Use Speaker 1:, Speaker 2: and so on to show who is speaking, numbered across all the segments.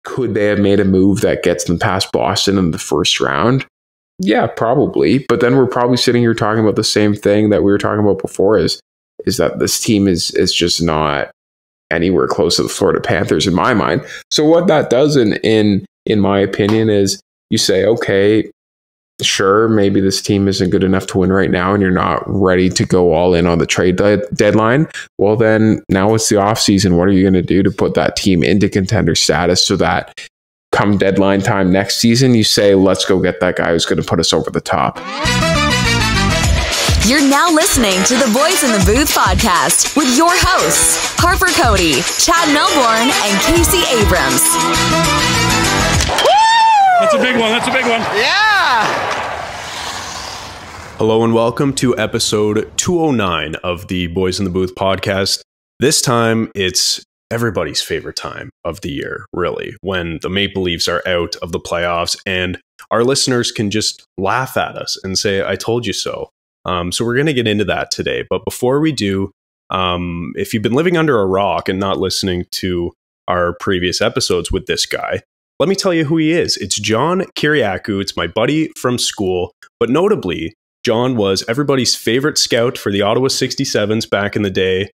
Speaker 1: Could they have made a move that gets them past Boston in the first round? Yeah, probably. But then we're probably sitting here talking about the same thing that we were talking about before is that this team is just not anywhere close to the Florida Panthers in my mind. So what that does in my opinion is you say, okay, sure, maybe this team isn't good enough to win right now and you're not ready to go all in on the trade deadline. Well, then now it's the offseason. What are you going to do to put that team into contender status so that come deadline time next season, you say, let's go get that guy who's going to put us over the top.
Speaker 2: You're now listening to the Boys in the Booth podcast with your hosts, Harper Cody, Chad Melbourne, and Casey Abrams.
Speaker 3: That's a big one. That's a big one.
Speaker 4: Yeah.
Speaker 5: Hello and welcome to episode 209 of the Boys in the Booth podcast. This time, it's everybody's favorite time of the year, really, when the Maple Leafs are out of the playoffs and our listeners can just laugh at us and say, I told you so. So we're going to get into that today. But before we do, if you've been living under a rock and not listening to our previous episodes with this guy, let me tell you who he is. It's Jon Kyriacou. It's my buddy from school. But notably, Jon was everybody's favorite scout for the Ottawa 67s back in the day.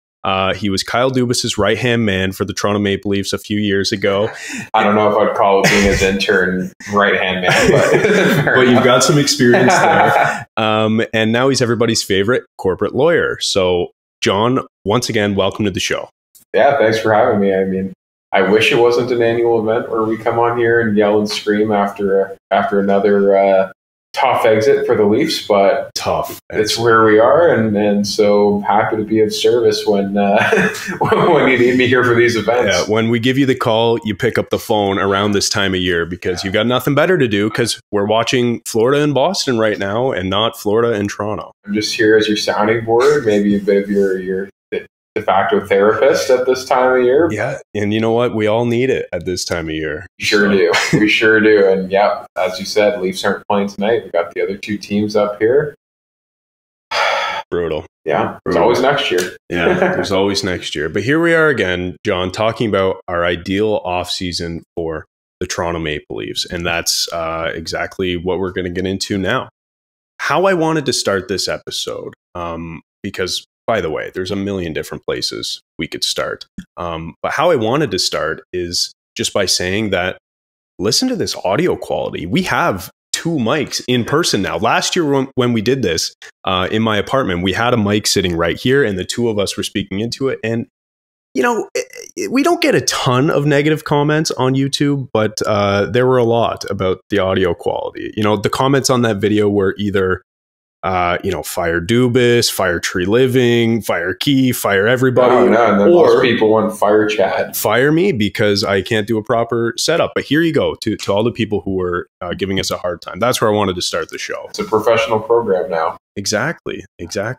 Speaker 5: He was Kyle Dubas' right-hand man for the Toronto Maple Leafs a few years ago.
Speaker 1: I don't know if I'd call being his intern right-hand man,
Speaker 5: but you've got some experience there. And now he's everybody's favorite corporate lawyer. So, Jon, once again, welcome to the show.
Speaker 1: Yeah, thanks for having me. I mean, I wish it wasn't an annual event where we come on here and yell and scream after another tough exit for the Leafs, but it's where we are, and so happy to be of service when when you need me here for these events.
Speaker 5: Yeah, when we give you the call, you pick up the phone around this time of year because you've got nothing better to do because we're watching Florida and Boston right now and not Florida and Toronto.
Speaker 1: I'm just here as your sounding board, maybe a bit of your de facto therapist at this time of year.
Speaker 5: Yeah, and you know what? We all need it at this time of year.
Speaker 1: We sure do. We sure do. And yeah, as you said, Leafs aren't playing tonight. We got the other two teams up here.
Speaker 5: Brutal.
Speaker 1: Yeah, there's always next year.
Speaker 5: Yeah, there's always next year. But here we are again, Jon, talking about our ideal offseason for the Toronto Maple Leafs. And that's exactly what we're going to get into now. How I wanted to start this episode, because by the way, there's a million different places we could start. But how I wanted to start is just by saying that listen to this audio quality. We have two mics in person now. Last year when we did this in my apartment, we had a mic sitting right here and the two of us were speaking into it. And, you know, we don't get a ton of negative comments on YouTube, but there were a lot about the audio quality. You know, the comments on that video were either fire Dubas, fire Treliving, fire Key, fire everybody.
Speaker 1: Oh, no, and then most people want fire Chad.
Speaker 5: Fire me because I can't do a proper setup. But here you go to all the people who were giving us a hard time. That's where I wanted to start the show.
Speaker 1: It's a professional program now.
Speaker 5: Exactly.
Speaker 1: You're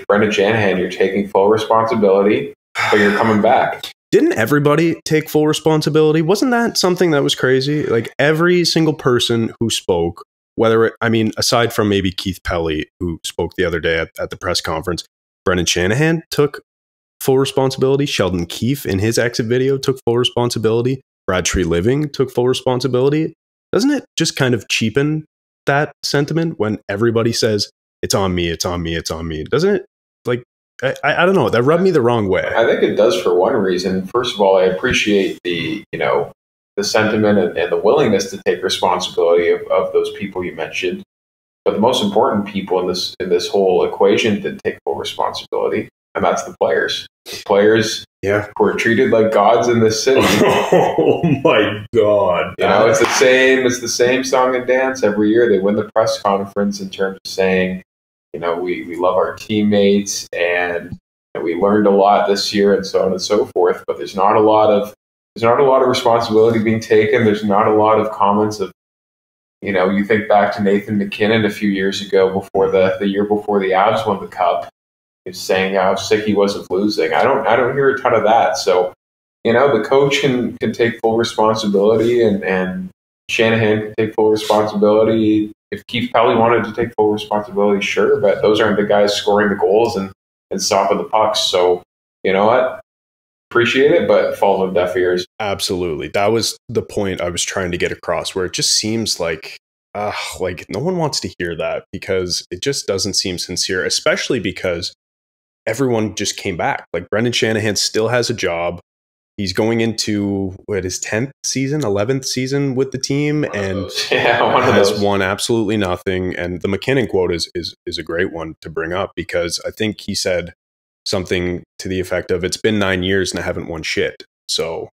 Speaker 1: Brendan Shanahan. You're taking full responsibility, but you're coming back.
Speaker 5: Didn't everybody take full responsibility? Wasn't that something that was crazy? Like every single person who spoke, aside from maybe Keith Pelly, who spoke the other day at the press conference, Brendan Shanahan took full responsibility. Sheldon Keefe in his exit video took full responsibility. Brad Treliving took full responsibility. Doesn't it just kind of cheapen that sentiment when everybody says, it's on me, it's on me, it's on me? Doesn't it? Like, I don't know. That rubbed me the wrong way.
Speaker 1: I think it does for one reason. First of all, I appreciate the sentiment and the willingness to take responsibility of those people you mentioned. But the most important people in this whole equation didn't take full responsibility, and that's the players. The players who are treated like gods in this city.
Speaker 5: Oh my God.
Speaker 1: It's the same song and dance every year. They win the press conference in terms of saying, we love our teammates and we learned a lot this year and so on and so forth, but there's not a lot of responsibility being taken. There's not a lot of comments of, you think back to Nathan McKinnon a few years ago before the year before the Avs won the Cup, he's saying how sick he was of losing. I don't hear a ton of that. So, the coach can take full responsibility and Shanahan can take full responsibility. If Keith Pelly wanted to take full responsibility, sure, but those aren't the guys scoring the goals and stopping the pucks. So, you know what? appreciate it, but falls on deaf ears.
Speaker 5: Absolutely. That was the point I was trying to get across, where it just seems like no one wants to hear that, because it just doesn't seem sincere, especially because everyone just came back. Like, Brendan Shanahan still has a job. He's going into his 10th season, 11th season with the team, and has won absolutely nothing. And the McKinnon quote is a great one to bring up, because I think he said something to the effect of, "It's been 9 years and I haven't won shit." So,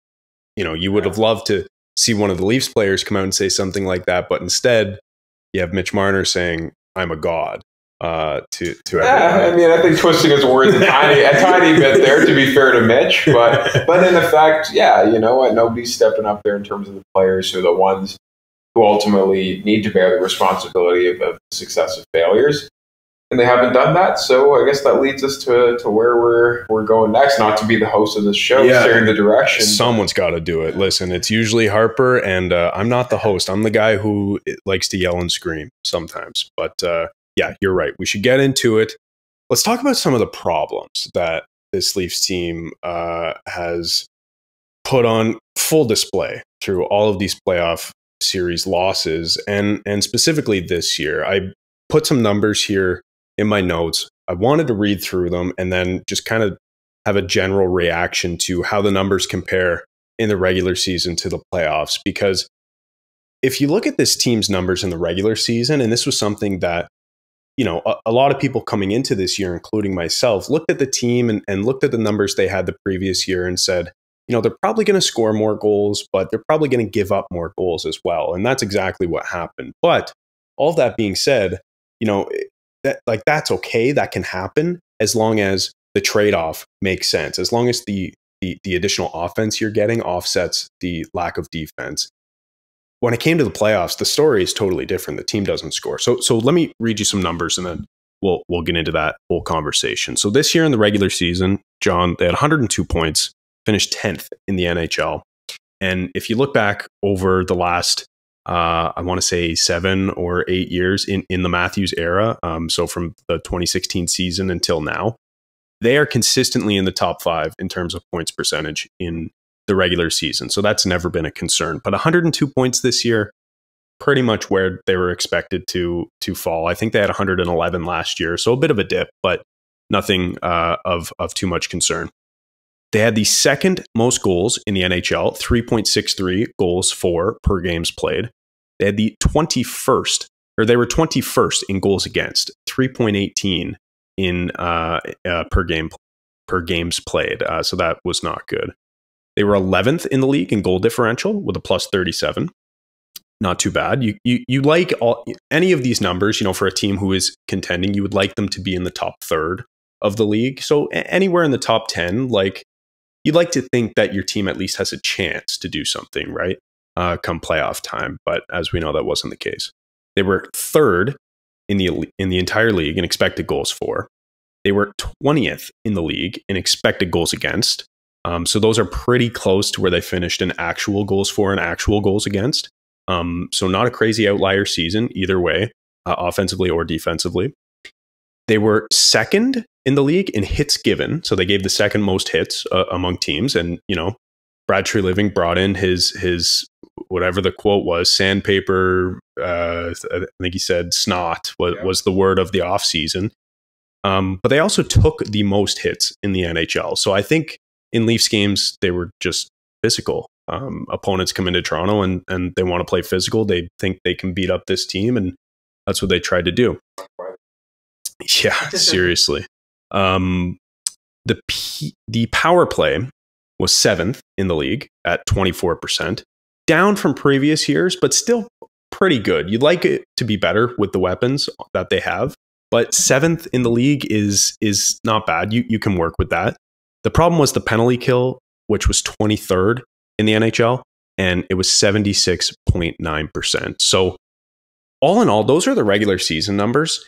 Speaker 5: you would have loved to see one of the Leafs players come out and say something like that, but instead you have Mitch Marner saying, "I'm a god." To everyone.
Speaker 1: I think twisting his words a tiny bit there, to be fair to Mitch, but in effect, you know what? Nobody's stepping up there in terms of the players who are the ones who ultimately need to bear the responsibility of successive failures, and they haven't done that. So I guess that leads us to where we're going next. Not to be the host of this show, steering the direction.
Speaker 5: Someone's got to do it. Listen, it's usually Harper, and I'm not the host. I'm the guy who likes to yell and scream sometimes, but. Yeah, you're right. We should get into it. Let's talk about some of the problems that this Leafs team has put on full display through all of these playoff series losses, and specifically this year. I put some numbers here in my notes. I wanted to read through them and then just kind of have a general reaction to how the numbers compare in the regular season to the playoffs. Because if you look at this team's numbers in the regular season, and this was something that a lot of people coming into this year, including myself, looked at the team and looked at the numbers they had the previous year and said, they're probably going to score more goals, but they're probably going to give up more goals as well. And that's exactly what happened. But all that being said, that's okay. That can happen as long as the trade-off makes sense, as long as the additional offense you're getting offsets the lack of defense. When it came to the playoffs, the story is totally different. The team doesn't score. So let me read you some numbers, and then we'll get into that whole conversation. So this year in the regular season, John, they had 102 points, finished 10th in the NHL. And if you look back over the last, I want to say 7 or 8 years in the Matthews era, so from the 2016 season until now, they are consistently in the top 5 in terms of points percentage in the regular season. So that's never been a concern. But 102 points this year, pretty much where they were expected to fall. I think they had 111 last year, so a bit of a dip, but nothing of too much concern. They had the second most goals in the NHL, 3.63 goals for per games played. They had the 21st, or they were 21st in goals against, 3.18 in per games played. So that was not good. They were 11th in the league in goal differential with a plus 37. Not too bad. You like any of these numbers, for a team who is contending, you would like them to be in the top third of the league. So anywhere in the top 10, you'd like to think that your team at least has a chance to do something, right? Come playoff time. But as we know, that wasn't the case. They were third in the entire league in expected goals for. They were 20th in the league in expected goals against. So those are pretty close to where they finished in actual goals for and actual goals against. So not a crazy outlier season either way, offensively or defensively. They were second in the league in hits given. So they gave the second most hits among teams. And, Brad Treliving brought in his whatever the quote was, sandpaper, I think he said snot was the word of the offseason. But they also took the most hits in the NHL. So I think in Leafs games, they were just physical. Opponents come into Toronto and they want to play physical. They think they can beat up this team, and that's what they tried to do. Yeah, seriously. The power play was 7th in the league at 24%, down from previous years, but still pretty good. You'd like it to be better with the weapons that they have, but 7th in the league is not bad. You can work with that. The problem was the penalty kill, which was 23rd in the NHL, and it was 76.9%. So all in all, those are the regular season numbers.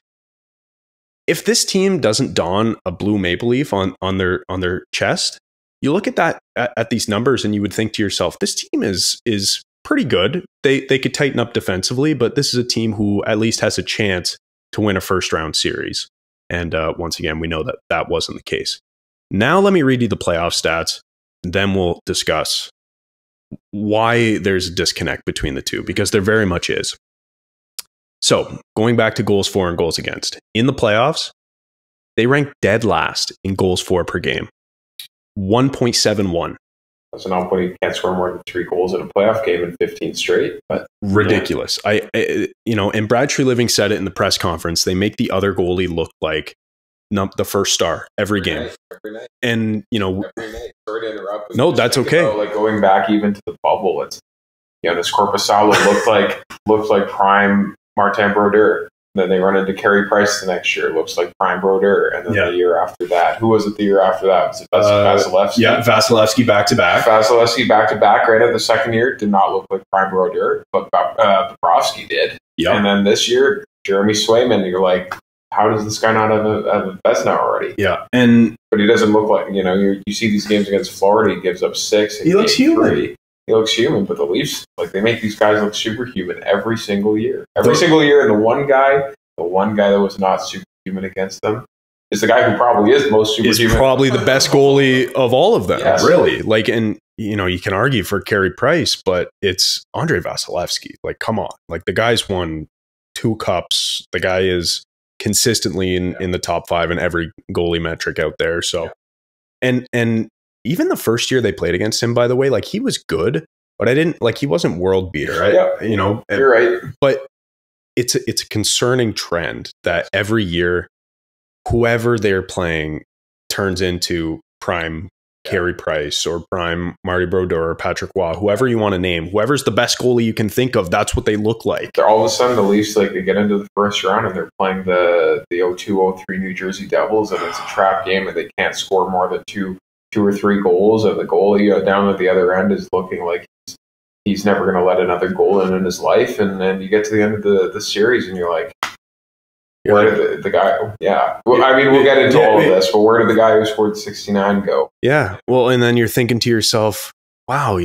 Speaker 5: If this team doesn't don a blue maple leaf on their chest, you look at that at these numbers and you would think to yourself, this team is pretty good. They could tighten up defensively, but this is a team who at least has a chance to win a first round series. And once again, we know that wasn't the case. Now let me read you the playoff stats then we'll discuss why there's a disconnect between the two, because there very much is. So going back to goals for and goals against. In the playoffs, they rank dead last in goals for per game. 1.71.
Speaker 1: So now you can't score more than 3 goals in a playoff game in 15 straight. But
Speaker 5: ridiculous. Yeah. And Brad Treliving said it in the press conference. They make the other goalie look like the first star every game.
Speaker 1: Every night.
Speaker 5: And,
Speaker 1: every night. Sorry to interrupt.
Speaker 5: No, that's okay.
Speaker 1: About, going back even to the bubble, it's, this Corpusalo looked like prime Martin Brodeur. Then they run into Carey Price the next year. Looks like prime Brodeur. And then the year after that, who was it the year after that? Was it Vasilevsky?
Speaker 5: Yeah, Vasilevsky back-to-back.
Speaker 1: Vasilevsky back-to-back right at the second year. Did not look like prime Brodeur, but Bobrovsky did. Yep. And then this year, Jeremy Swayman, you're like, how does this guy not have a Vezina already?
Speaker 5: Yeah.
Speaker 1: But he doesn't look like, you see these games against Florida, he gives up 6.
Speaker 5: He looks human.
Speaker 1: 3. He looks human, but the Leafs, they make these guys look superhuman every single year. Every single year, and the one guy that was not superhuman against them is the guy who probably is most superhuman.
Speaker 5: Is probably the best goalie of all of them,
Speaker 1: yes.
Speaker 5: Really. You can argue for Carey Price, but it's Andrei Vasilevsky. Come on. The guy's won 2 cups. The guy is consistently in the top 5 in every goalie metric out there. So, and even the first year they played against him, by the way, he was good, but he wasn't world beater. Right?
Speaker 1: Yeah, you're right.
Speaker 5: But it's a concerning trend that every year, whoever they're playing turns into prime Carey Price or prime Marty Brodeur or Patrick Waugh, whoever you want to name, whoever's the best goalie you can think of, that's what they look like.
Speaker 1: All of a sudden, the Leafs, they get into the first round and they're playing the 0-2-0-3 New Jersey Devils, and it's a trap game and they can't score more than two or 3 goals, and the goalie down at the other end is looking like he's never going to let another goal in his life, and then you get to the end of the series and you're like, where did the guy? Yeah, well, we'll get into all of this, but where did the guy who scored 69 go?
Speaker 5: Yeah, well, and then you're thinking to yourself, wow,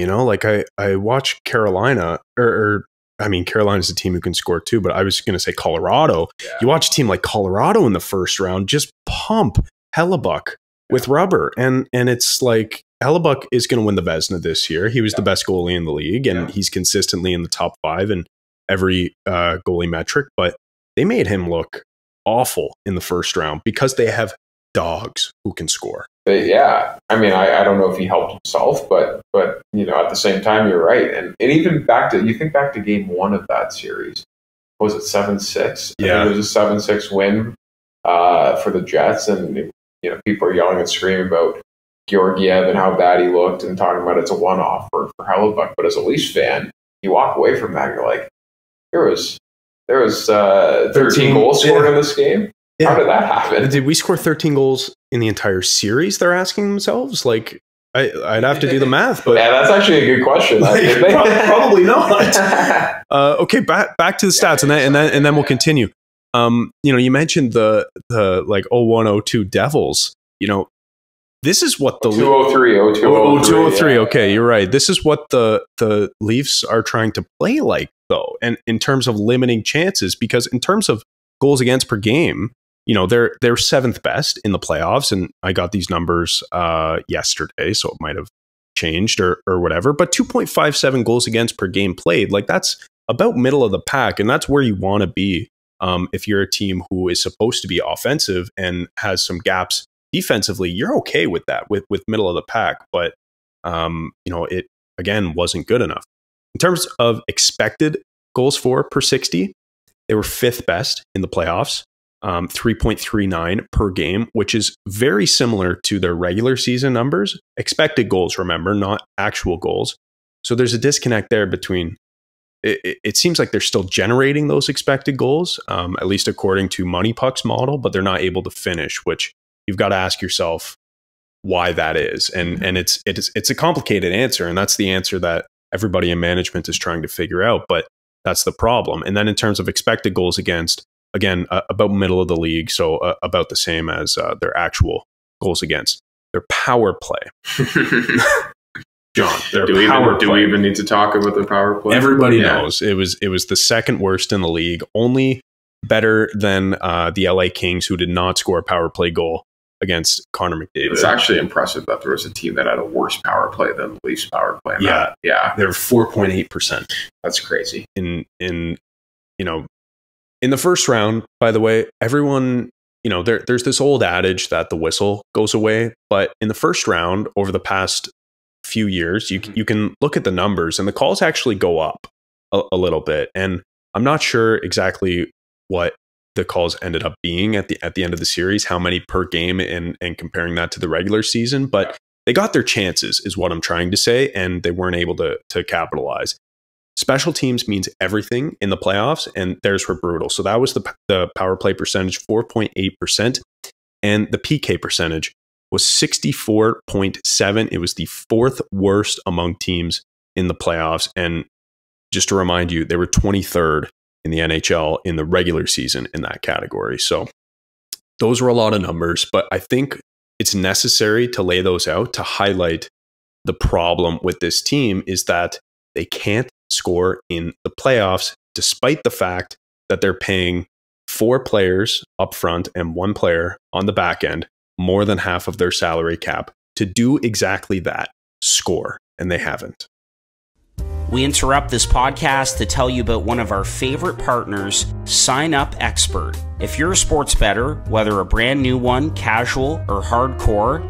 Speaker 5: I watch Carolina, Carolina's a team who can score too, but I was going to say Colorado. Yeah. You watch a team like Colorado in the first round just pump Hellebuck with rubber, and it's like Hellebuck is going to win the Vezina this year. He was the best goalie in the league, and he's consistently in the top 5 in every goalie metric, but they made him look awful in the first round because they have dogs who can score.
Speaker 1: But yeah, I don't know if he helped himself, but at the same time, you're right. And even back to game 1 of that series, was it 7-6?
Speaker 5: Yeah,
Speaker 1: it was a 7-6 win for the Jets, and people are yelling and screaming about Georgiev and how bad he looked, and talking about it's a one-off for Hellebuck. But as a Leafs fan, you walk away from that and you're like, there was 13 goals scored in this game. Yeah. How did that happen?
Speaker 5: Did we score 13 goals in the entire series? They're asking themselves. I'd have to do the math, but
Speaker 1: yeah, that's actually a good question.
Speaker 5: Probably not. Okay, back to the stats, and then we'll continue. You mentioned the 01-02 Devils. This is what the
Speaker 1: 203,
Speaker 5: 0203.
Speaker 1: Yeah.
Speaker 5: Okay, you're right. This is what the Leafs are trying to play like, though, and in terms of limiting chances, because in terms of goals against per game, they're 7th best in the playoffs, and I got these numbers yesterday, so it might have changed or whatever. But 2.57 goals against per game played, that's about middle of the pack, and that's where you want to be if you're a team who is supposed to be offensive and has some gaps defensively. You're okay with that, with middle of the pack, but it again wasn't good enough. In terms of expected goals for per 60, they were 5th best in the playoffs, 3.39 per game, which is very similar to their regular season numbers. Expected goals, remember, not actual goals. So there's a disconnect there between. It seems like they're still generating those expected goals, at least according to Money Puck's model, but they're not able to finish, which you've got to ask yourself why that is. And it's a complicated answer, and that's the answer that everybody in management is trying to figure out, but that's the problem. And then in terms of expected goals against, again, about middle of the league, so about the same as their actual goals against. Their power play. John,
Speaker 1: do we even need to talk about the power play?
Speaker 5: Everybody knows it was the 2nd worst in the league, only better than the LA Kings, who did not score a power play goal against Connor McDavid.
Speaker 1: It's actually impressive that there was a team that had a worse power play than the Leafs power play.
Speaker 5: Yeah. They're 4.8%.
Speaker 1: That's crazy.
Speaker 5: In the first round, by the way, everyone, there's this old adage that the whistle goes away, but in the first round over the past few years, you can look at the numbers and the calls actually go up a little bit. And I'm not sure exactly what the calls ended up being at the end of the series, how many per game, and comparing that to the regular season, but they got their chances is what I'm trying to say, and they weren't able to capitalize. Special teams means everything in the playoffs, and theirs were brutal. So that was the power play percentage, 4.8%, and the PK percentage was 64.7. It was the fourth worst among teams in the playoffs, and just to remind you, they were 23rd in the NHL in the regular season in that category. So those were a lot of numbers, but I think it's necessary to lay those out to highlight the problem with this team is that they can't score in the playoffs, despite the fact that they're paying 4 players up front and 1 player on the back end more than half of their salary cap to do exactly that, score, and they haven't.
Speaker 4: We interrupt this podcast to tell you about one of our favorite partners, Sign Up Expert. If you're a sports bettor, whether a brand new one, casual, or hardcore,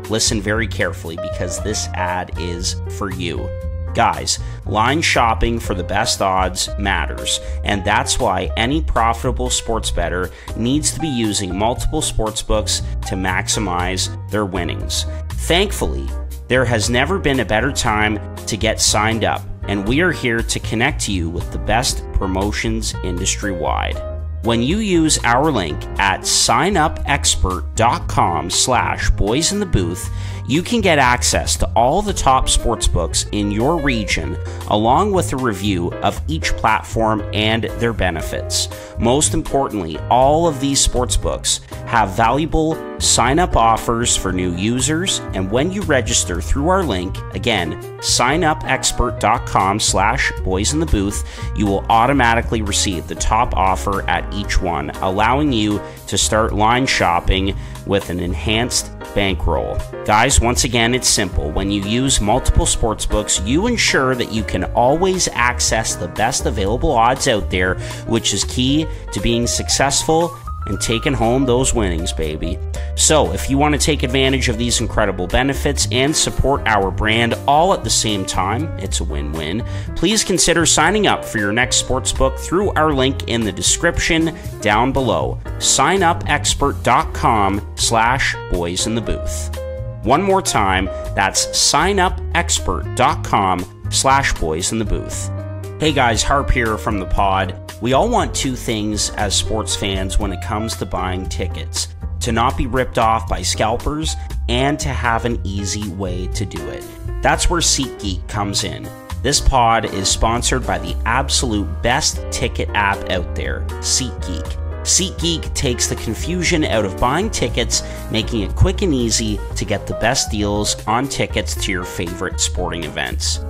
Speaker 4: listen very carefully because this ad is for you. Guys, line shopping for the best odds matters, and that's why any profitable sports bettor needs to be using multiple sportsbooks to maximize their winnings. Thankfully, there has never been a better time to get signed up, and we are here to connect you with the best promotions industry-wide. When you use our link at signupexpert.com/boysinthebooth, you can get access to all the top sportsbooks in your region, along with a review of each platform and their benefits. Most importantly, all of these sportsbooks have valuable sign-up offers for new users, and when you register through our link, again, signupexpert.com/boysinthebooth, you will automatically receive the top offer at each one, allowing you to start line shopping with an enhanced bankroll. Guys, once again, it's simple. When you use multiple sportsbooks, you ensure that you can always access the best available odds out there, which is key to being successful and taking home those winnings, baby. So if you want to take advantage of these incredible benefits and support our brand all at the same time, it's a win-win, please consider signing up for your next sportsbook through our link in the description down below, signupexpert.com/boysinthebooth. One more time, that's signupexpert.com/boysinthebooth. Hey guys, Harp here from the pod. We all want two things as sports fans when it comes to buying tickets: to not be ripped off by scalpers and to have an easy way to do it. That's where SeatGeek comes in. This pod is sponsored by the absolute best ticket app out there, SeatGeek. SeatGeek takes the confusion out of buying tickets, making it quick and easy to get the best deals on tickets to your favorite sporting events.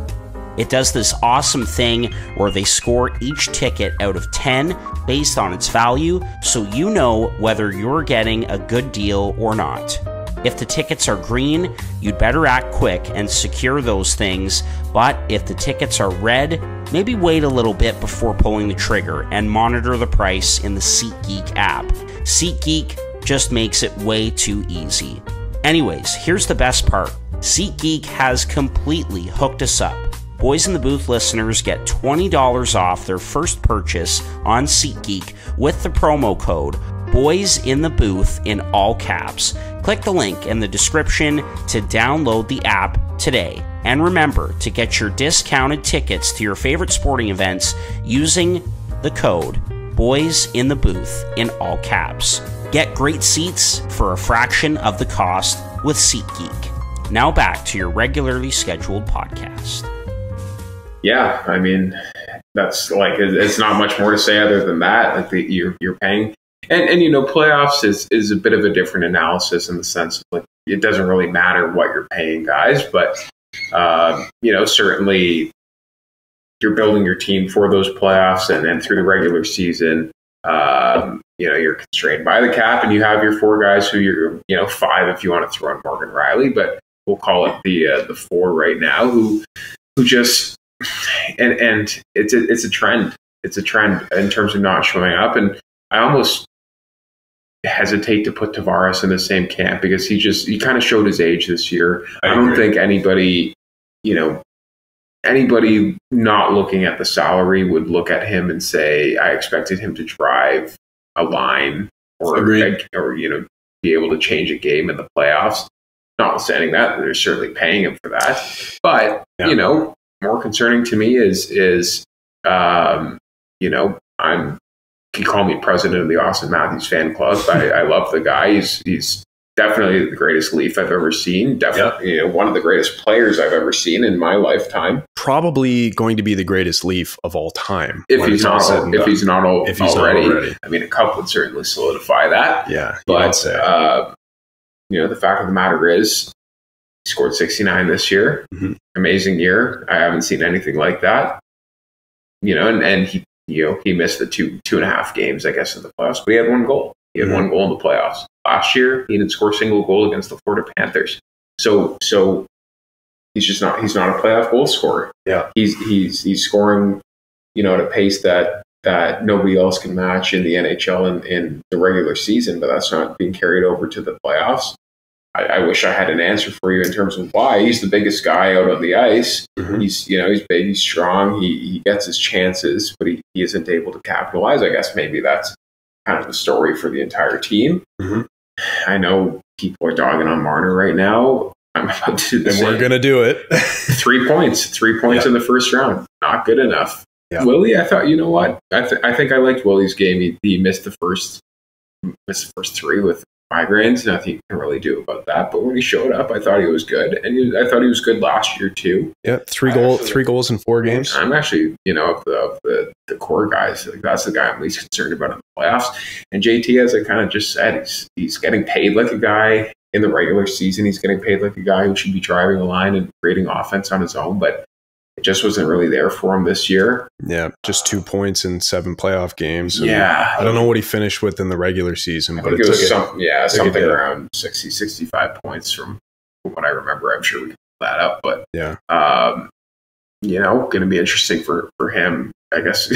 Speaker 4: It does this awesome thing where they score each ticket out of 10 based on its value, so you know whether you're getting a good deal or not. If the tickets are green, you'd better act quick and secure those things, but if the tickets are red, maybe wait a little bit before pulling the trigger and monitor the price in the SeatGeek app. SeatGeek just makes it way too easy. Anyways, here's the best part. SeatGeek has completely hooked us up. Boys in the Booth listeners get $20 off their first purchase on SeatGeek with the promo code Boys in the Booth in all caps. Click the link in the description to download the app today. And remember to get your discounted tickets to your favorite sporting events using the code Boys in the Booth in all caps. Get great seats for a fraction of the cost with SeatGeek. Now back to your regularly scheduled podcast.
Speaker 1: Yeah, I mean, that's like, it's not much more to say other than that. Like you're paying, and you know, playoffs is a bit of a different analysis in the sense of like it doesn't really matter what you're paying guys, but you know, certainly you're building your team for those playoffs and through the regular season. you're constrained by the cap, and you have your 4 guys who you're 5 if you want to throw in Morgan Riley, but we'll call it the 4 right now who just and it's a trend. It's a trend in terms of not showing up, and I almost hesitate to put Tavares in the same camp because he kind of showed his age this year. I don't think anybody not looking at the salary would look at him and say, I expected him to drive a line or be able to change a game in the playoffs. Notwithstanding that, they're certainly paying him for that. But, more concerning to me is you can call me president of the Austin Matthews fan club. I love the guy. He's definitely the greatest Leaf I've ever seen. Definitely one of the greatest players I've ever seen in my lifetime.
Speaker 5: Probably going to be the greatest Leaf of all time.
Speaker 1: If he's not already. I mean, a cup would certainly solidify that.
Speaker 5: Yeah.
Speaker 1: But, the fact of the matter is, he scored 69 this year. Mm-hmm. Amazing year. I haven't seen anything like that. And he missed the 2.5 games, I guess, in the playoffs, but he had 1 goal. He had 1 goal in the playoffs. Last year, he didn't score a single goal against the Florida Panthers. So he's not a playoff goal scorer.
Speaker 5: Yeah.
Speaker 1: He's scoring, at a pace that nobody else can match in the NHL in the regular season, but that's not being carried over to the playoffs. I wish I had an answer for you in terms of why. He's the biggest guy out on the ice. Mm-hmm. He's big, he's strong, he gets his chances, but he isn't able to capitalize. I guess maybe that's kind of the story for the entire team. Mm-hmm. I know people are dogging on Marner right now. I'm about to do the same.
Speaker 5: We're going to do it.
Speaker 1: 3 points. 3 points in the first round. Not good enough. Yeah. Willie, I thought, you know what? I think I liked Willie's game. He missed the first 3 with migraines. Nothing you can really do about that. But when he showed up, I thought he was good, and I thought he was good last year too.
Speaker 5: Yeah, 3 goals in 4 games.
Speaker 1: I'm actually, of the core guys, that's the guy I'm least concerned about in the playoffs. And JT, as I kind of just said, he's getting paid like a guy in the regular season. He's getting paid like a guy who should be driving a line and creating offense on his own, but it just wasn't really there for him this year.
Speaker 5: Yeah, just 2 points in 7 playoff games.
Speaker 1: Yeah.
Speaker 5: I don't know what he finished with in the regular season, but
Speaker 1: it was something around 60, 65 points from what I remember. I'm sure we can pull that up. But, going to be interesting for him, I guess,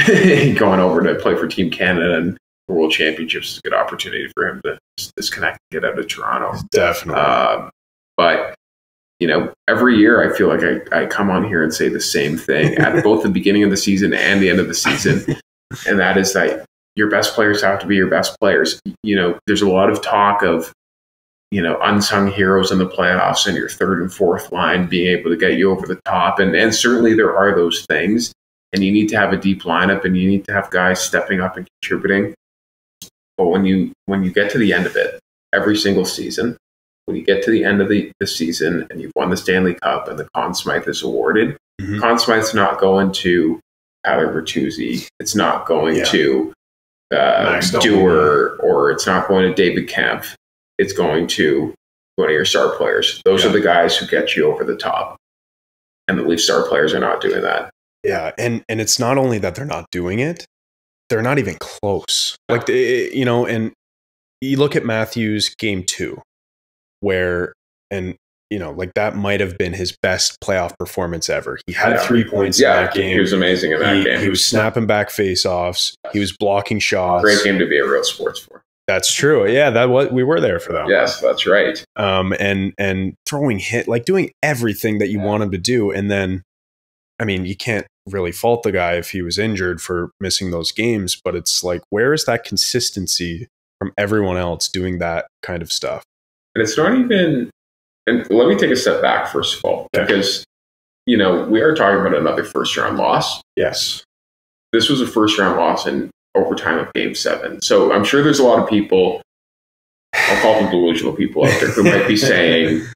Speaker 1: going over to play for Team Canada and the World Championships is a good opportunity for him to disconnect and get out of Toronto.
Speaker 5: Definitely.
Speaker 1: But every year I feel like I come on here and say the same thing at both the beginning of the season and the end of the season. And that is that your best players have to be your best players. There's a lot of talk of, unsung heroes in the playoffs and your 3rd and 4th line being able to get you over the top. And certainly there are those things. And you need to have a deep lineup and you need to have guys stepping up and contributing. But when you get to the end of it, every single season, when you get to the end of the season and you've won the Stanley Cup and the Conn Smythe is awarded, Conn Smythe's not going to Tyler Bertuzzi. It's not going to Dewar, or it's not going to David Kemp. It's going to one of your star players. Those are the guys who get you over the top. And the Leaf star players are not doing that.
Speaker 5: Yeah, and it's not only that they're not doing it, they're not even close. Like, and you look at Matthews game 2, where, that might have been his best playoff performance ever. He had 3 points in that game.
Speaker 1: He was amazing in that game.
Speaker 5: He was snapping back faceoffs. He was blocking shots.
Speaker 1: Great game to be a real sports for.
Speaker 5: That's true. Yeah, we were there for that.
Speaker 1: Yes, that's right.
Speaker 5: And throwing doing everything that you want him to do. And then, you can't really fault the guy if he was injured for missing those games, but it's like, where is that consistency from everyone else doing that kind of stuff?
Speaker 1: And it's not even, and let me take a step back first of all, because, we are talking about another first round loss.
Speaker 5: Yes.
Speaker 1: This was a first round loss in overtime of game 7. So I'm sure there's a lot of people, I'll call them delusional people out there, who might be saying,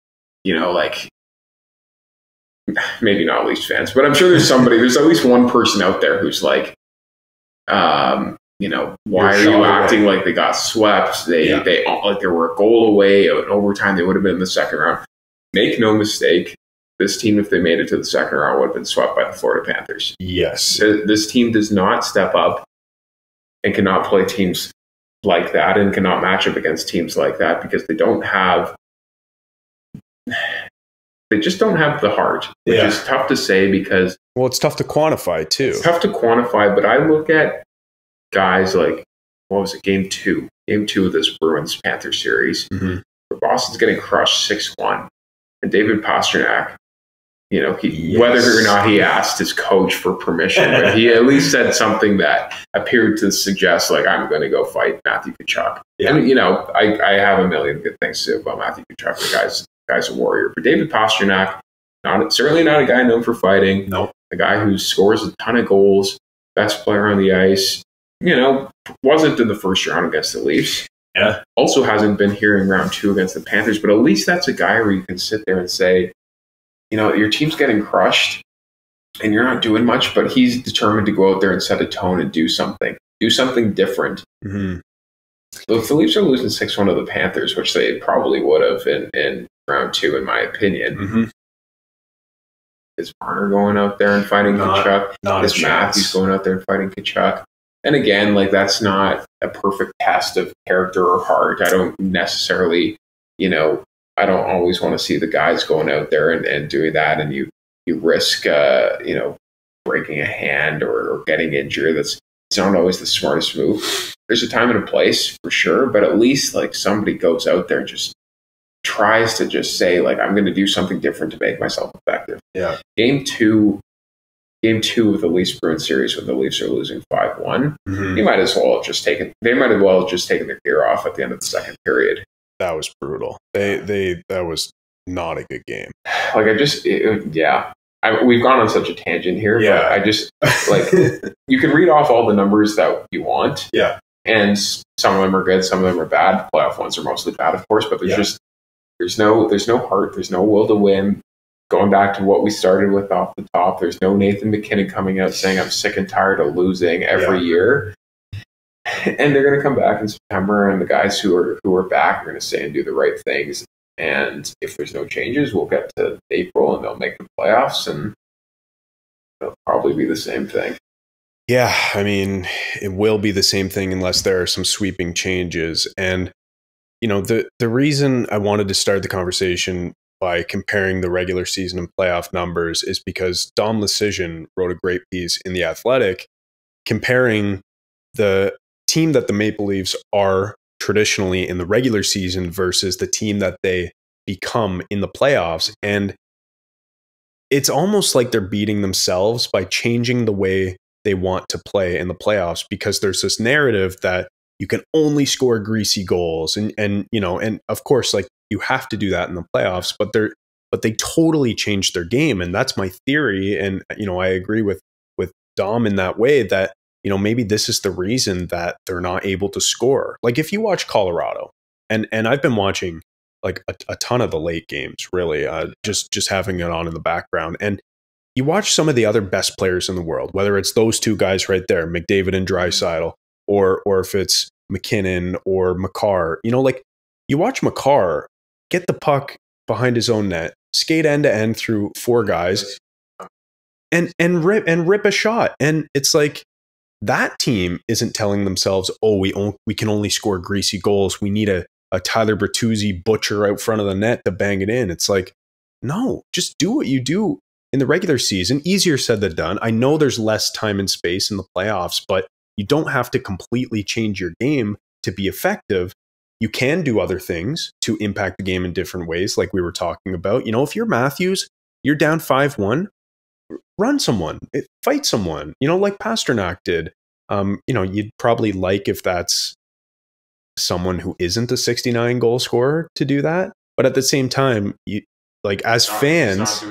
Speaker 1: maybe not Leafs fans, but I'm sure there's at least one person out there who's like, why are you acting like they got swept? They were a goal away in overtime. They would have been in the second round. Make no mistake, this team, if they made it to the second round, would have been swept by the Florida Panthers.
Speaker 5: Yes.
Speaker 1: This team does not step up and cannot play teams like that and cannot match up against teams like that because they just don't have the heart, which is tough to say because...
Speaker 5: Well, it's tough to quantify, too.
Speaker 1: It's tough to quantify, but I look at guys like, what was it, Game 2 of this Bruins-Panthers series, where Boston's getting crushed 6-1, and David Pastrnak, whether or not he asked his coach for permission, but he at least said something that appeared to suggest, like, I'm going to go fight Matthew Tkachuk. Yeah. And, I have a million good things to say about Matthew Tkachuk. The guy's a warrior. But David Pastrnak, certainly not a guy known for fighting.
Speaker 5: No.
Speaker 1: A guy who scores a ton of goals, best player on the ice, wasn't in the first round against the Leafs.
Speaker 5: Yeah.
Speaker 1: Also hasn't been here in round 2 against the Panthers, but at least that's a guy where you can sit there and say, your team's getting crushed and you're not doing much, but he's determined to go out there and set a tone and do something different.
Speaker 5: Mm-hmm.
Speaker 1: So if the Leafs are losing 6-1 to the Panthers, which they probably would have in round 2, in my opinion, is Marner going out there and fighting Tkachuk? Is Matthews going out there and fighting Tkachuk? And again, like, that's not a perfect test of character or heart. I don't necessarily, I don't always want to see the guys going out there and doing that, and you risk, breaking a hand or getting injured. It's not always the smartest move. There's a time and a place for sure, but at least like somebody goes out there and just tries to just say, like, I'm going to do something different to make myself effective.
Speaker 5: Yeah.
Speaker 1: Game two of the Leafs Bruins series, when the Leafs are losing 5-1, they might as well have just taken their gear off at the end of the second period.
Speaker 5: That was brutal. That was not a good game.
Speaker 1: Like, we've gone on such a tangent here, but I just, like, you can read off all the numbers that you want.
Speaker 5: Yeah.
Speaker 1: And some of them are good, some of them are bad. Playoff ones are mostly bad, of course, but there's no heart, there's no will to win. Going back to what we started with off the top, there's no Nathan McKinnon coming out saying, I'm sick and tired of losing every year. And they're going to come back in September, and the guys who are back are going to say and do the right things. And if there's no changes, we'll get to April and they'll make the playoffs, and it'll probably be the same thing.
Speaker 5: Yeah, I mean, it will be the same thing unless there are some sweeping changes. And, the reason I wanted to start the conversation by comparing the regular season and playoff numbers is because Dom Lucian wrote a great piece in The Athletic comparing the team that the Maple Leafs are traditionally in the regular season versus the team that they become in the playoffs. And it's almost like they're beating themselves by changing the way they want to play in the playoffs, because there's this narrative that you can only score greasy goals. And of course, like, you have to do that in the playoffs, but they totally changed their game. And that's my theory. And, I agree with Dom in that way that, maybe this is the reason that they're not able to score. Like, if you watch Colorado, and I've been watching like a ton of the late games, really, just having it on in the background. And you watch some of the other best players in the world, whether it's those two guys right there, McDavid and Draisaitl, or if it's McKinnon or Makar, like, you watch Makar get the puck behind his own net, skate end to end through 4 guys, and rip a shot. And it's like, that team isn't telling themselves, oh, we can only score greasy goals. We need a Tyler Bertuzzi butcher out front of the net to bang it in. It's like, no, just do what you do in the regular season. Easier said than done. I know there's less time and space in the playoffs, but you don't have to completely change your game to be effective. You can do other things to impact the game in different ways, like we were talking about. If you're Matthews, you're down 5-1, run someone, fight someone, like Pastrnak did. You'd probably like, if that's someone who isn't a 69 goal scorer, to do that. But at the same time, as fans,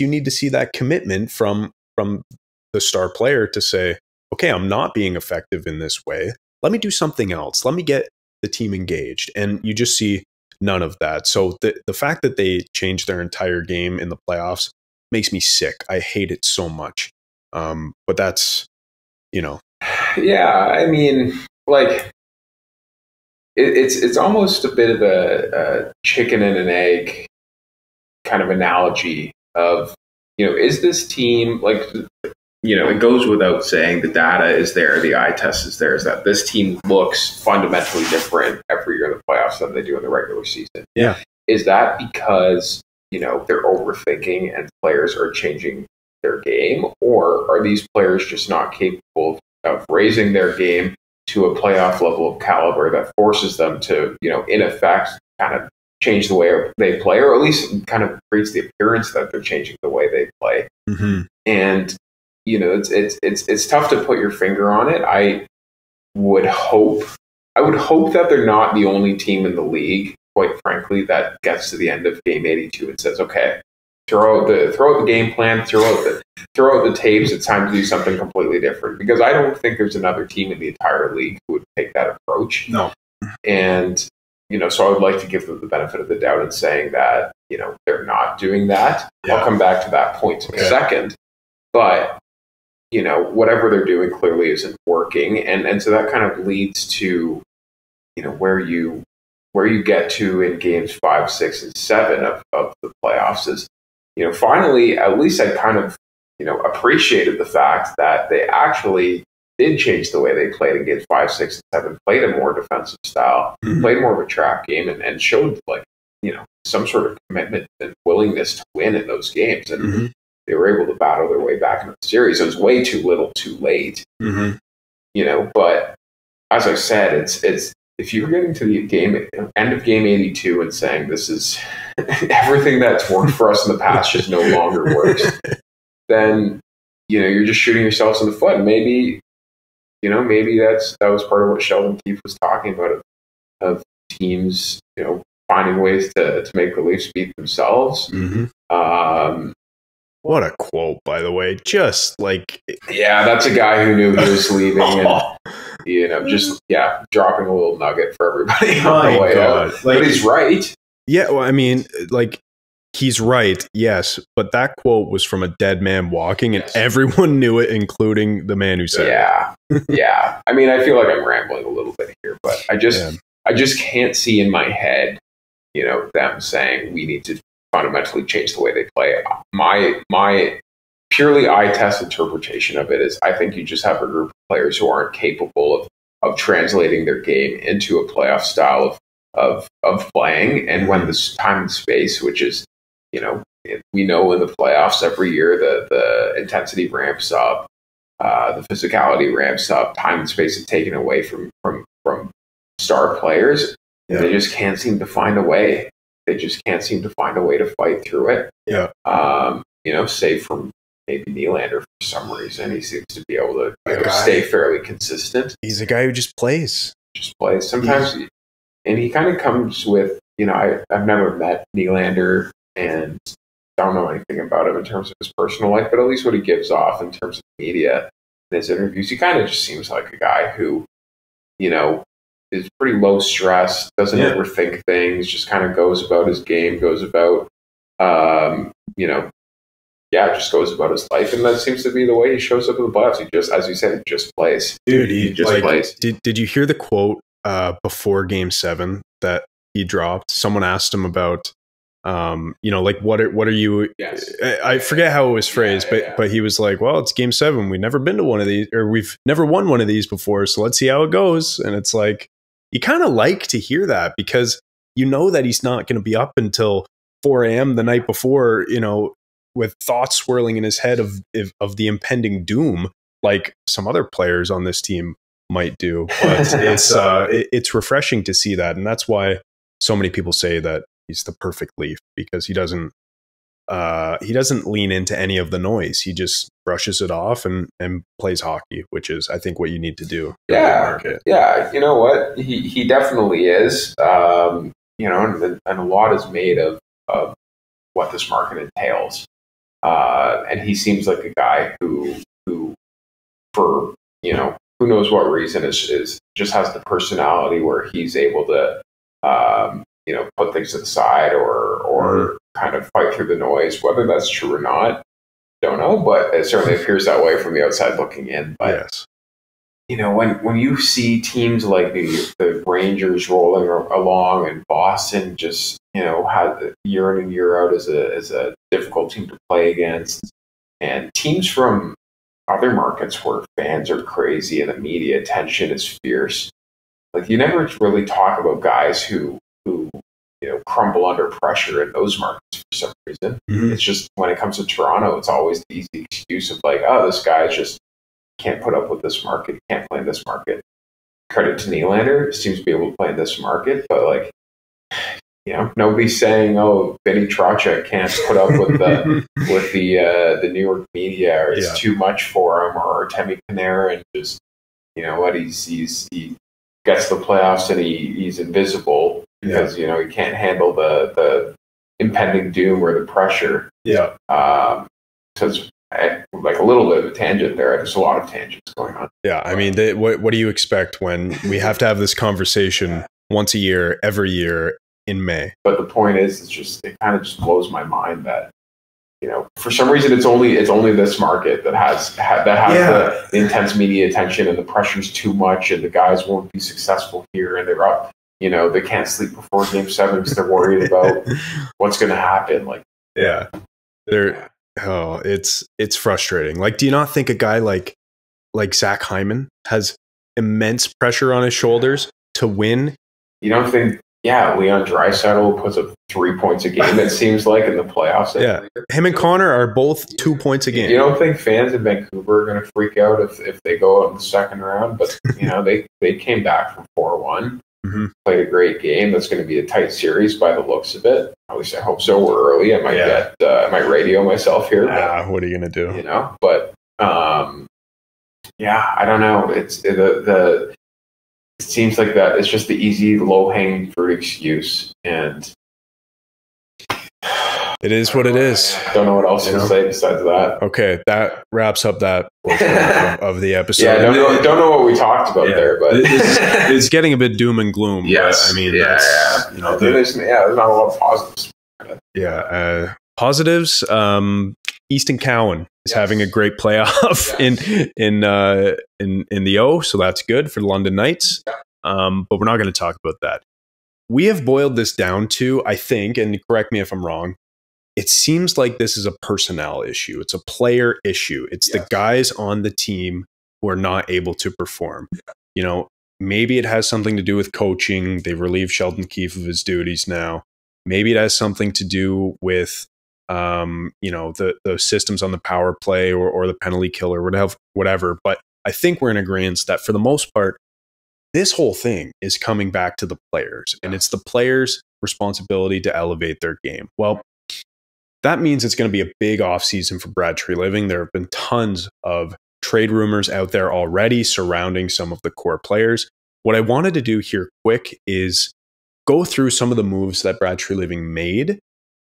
Speaker 5: you need to see that commitment from the star player to say, okay, I'm not being effective in this way. Let me do something else. Let me get the team engaged. And you just see none of that. So the fact that they changed their entire game in the playoffs makes me sick. I hate it so much. But that's,
Speaker 1: Yeah, I mean, like, it's almost a bit of a chicken and an egg kind of analogy of, is this team, like, it goes without saying the data is there, the eye test is there, is that this team looks fundamentally different every year in the playoffs than they do in the regular season.
Speaker 5: Yeah.
Speaker 1: Is that because, they're overthinking and players are changing their game, or are these players just not capable of raising their game to a playoff level of caliber that forces them to, in effect, kind of change the way they play, or at least kind of creates the appearance that they're changing the way they play.
Speaker 5: Mm-hmm.
Speaker 1: And it's tough to put your finger on it. I would hope that they're not the only team in the league, quite frankly, that gets to the end of game 82 and says, okay, throw out the game plan, throw out the tapes. It's time to do something completely different, because I don't think there's another team in the entire league who would take that approach.
Speaker 5: No.
Speaker 1: And, so I would like to give them the benefit of the doubt in saying that, they're not doing that. Yeah. I'll come back to that point in a second. But, whatever they're doing clearly isn't working. And so that kind of leads to, where you get to in games 5, 6, and 7 of the playoffs is, finally, at least I kind of, appreciated the fact that they actually did change the way they played in games 5, 6, and 7, played a more defensive style, played more of a trap game, and showed some sort of commitment and willingness to win in those games. And they were able to battle their way back into the series. It was way too little too late, but as I said, it's if you're getting to the end of game 82 and saying this is everything that's worked for us in the past just no longer works, then, you're just shooting yourselves in the foot. And maybe that was part of what Sheldon Keefe was talking about, of teams, finding ways to make the Leafs beat themselves.
Speaker 5: What a quote, by the way. Just like...
Speaker 1: Yeah, that's a guy who knew he was leaving and, dropping a little nugget for everybody on the way out. But he's right.
Speaker 5: Yeah, well, I mean, he's right, yes. But that quote was from a dead man walking, and everyone knew it, including the man who said it.
Speaker 1: Yeah. I mean, I feel like I'm rambling a little bit here, but I just can't see in my head, them saying we need to fundamentally change the way they play. My purely eye test interpretation of it is I think you just have a group of players who aren't capable of translating their game into a playoff style of playing. And when the time and space, which is, we know in the playoffs every year the intensity ramps up, the physicality ramps up, time and space is taken away from star players. Yeah. They just can't seem to find a way. They just can't seem to find a way to fight through it.
Speaker 5: Yeah.
Speaker 1: Save from maybe Nylander for some reason. He seems to be able to stay fairly consistent.
Speaker 5: He's a guy who just plays.
Speaker 1: Sometimes, and he kind of comes with, I've never met Nylander and don't know anything about him in terms of his personal life, but at least what he gives off in terms of media and his interviews, he kind of just seems like a guy who, is pretty low stress, doesn't overthink things, just kind of goes about his game, goes about, just goes about his life. And that seems to be the way he shows up in the playoffs. He just, as you said, he just plays.
Speaker 5: Dude,
Speaker 1: he just plays.
Speaker 5: Did you hear the quote before game 7 that he dropped? Someone asked him about, what are you, I forget how it was phrased, but he was like, well, it's game 7. We've never been to one of these, or we've never won one of these before. So let's see how it goes. And it's like, you kind of like to hear that, because that he's not going to be up until 4 a.m. the night before, with thoughts swirling in his head of the impending doom, like some other players on this team might do. But it's refreshing to see that, and that's why so many people say that he's the perfect Leaf, because he doesn't lean into any of the noise. He just brushes it off and plays hockey, which is, I think, what you need to do.
Speaker 1: Yeah. You know what? He definitely is. And a lot is made of what this market entails. And he seems like a guy who for, who knows what reason is just has the personality where he's able to, put things to the side or kind of fight through the noise. Whether that's true or not, don't know, but it certainly appears that way from the outside looking in. But,
Speaker 5: yes.
Speaker 1: When you see teams like the Rangers rolling along and Boston just, had year in and year out as a difficult team to play against, and teams from other markets where fans are crazy and the media attention is fierce, like you never really talk about guys who crumble under pressure in those markets for some reason. Mm-hmm. It's just when it comes to Toronto, it's always the easy excuse of like, oh, this guy just can't put up with this market, can't play in this market. Credit to Nylander, seems to be able to play in this market, but like, nobody's saying, oh, Vinny Trocheck can't put up with the with the New York media, or it's too much for him, or Temi Panarin just, he gets the playoffs and he's invisible because he can't handle the impending doom or the pressure. Yeah. So it's like a little bit of a tangent there. There's a lot of tangents going on.
Speaker 5: Yeah, I mean, what do you expect when we have to have this conversation once a year, every year in May?
Speaker 1: But the point is, it kind of just blows my mind that for some reason it's only this market that has the intense media attention, and the pressure's too much, and the guys won't be successful here, and they're up. They can't sleep before Game 7 because they're worried about what's going to happen. Like,
Speaker 5: it's frustrating. Like, do you not think a guy like Zach Hyman has immense pressure on his shoulders to win?
Speaker 1: You don't think? Yeah, Leon Draisaitl puts up 3 points a game, it seems like, in the playoffs.
Speaker 5: Yeah, him and Connor are both 2 points a game.
Speaker 1: You don't think fans in Vancouver are going to freak out if they go out in the second round? But, they came back from 4-1, played a great game. That's going to be a tight series by the looks of it. At least I hope so. We're early. I might radio myself here.
Speaker 5: What are you going to do?
Speaker 1: But, I don't know. It seems like that it's just the easy, low-hanging fruit excuse, and
Speaker 5: it is what it is.
Speaker 1: I don't know what else to say besides that.
Speaker 5: Okay, that wraps up that portion of the episode.
Speaker 1: Yeah, don't know what we talked about there, but
Speaker 5: it's getting a bit doom and gloom.
Speaker 1: Yes,
Speaker 5: I mean,
Speaker 1: there's not a lot of positives.
Speaker 5: Positives. Easton Cowan is having a great playoff in the O, so that's good for the London Knights. But we're not going to talk about that. We have boiled this down to, I think, and correct me if I'm wrong, it seems like this is a personnel issue. It's a player issue. It's the guys on the team who are not able to perform. Maybe it has something to do with coaching. They've relieved Sheldon Keefe of his duties now. Maybe it has something to do with the systems on the power play or the penalty kill or whatever. But I think we're in agreement that for the most part, this whole thing is coming back to the players, and it's the players' responsibility to elevate their game. Well, that means it's going to be a big offseason for Brad Treliving. There have been tons of trade rumors out there already surrounding some of the core players. What I wanted to do here quick is go through some of the moves that Brad Treliving made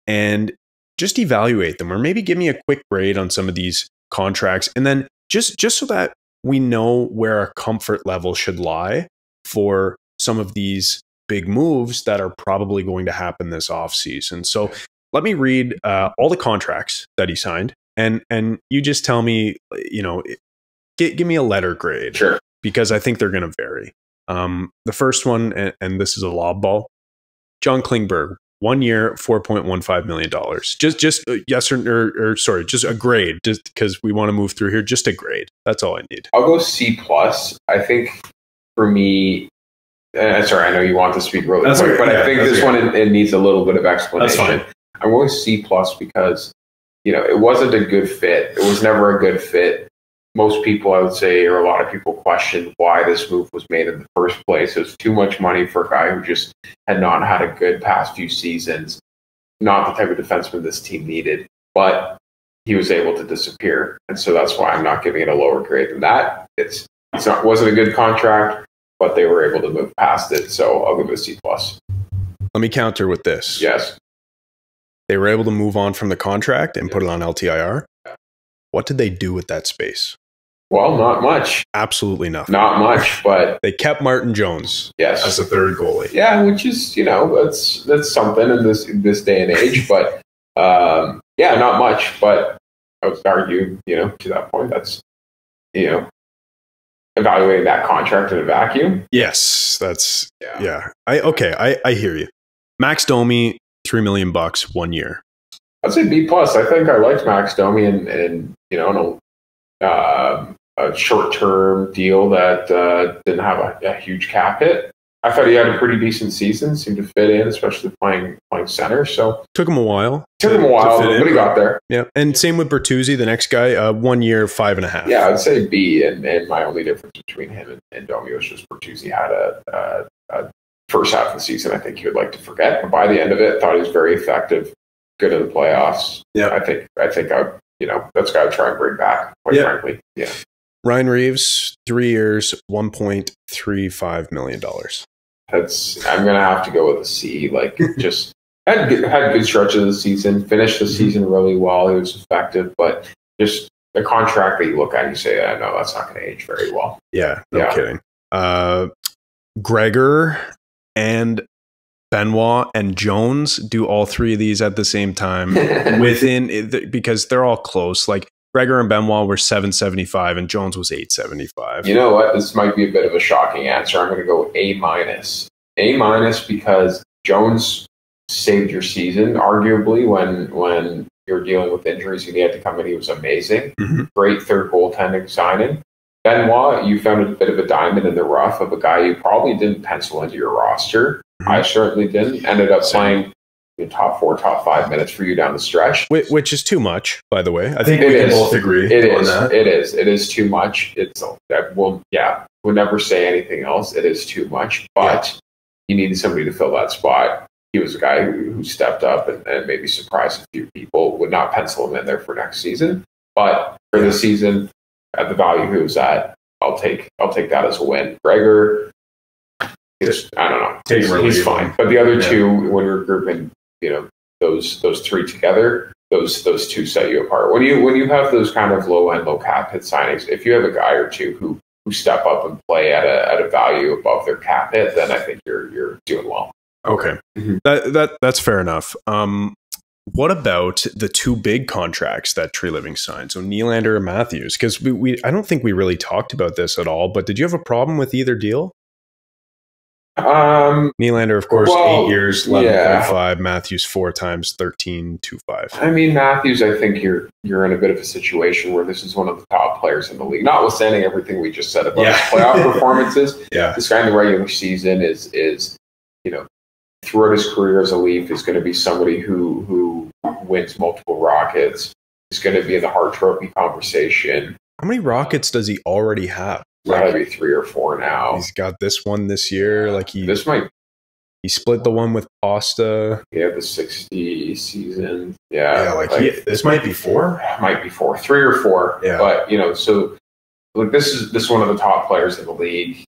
Speaker 5: and just evaluate them, or maybe give me a quick grade on some of these contracts. And then just so that we know where our comfort level should lie for some of these big moves that are probably going to happen this offseason. So let me read all the contracts that he signed, and you just tell me, give me a letter grade.
Speaker 1: Sure.
Speaker 5: Because I think they're going to vary. The first one, and this is a lob ball, John Klingberg, 1 year, $4.15 million. Just yes or sorry, just a grade, just because we want to move through here. Just a grade. That's all I need.
Speaker 1: I'll go C+. I think for me, sorry, I know you want to speak really quick, but I think this one it needs a little bit of explanation.
Speaker 5: That's fine.
Speaker 1: I'm going C+ because it wasn't a good fit. It was never a good fit. Most people, I would say, or a lot of people questioned why this move was made in the first place. It was too much money for a guy who just had not had a good past few seasons. Not the type of defenseman this team needed, but he was able to disappear. And so that's why I'm not giving it a lower grade than that. It wasn't a good contract, but they were able to move past it. So I'll give it a C+.
Speaker 5: Let me counter with this.
Speaker 1: Yes.
Speaker 5: They were able to move on from the contract and put it on LTIR. What did they do with that space?
Speaker 1: Well, not much.
Speaker 5: Absolutely nothing.
Speaker 1: Not much, but
Speaker 5: they kept Martin Jones as a third goalie.
Speaker 1: Yeah, which is that's something in this day and age. But not much. But I would argue, to that point, that's evaluating that contract in a vacuum.
Speaker 5: Yes, that's I hear you. Max Domi, $3 million 1 year.
Speaker 1: I'd say B+. I think I liked Max Domi, and a short-term deal that didn't have a huge cap hit. I thought he had a pretty decent season, seemed to fit in, especially playing center. So
Speaker 5: took him a while.
Speaker 1: But he got there.
Speaker 5: Yeah, and same with Bertuzzi, the next guy, 1 year, 5.5.
Speaker 1: Yeah, I'd say B, and my only difference between him and Domi was just Bertuzzi had a first half of the season I think you would like to forget, but by the end of it, thought he was very effective, good in the playoffs. Yeah, I think that's got to try and bring back, quite frankly. Yeah.
Speaker 5: Ryan Reeves, 3 years, $1.35 million.
Speaker 1: I'm gonna have to go with a C. Like, just had good stretch of the season, finished the season really well. He was effective, but just the contract that you look at and you say, "I know that's not going to age very well."
Speaker 5: Yeah, no kidding. Gregor and Benoit and Jones do all three of these at the same time because they're all close. Like Gregor and Benoit were $775 and Jones was $875.
Speaker 1: You know what? This might be a bit of a shocking answer. I'm going to go A-. A- because Jones saved your season, arguably, when you're dealing with injuries and he had to come in. He was amazing. Mm-hmm. Great third goaltending signing. Benoit, you found a bit of a diamond in the rough of a guy you probably didn't pencil into your roster. Mm-hmm. I certainly didn't. Ended up playing in top 4, top 5 minutes for you down the stretch.
Speaker 5: Which is too much, by the way. I think we can both agree on that.
Speaker 1: It is too much. Would never say anything else. It is too much, but you needed somebody to fill that spot. He was a guy who stepped up and maybe surprised a few people. Would not pencil him in there for next season, but for this season, at the value he was at, I'll take that as a win. Gregor, I don't know. He's fine. But the other two, when we're grouping, those three together, those two set you apart. When you have those kind of low end, low cap hit signings, if you have a guy or two who step up and play at a value above their cap hit, then I think you're doing well.
Speaker 5: Okay, that's fair enough. What about the two big contracts that Treliving signed? So Nylander and Matthews, because I don't think we really talked about this at all. But did you have a problem with either deal? Nylander, of course, 8 years, 11.5. Matthews 4 times, 13.25.
Speaker 1: I mean, Matthews, I think you're in a bit of a situation where this is one of the top players in the league. Notwithstanding everything we just said about his playoff performances, this guy in the regular season is throughout his career as a Leaf is going to be somebody who wins multiple Rockets. Is going to be in the Hart Trophy conversation.
Speaker 5: How many Rockets does he already have?
Speaker 1: Gotta be 3 or 4 now.
Speaker 5: He's got this one this year. He split the one with Pasta.
Speaker 1: Yeah, the 60 season.
Speaker 5: This might be 4.
Speaker 1: Might be 4, 3 or 4. Yeah, but so this is one of the top players in the league.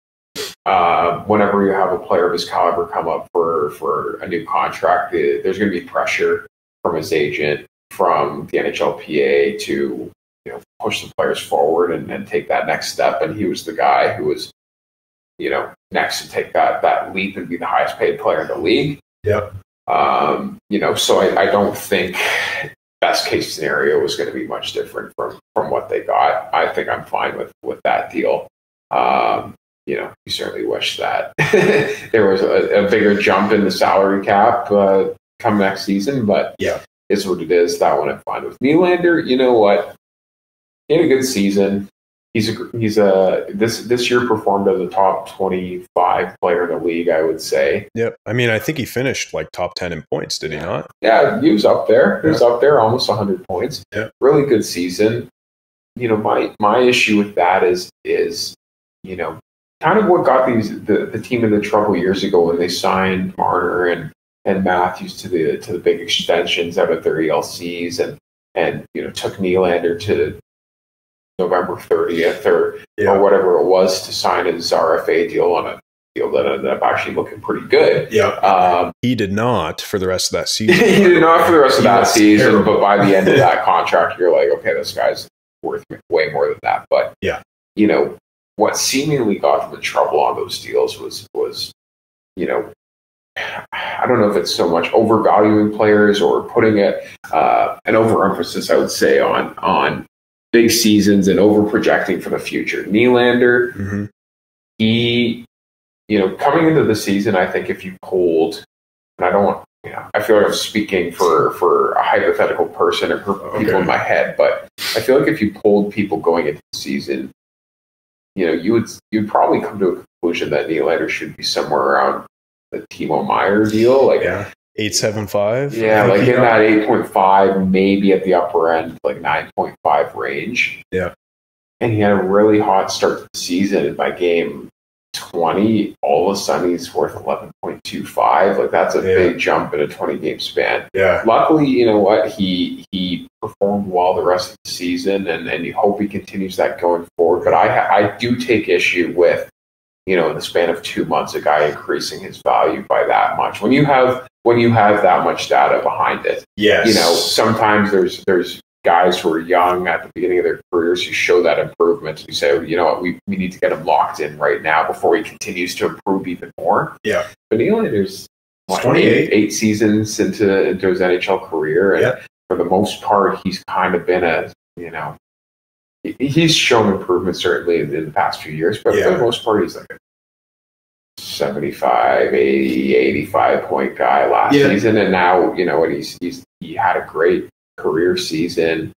Speaker 1: Whenever you have a player of his caliber come up for a new contract, there's going to be pressure from his agent, from the NHLPA to push the players forward and take that next step. And he was the guy who was next to take that leap and be the highest paid player in the league.
Speaker 5: Yep.
Speaker 1: So I don't think best case scenario was going to be much different from what they got. I think I'm fine with that deal. You certainly wish that there was a bigger jump in the salary cap come next season, but it's what it is. That one I'm fine with. Nylander, you know what? He had a good season. He's this year performed as a top 25 player in the league, I would say.
Speaker 5: Yep. I mean, I think he finished like top 10 in points, did he not?
Speaker 1: Yeah, he was up there. He was up there, almost 100 points.
Speaker 5: Yeah.
Speaker 1: Really good season. My issue with that is kind of what got the team into trouble years ago when they signed Marner and Matthews to the big extensions out of their ELCs and took Nylander to November 30th or whatever it was to sign his RFA deal on a deal that ended up actually looking pretty good.
Speaker 5: Yeah. He did not for the rest of that season.
Speaker 1: He did not for the rest of that season, terrible. But by the end of that contract, you're like, okay, this guy's worth way more than that. But what seemingly got them in trouble on those deals was I don't know if it's so much overvaluing players or putting an overemphasis, I would say, on big seasons and over projecting for the future. Nylander, he, coming into the season, I think if you pulled, and I don't I feel like I'm speaking for a hypothetical person or group of people in my head, but I feel like if you polled people going into the season, you'd probably come to a conclusion that Nylander should be somewhere around the Timo Meier deal,
Speaker 5: 8.75.
Speaker 1: Yeah, like in that 8.5, maybe at the upper end, like 9.5 range.
Speaker 5: Yeah.
Speaker 1: And he had a really hot start to the season, and by game 20, all of a sudden he's worth 11.25. Like that's a big jump in a 20-game span.
Speaker 5: Yeah.
Speaker 1: Luckily, you know what? He performed well the rest of the season, and you hope he continues that going forward. But I do take issue with, in the span of 2 months, a guy increasing his value by that much. When you have that much data behind it, sometimes there's guys who are young at the beginning of their careers who show that improvement. You say, we need to get him locked in right now before he continues to improve even more.
Speaker 5: Yeah.
Speaker 1: But there's
Speaker 5: 28
Speaker 1: 8 seasons into his NHL career, and for the most part, he's kind of been he's shown improvement certainly in the past few years, but for the most part, he's like a 75, 80, 85 point guy last season, and now he had a great career season.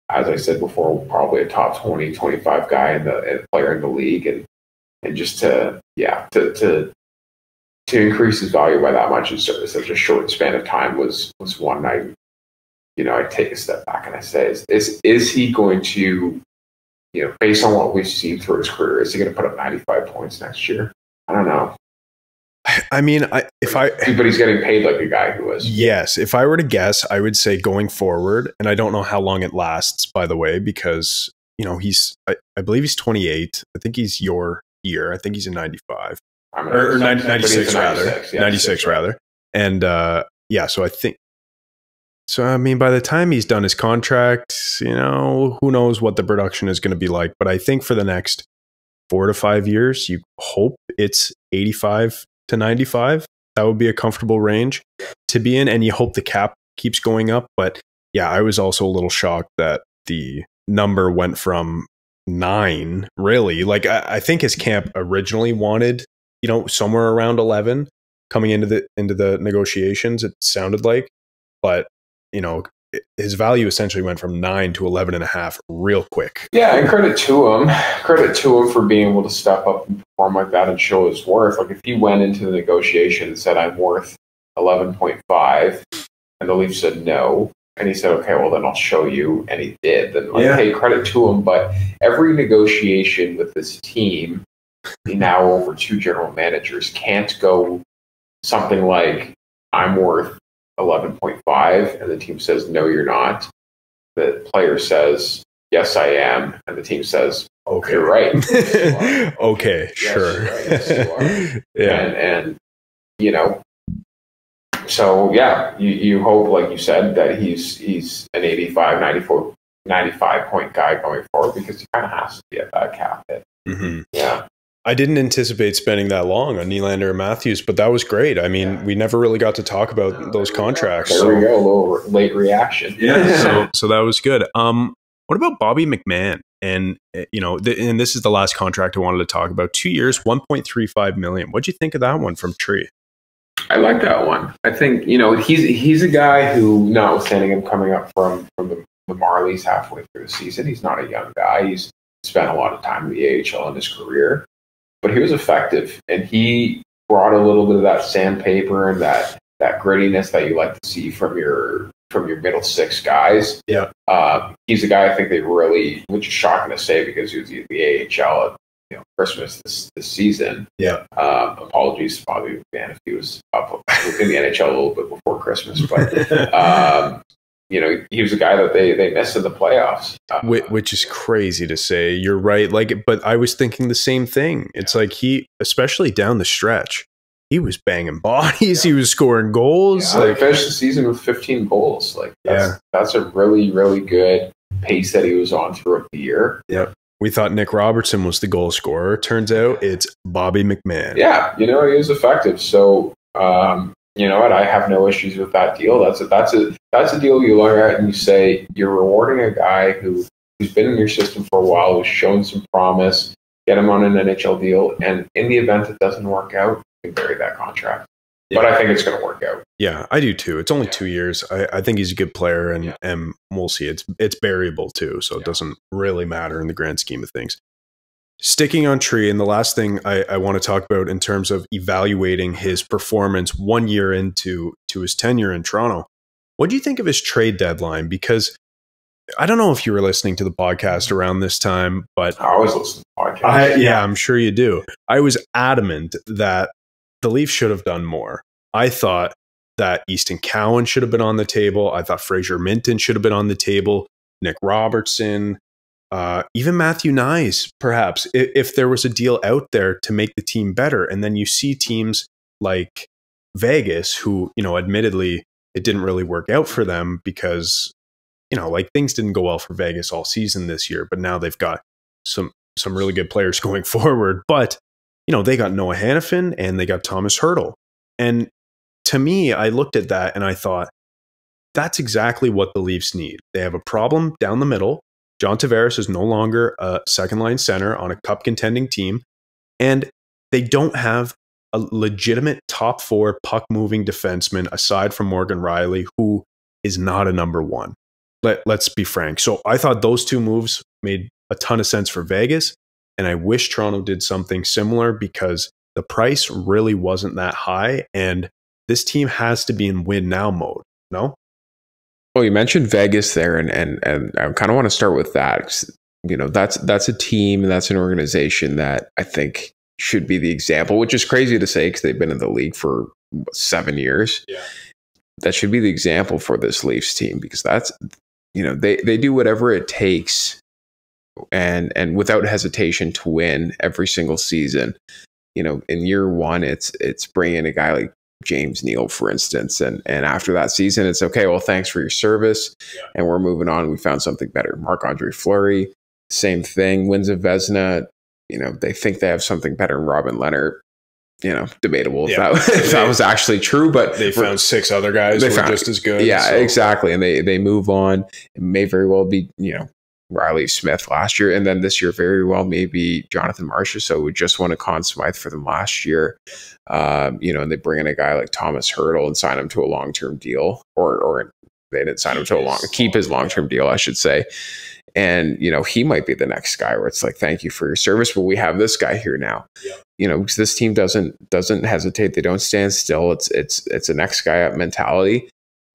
Speaker 1: As I said before, probably a top 20, 25 guy and player in the league, and just to increase his value by that much in such a short span of time was one I take a step back and I say, is he going to, based on what we've seen through his career, is he going to put up 95 points next year? I don't know.
Speaker 5: I mean, but
Speaker 1: he's getting paid like a guy who is.
Speaker 5: Yes. If I were to guess, I would say going forward, and I don't know how long it lasts, by the way, because, I believe he's 28. I think he's your year. I think he's a 95. Or 96 rather. 96 rather. And so I think, I mean, by the time he's done his contract, who knows what the production is going to be like. But I think for the next 4 to 5 years, you hope it's 85 to 95. That would be a comfortable range to be in. And you hope the cap keeps going up. But yeah, I was also a little shocked that the number went from 9, really. Like, I think his camp originally wanted, somewhere around 11 coming into the negotiations, it sounded like. But, his value essentially went from 9 to 11.5 real quick.
Speaker 1: Yeah, and credit to him for being able to step up and perform like that and show his worth. Like if he went into the negotiation and said, I'm worth 11.5, and the Leafs said no, and he said, okay, well then I'll show you, and he did, then hey, credit to him. But every negotiation with this team, now over 2 general managers, can't go something like, I'm worth 11.5, and the team says, no, you're not. The player says, yes, I am. And the team says, okay, you're right. Yes, you
Speaker 5: okay,
Speaker 1: yes,
Speaker 5: sure.
Speaker 1: Right. Yes, you are.
Speaker 5: Yeah.
Speaker 1: And so yeah, you hope, like you said, that he's an 85, 94, 95 point guy going forward, because he kind of has to be at that cap hit.
Speaker 5: Mm-hmm.
Speaker 1: Yeah.
Speaker 5: I didn't anticipate spending that long on Nylander or Matthews, but that was great. I mean, we never really got to talk about those contracts.
Speaker 1: There we go, a little late reaction.
Speaker 5: Yeah, so that was good. What about Bobby McMahon? And and this is the last contract I wanted to talk about. 2 years, $1.35 million. What'd you think of that one from Tree?
Speaker 1: I like that one. I think he's a guy who, notwithstanding him coming up from the Marlies halfway through the season, he's not a young guy. He's spent a lot of time in the AHL in his career. But he was effective, and he brought a little bit of that sandpaper and that grittiness that you like to see from your middle 6 guys.
Speaker 5: Yeah,
Speaker 1: he's a guy I think they really, which is shocking to say because he was in the AHL at Christmas this season.
Speaker 5: Yeah.
Speaker 1: Apologies to Bobby McMahon if he was up in the NHL a little bit before Christmas, but he was a guy that they missed in the playoffs.
Speaker 5: Which is crazy to say. You're right. But I was thinking the same thing. It's like he, especially down the stretch, he was banging bodies. He was scoring goals.
Speaker 1: Yeah, he finished the season with 15 goals. That's a really, really good pace that he was on throughout the year.
Speaker 5: Yep. We thought Nick Robertson was the goal scorer. Turns out it's Bobby McMahon.
Speaker 1: Yeah, he was effective. So, you know what? I have no issues with that deal. That's a deal you look at and you say you're rewarding a guy who's been in your system for a while, who's shown some promise. Get him on an NHL deal, and in the event it doesn't work out, you can bury that contract. but I think it's going to work out.
Speaker 5: Yeah, I do too. It's only 2 years. I think he's a good player, and we'll see. It's variable too, so it doesn't really matter in the grand scheme of things. Sticking on Tree, and the last thing I want to talk about in terms of evaluating his performance 1 year into his tenure in Toronto, what do you think of his trade deadline? Because I don't know if you were listening to the podcast around this time, but
Speaker 1: I always listen to podcasts.
Speaker 5: I'm sure you do. I was adamant that the Leafs should have done more. I thought that Easton Cowan should have been on the table. I thought Fraser Minton should have been on the table. Nick Robertson, even Matthew Nyes, perhaps, if there was a deal out there to make the team better. And then you see teams like Vegas, who, admittedly, it didn't really work out for them because, things didn't go well for Vegas all season this year. But now they've got some really good players going forward. But, they got Noah Hannafin and they got Thomas Hertl. And to me, I looked at that and I thought, that's exactly what the Leafs need. They have a problem down the middle. John Tavares is no longer a second-line center on a cup-contending team, and they don't have a legitimate top-4 puck-moving defenseman aside from Morgan Rielly, who is not a number one. Let's be frank. So I thought those two moves made a ton of sense for Vegas, and I wish Toronto did something similar because the price really wasn't that high, and this team has to be in win-now mode, no?
Speaker 6: Well, you mentioned Vegas there, and I kind of want to start with that. That's a team, that's an organization that I think should be the example, which is crazy to say because they've been in the league for 7 years. Yeah. That should be the example for this Leafs team because that's, they do whatever it takes and without hesitation to win every single season. In year one, it's bringing a guy like James Neal, for instance, and after that season, it's okay. Well, thanks for your service, and we're moving on. We found something better. Marc-Andre Fleury, same thing. Wins a Vezina. They think they have something better in Robin Leonard. Debatable if that was actually true, but
Speaker 5: they found 6 other guys who were just as good.
Speaker 6: Yeah, so. Exactly, and they move on. It may very well be Riley Smith last year, and then this year very well maybe Jonathan Marchessault. So we just won a Conn Smythe for them last year. And they bring in a guy like Thomas Hertl and sign him to a long-term deal, or they didn't sign him to keep his long-term deal, I should say. And he might be the next guy where it's like, thank you for your service, but we have this guy here now. Yeah. Because this team doesn't hesitate, they don't stand still. It's a next guy up mentality.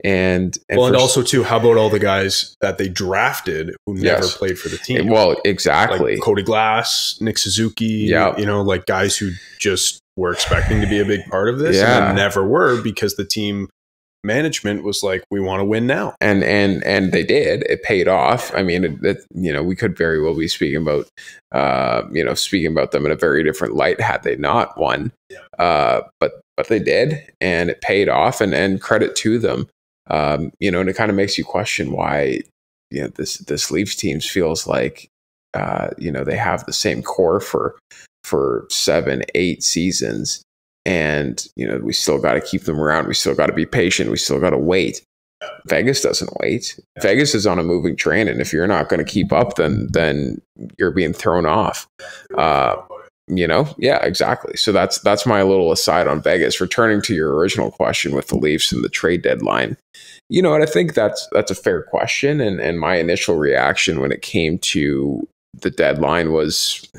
Speaker 6: And
Speaker 5: also too, how about all the guys that they drafted who never played for the team?
Speaker 6: Well, exactly.
Speaker 5: Like Cody Glass, Nick Suzuki, like guys who just were expecting to be a big part of this and then never were because the team management was like, we want to win now.
Speaker 6: And they did. It paid off. I mean, we could very well be speaking about them in a very different light had they not won. But they did, and it paid off, and credit to them. And it kind of makes you question why, this Leafs team feels like, they have the same core for 7-8 seasons. And, we still got to keep them around. We still got to be patient. We still got to wait. Vegas doesn't wait. Vegas is on a moving train. And if you're not going to keep up, then you're being thrown off. Yeah, exactly. So that's my little aside on Vegas. Returning to your original question with the Leafs and the trade deadline, and I think that's a fair question. And my initial reaction when it came to the deadline was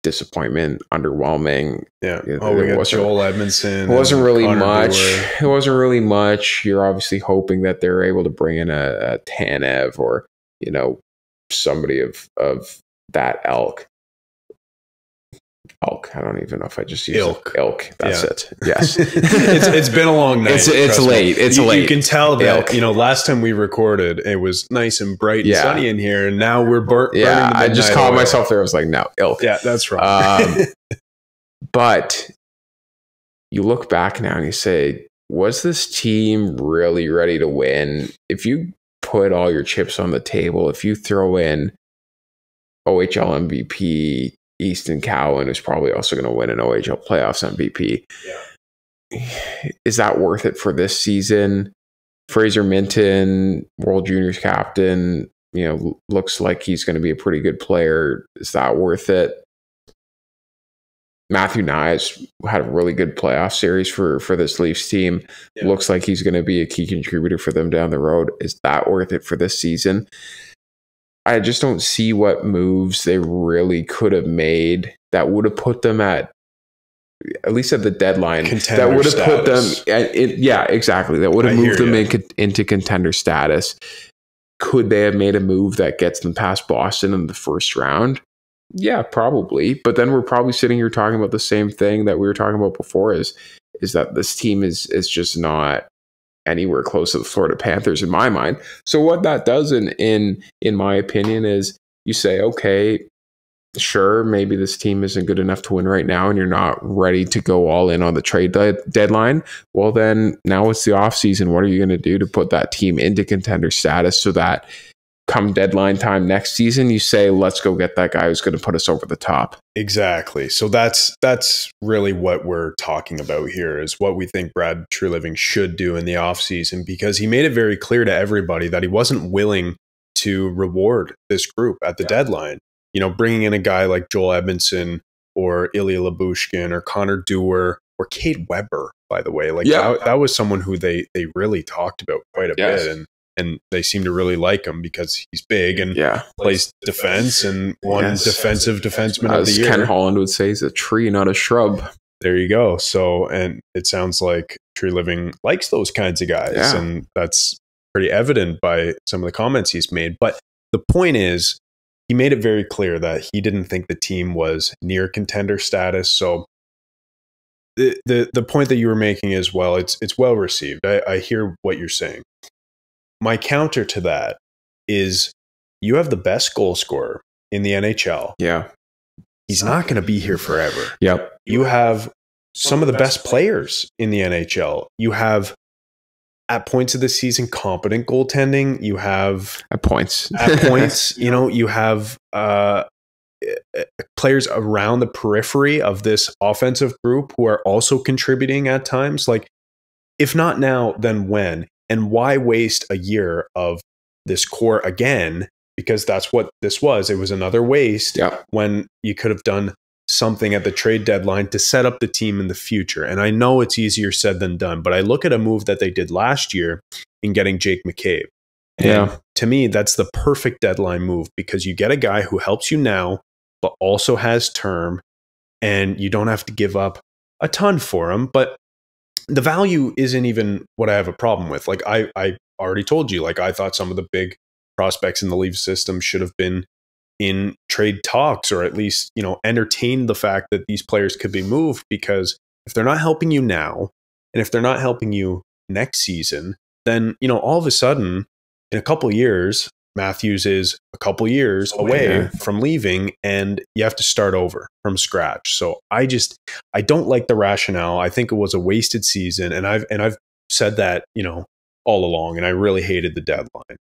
Speaker 6: disappointment, underwhelming.
Speaker 5: Yeah. We got Joel Edmondson.
Speaker 6: It wasn't really much.
Speaker 5: Brewer.
Speaker 6: It wasn't really much. You're obviously hoping that they're able to bring in a Tanev or somebody of that ilk. I don't even know if I just use ilk. That's it. Yes.
Speaker 5: it's been a long night.
Speaker 6: It's late. It's late.
Speaker 5: You can tell that, last time we recorded, it was nice and bright and sunny in here. And now we're burning the midnight
Speaker 6: I just caught
Speaker 5: oil.
Speaker 6: myself there. I was like, no, ilk.
Speaker 5: Yeah, that's right.
Speaker 6: But you look back now and you say, was this team really ready to win? If you put all your chips on the table, if you throw in OHL MVP, Easton Cowan, who's probably also going to win an OHL playoffs MVP. Yeah. Is that worth it for this season? Fraser Minton, World Juniors captain, looks like he's going to be a pretty good player. Is that worth it? Matthew Nyes had a really good playoff series for this Leafs team. Yeah. Looks like he's going to be a key contributor for them down the road. Is that worth it for this season? I just don't see what moves they really could have made that would have put them at least at the deadline.
Speaker 5: Contender
Speaker 6: that would have
Speaker 5: status.
Speaker 6: put them exactly. That would have moved them into contender status. Could they have made a move that gets them past Boston in the first round? Yeah, probably. But then we're probably sitting here talking about the same thing that we were talking about before is that this team is just not anywhere close to the Florida Panthers in my mind. So what that does in my opinion is you say, okay, sure, maybe this team isn't good enough to win right now and you're not ready to go all in on the trade deadline. Well, then now it's the offseason. What are you going to do to put that team into contender status so that come deadline time next season, you say, let's go get that guy who's going to put us over the top.
Speaker 5: Exactly. So that's really what we're talking about here is what we think Brad Treliving should do in the offseason, because he made it very clear to everybody that he wasn't willing to reward this group at the deadline. You know, bringing in a guy like Joel Edmondson or Ilya Lyubushkin or Connor Dewar or Cade Weber, by the way. Like that was someone who they really talked about quite a bit. And they seem to really like him because he's big and plays defense and won defensive defenseman of the year.
Speaker 6: Ken Holland would say, he's a tree, not a shrub.
Speaker 5: There you go. So, and it sounds like Treliving likes those kinds of guys. And that's pretty evident by some of the comments he's made. But the point is, he made it very clear that he didn't think the team was near contender status. So the point that you were making is, well, it's well received. I hear what you're saying. My counter to that is you have the best goal scorer in the NHL.
Speaker 6: Yeah.
Speaker 5: He's not going to be here forever.
Speaker 6: Yep.
Speaker 5: You have some of the best players in the NHL. You have, at points of the season, competent goaltending. You have
Speaker 6: at points,
Speaker 5: you know, you have players around the periphery of this offensive group who are also contributing at times. Like, if not now, then when? And why waste a year of this core again? Because that's what this was. It was another waste when you could have done something at the trade deadline to set up the team in the future. And I know it's easier said than done, but I look at a move that they did last year in getting Jake McCabe. And to me, that's the perfect deadline move, because you get a guy who helps you now, but also has term, and you don't have to give up a ton for him. But the value isn't even what I have a problem with. Like I already told you, like I thought some of the big prospects in the Leafs system should have been in trade talks, or at least, you know, entertain the fact that these players could be moved, because if they're not helping you now, and if they're not helping you next season, then, you know, all of a sudden in a couple of years, Matthews is a couple years away from leaving, and you have to start over from scratch. So I don't like the rationale. I think it was a wasted season, and I've said that, you know, all along, and I really hated the deadline.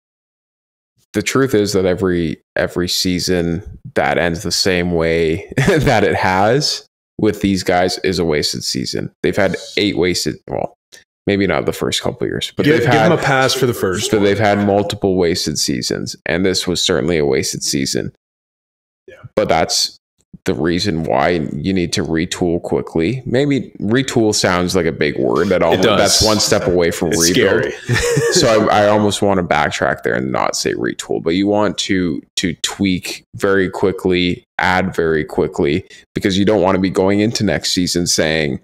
Speaker 6: The truth is that every season that ends the same way that it has with these guys is a wasted season. They've had 8 wasted, well, maybe not the first couple of years, but
Speaker 5: give them a pass for the first.
Speaker 6: But they've had multiple wasted seasons, and this was certainly a wasted season. Yeah. But that's the reason why you need to retool quickly. Maybe retool sounds like a big word. That's one step away from rebuild. So I almost want to backtrack there and not say retool, but you want to tweak very quickly, add very quickly, because you don't want to be going into next season saying,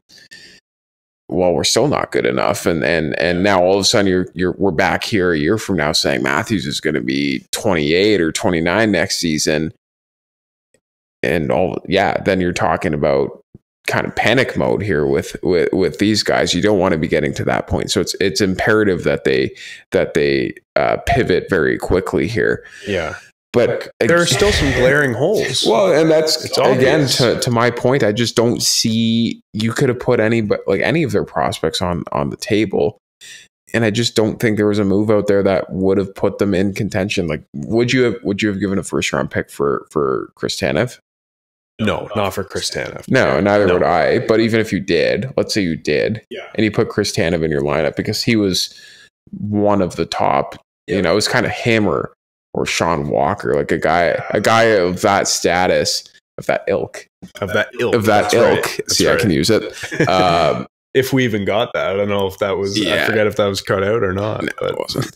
Speaker 6: well, we're still not good enough. And now all of a sudden we're back here a year from now saying Matthews is going to be 28 or 29 next season. And then you're talking about kind of panic mode here with these guys. You don't want to be getting to that point. So it's imperative that they pivot very quickly here.
Speaker 5: Yeah.
Speaker 6: But
Speaker 5: there are still some glaring holes.
Speaker 6: Well, and that's again to my point. I just don't see you could have put any of their prospects on the table, and I just don't think there was a move out there that would have put them in contention. Like, would you have given a first round pick for Chris Tanev?
Speaker 5: No, not for Chris Tanev.
Speaker 6: No, neither would I. But even if you did, let's say you did, and you put Chris Tanev in your lineup because he was one of the top. You know, it was kind of him or Sean Walker, like a guy of that status ilk.
Speaker 5: That's right.
Speaker 6: See, I can use it.
Speaker 5: If we even got that, I don't know if that was. I forget if that was cut out or not.
Speaker 6: No, it wasn't.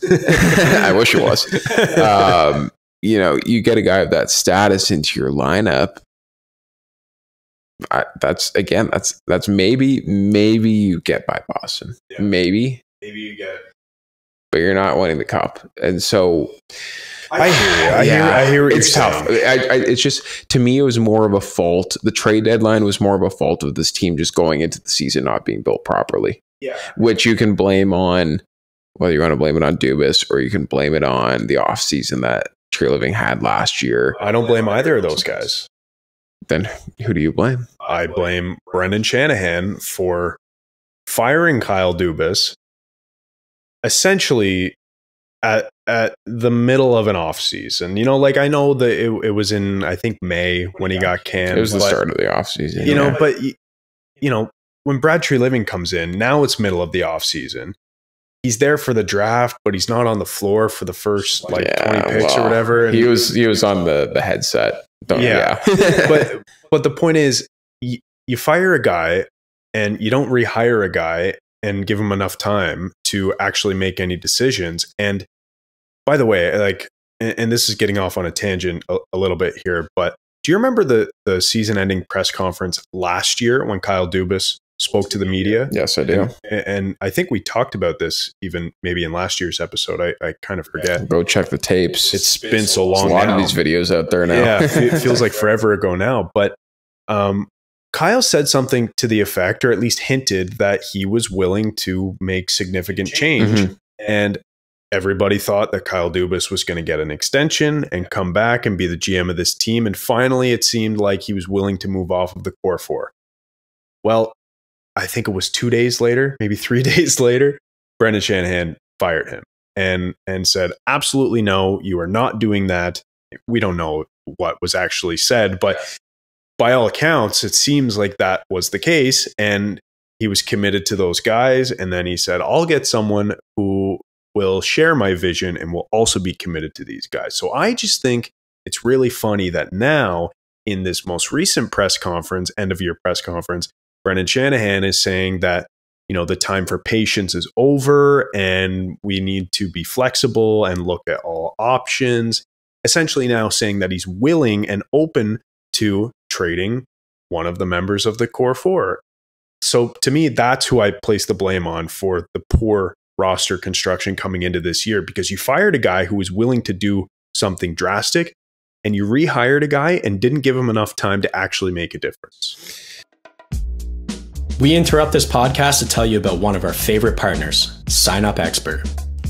Speaker 6: I wish it was. You get a guy of that status into your lineup. That's maybe you get by Boston. Yeah. Maybe you get, but you're not winning the cup, and so. I hear what it's tough. It's just, to me, it was more of a fault. The trade deadline was more of a fault of this team just going into the season not being built properly. Yeah. Which you can blame on, whether you want to blame it on Dubas or you can blame it on the offseason that Treliving had last year.
Speaker 5: I don't blame either of those guys.
Speaker 6: Then who do you blame?
Speaker 5: I blame Brendan Shanahan for firing Kyle Dubas essentially at the middle of an off season. I know that it was in, I think, May when he got canned.
Speaker 6: It was the start of the off season.
Speaker 5: But when Brad Treliving comes in, now it's middle of the off season. He's there for the draft, but he's not on the floor for the first 20 picks or whatever. And
Speaker 6: he was on the headset.
Speaker 5: But the point is, you fire a guy and you don't rehire a guy and give him enough time to actually make any decisions. And by the way, and this is getting off on a tangent a little bit here, but do you remember the season-ending press conference last year when Kyle Dubas spoke to the media?
Speaker 6: Yes, I do.
Speaker 5: And I think we talked about this even maybe in last year's episode. I kind of forget.
Speaker 6: Go check the tapes.
Speaker 5: It's been so long.
Speaker 6: There's a lot of these videos out there now.
Speaker 5: Yeah, it feels like forever ago now. But Kyle said something to the effect, or at least hinted, that he was willing to make significant change. Mm-hmm. And everybody thought that Kyle Dubas was going to get an extension and come back and be the GM of this team. And finally, it seemed like he was willing to move off of the core four. Well, I think it was 2 days later, maybe 3 days later, Brendan Shanahan fired him and said, absolutely no, you are not doing that. We don't know what was actually said, but by all accounts, it seems like that was the case. And he was committed to those guys. And then he said, I'll get someone who will share my vision and will also be committed to these guys. So I just think it's really funny that now in this most recent press conference, end of year press conference, Brendan Shanahan is saying that, the time for patience is over and we need to be flexible and look at all options. Essentially now saying that he's willing and open to trading one of the members of the core four. So to me, that's who I place the blame on for the poor roster construction coming into this year, because you fired a guy who was willing to do something drastic and you rehired a guy and didn't give him enough time to actually make a difference.
Speaker 7: We interrupt this podcast to tell you about one of our favorite partners, Sign Up Expert.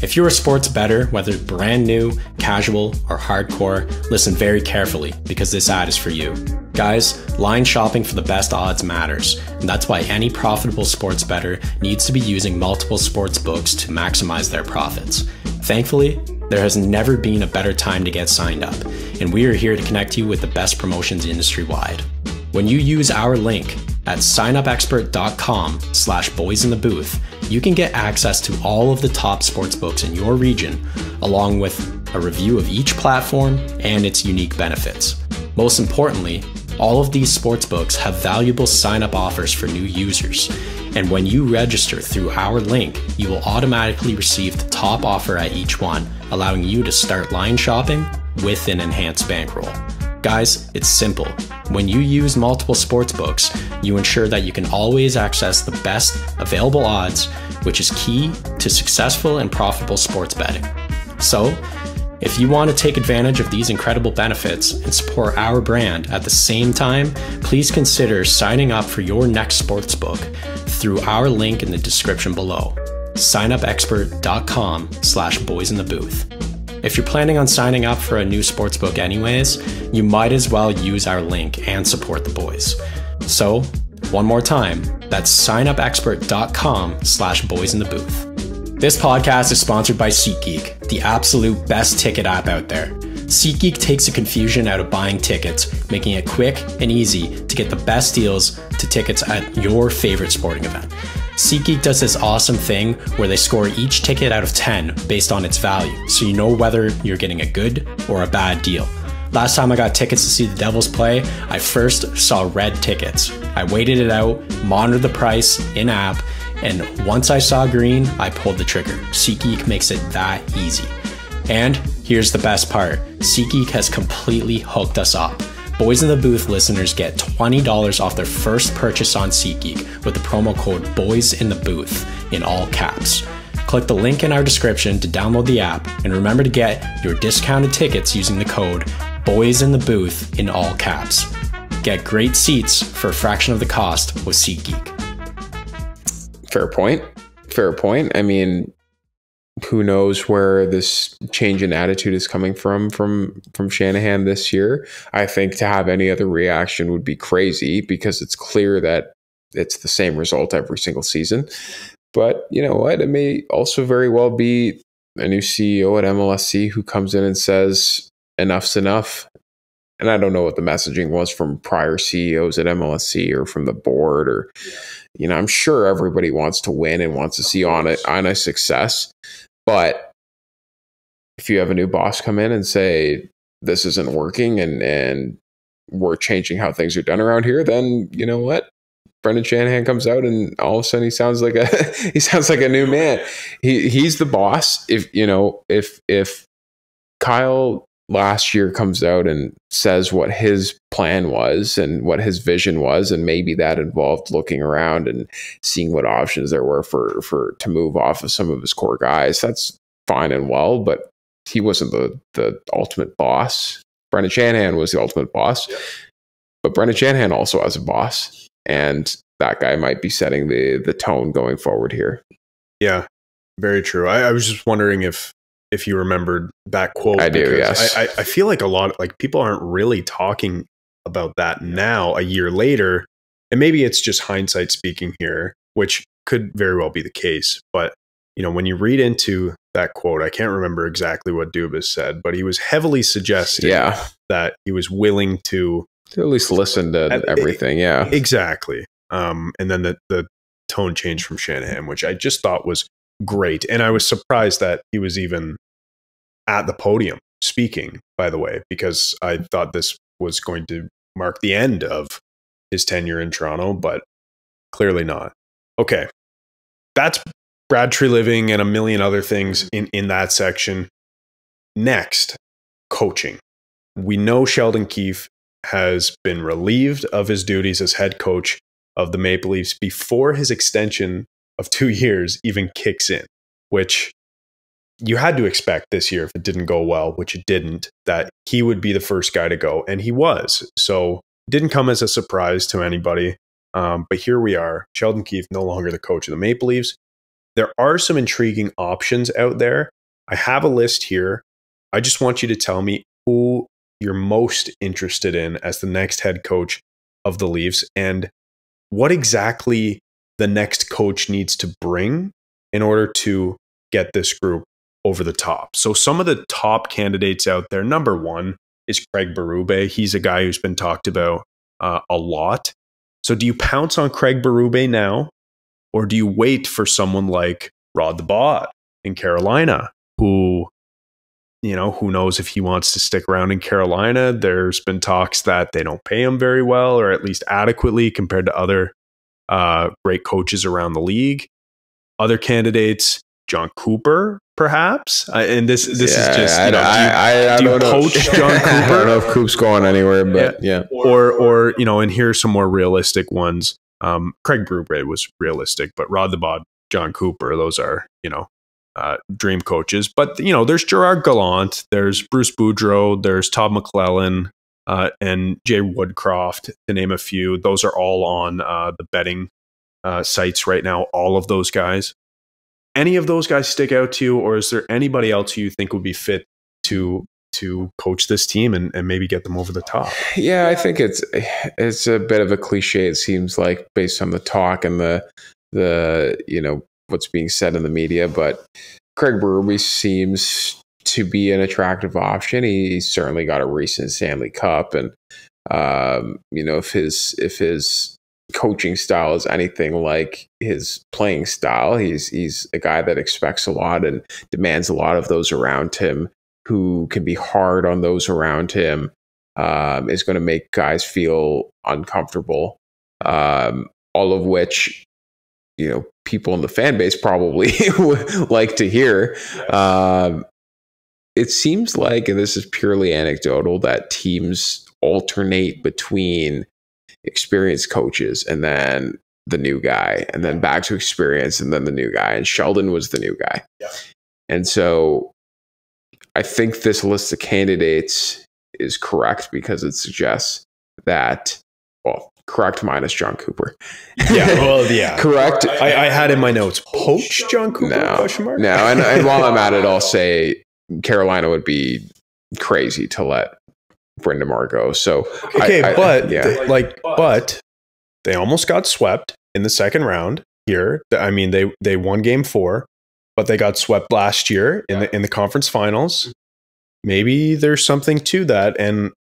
Speaker 7: If you're a sports bettor, whether brand new, casual, or hardcore, listen very carefully because this ad is for you. Guys, line shopping for the best odds matters, and that's why any profitable sports bettor needs to be using multiple sports books to maximize their profits. Thankfully, there has never been a better time to get signed up, and we are here to connect you with the best promotions industry-wide. When you use our link at signupexpert.com/boysinthebooth, you can get access to all of the top sportsbooks in your region, along with a review of each platform and its unique benefits. Most importantly, all of these sportsbooks have valuable sign-up offers for new users. And when you register through our link, you will automatically receive the top offer at each one, allowing you to start line shopping with an enhanced bankroll. Guys, it's simple. When you use multiple sportsbooks, you ensure that you can always access the best available odds, which is key to successful and profitable sports betting. So, if you want to take advantage of these incredible benefits and support our brand at the same time, please consider signing up for your next sportsbook through our link in the description below, signupexpert.com/boysinthebooth. If you're planning on signing up for a new sportsbook anyways, you might as well use our link and support the boys. So, one more time, that's signupexpert.com/boysinthebooth. This podcast is sponsored by SeatGeek, the absolute best ticket app out there. SeatGeek takes the confusion out of buying tickets, making it quick and easy to get the best deals to tickets at your favorite sporting event. SeatGeek does this awesome thing where they score each ticket out of 10 based on its value, so you know whether you're getting a good or a bad deal. Last time I got tickets to see the Devils play, I first saw red tickets. I waited it out, monitored the price in-app, and once I saw green, I pulled the trigger. SeatGeek makes it that easy. And here's the best part. SeatGeek has completely hooked us up. Boys in the Booth listeners get $20 off their first purchase on SeatGeek with the promo code BOYSINTHEBOOTH in all caps. Click the link in our description to download the app, and remember to get your discounted tickets using the code BOYSINTHEBOOTH in all caps. Get great seats for a fraction of the cost with SeatGeek.
Speaker 6: Fair point. Fair point. I mean, who knows where this change in attitude is coming from Shanahan this year. I think to have any other reaction would be crazy because it's clear that it's the same result every single season. But you know what? It may also very well be a new CEO at MLSC who comes in and says, enough's enough. And I don't know what the messaging was from prior CEOs at MLSC or from the board or, you know, I'm sure everybody wants to win and wants to see on a success. But if you have a new boss come in and say, this isn't working and we're changing how things are done around here, then you know what? Brendan Shanahan comes out and all of a sudden he sounds like a new man. He's the boss. If Kyle last year comes out and says what his plan was and what his vision was, and maybe that involved looking around and seeing what options there were for to move off of some of his core guys, that's fine and well, but he wasn't the ultimate boss. Brendan Shanahan was the ultimate boss, but Brendan Shanahan also has a boss, and that guy might be setting the tone going forward here.
Speaker 5: Yeah, very true. I was just wondering if you remembered that quote.
Speaker 6: I do, yes.
Speaker 5: I feel like a lot, like people aren't really talking about that now, a year later, and maybe it's just hindsight speaking here, which could very well be the case. But you know, when you read into that quote, I can't remember exactly what Dubas said, but he was heavily suggesting that he was willing to
Speaker 6: at least listen to everything. Yeah,
Speaker 5: exactly. And then the tone changed from Shanahan, which I just thought was great. And I was surprised that he was even at the podium speaking, by the way, because I thought this was going to mark the end of his tenure in Toronto, but clearly not. Okay. That's Brad Treliving and a million other things in that section. Next, coaching. We know Sheldon Keefe has been relieved of his duties as head coach of the Maple Leafs before his extension of 2 years even kicks in, which you had to expect this year if it didn't go well, which it didn't, that he would be the first guy to go, and he was. So it didn't come as a surprise to anybody, but here we are. Sheldon Keefe no longer the coach of the Maple Leafs. There are some intriguing options out there. I have a list here. I just want you to tell me who you're most interested in as the next head coach of the Leafs and what exactly the next coach needs to bring in order to get this group over the top. So some of the top candidates out there, number one is Craig Berube. He's a guy who's been talked about a lot. So do you pounce on Craig Berube now, or do you wait for someone like Rod the Bod in Carolina, who, you know, who knows if he wants to stick around in Carolina? There's been talks that they don't pay him very well, or at least adequately compared to other great coaches around the league. Other candidates, John Cooper, perhaps. And this is just, you know, do you poach John Cooper?
Speaker 6: I don't know if Coop's going anywhere, but yeah.
Speaker 5: Or you know, and here's some more realistic ones. Craig Berube was realistic, but Rod the Bod, John Cooper, those are, you know, dream coaches. But, you know, there's Gerard Gallant, there's Bruce Boudreau, there's Todd McClellan, and Jay Woodcroft, to name a few. Those are all on the betting sites right now, all of those guys. Any of those guys stick out to you, or is there anybody else who you think would be fit to coach this team and maybe get them over the top?
Speaker 6: Yeah, I think it's a bit of a cliche, it seems like, based on the talk and the you know, what's being said in the media, but Craig Berube seems to be an attractive option. He's certainly got a recent Stanley Cup, and you know, if his coaching style is anything like his playing style, he's a guy that expects a lot and demands a lot of those around him, who can be hard on those around him, is going to make guys feel uncomfortable. All of which, people in the fan base probably would like to hear. It seems like, and this is purely anecdotal, that teams alternate between experienced coaches and then the new guy, and then back to experience and then the new guy. And Sheldon was the new guy. Yeah. And so I think this list of candidates is correct because it suggests that, correct minus Jon Cooper. Correct.
Speaker 5: I had in my notes, poach Jon Cooper?
Speaker 6: No, and while I'm at it, I'll say Carolina would be crazy to let Brind'Amour go. So
Speaker 5: but they almost got swept in the second round here. I mean, they won game 4, but they got swept last year in the conference finals. Maybe there's something to that, and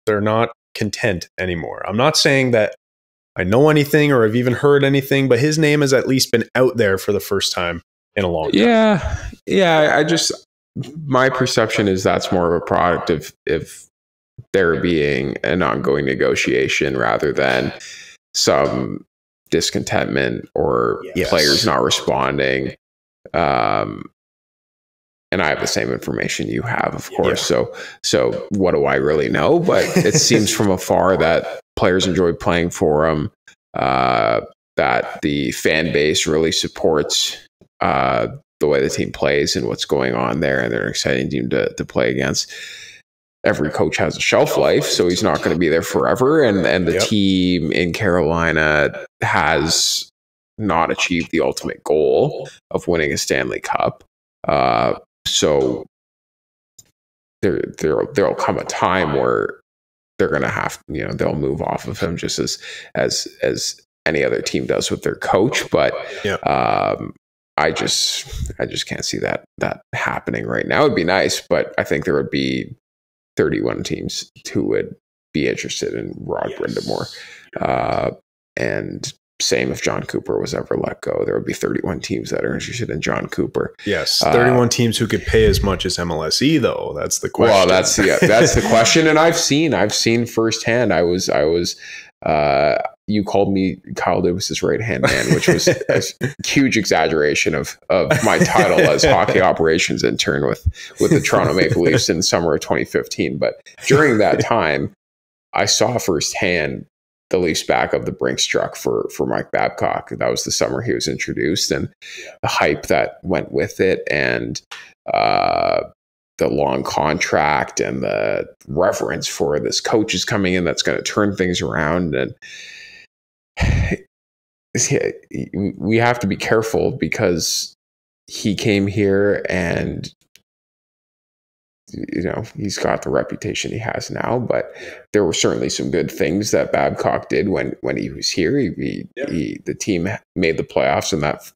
Speaker 5: they're not content anymore. I'm not saying that I know anything or have even heard anything, but his name has at least been out there for the first time in a long time.
Speaker 6: Yeah. My perception is that's more of a product of there being an ongoing negotiation rather than some discontentment or players not responding. And I have the same information you have, of course. Yeah. So what do I really know? But it seems from afar that players enjoy playing for him, that the fan base really supports the way the team plays and what's going on there, and they're an exciting team to play against. Every coach has a shelf life, so he's not going to be there forever. And the team in Carolina has not achieved the ultimate goal of winning a Stanley Cup. So there'll come a time where they're going to have, they'll move off of him just as any other team does with their coach. But I just can't see that happening right now. It'd be nice, but I think there would be 31 teams who would be interested in Rod Brind'Amour. And same if Jon Cooper was ever let go, there would be 31 teams that are interested in Jon Cooper.
Speaker 5: Yes, 31 teams who could pay as much as MLSE, though. That's the question.
Speaker 6: Well, that's the question. And I've seen firsthand. I was you called me Kyle Dubas' right-hand man, which was a huge exaggeration of my title as hockey operations intern with the Toronto Maple Leafs in the summer of 2015. But during that time, I saw firsthand the Leafs back of the Brinks truck for Mike Babcock. That was the summer he was introduced, and the hype that went with it, and the long contract and the reverence for this coach is coming in that's going to turn things around. And we have to be careful because he came here and he's got the reputation he has now, but there were certainly some good things that Babcock did when he was here. The team made the playoffs, and that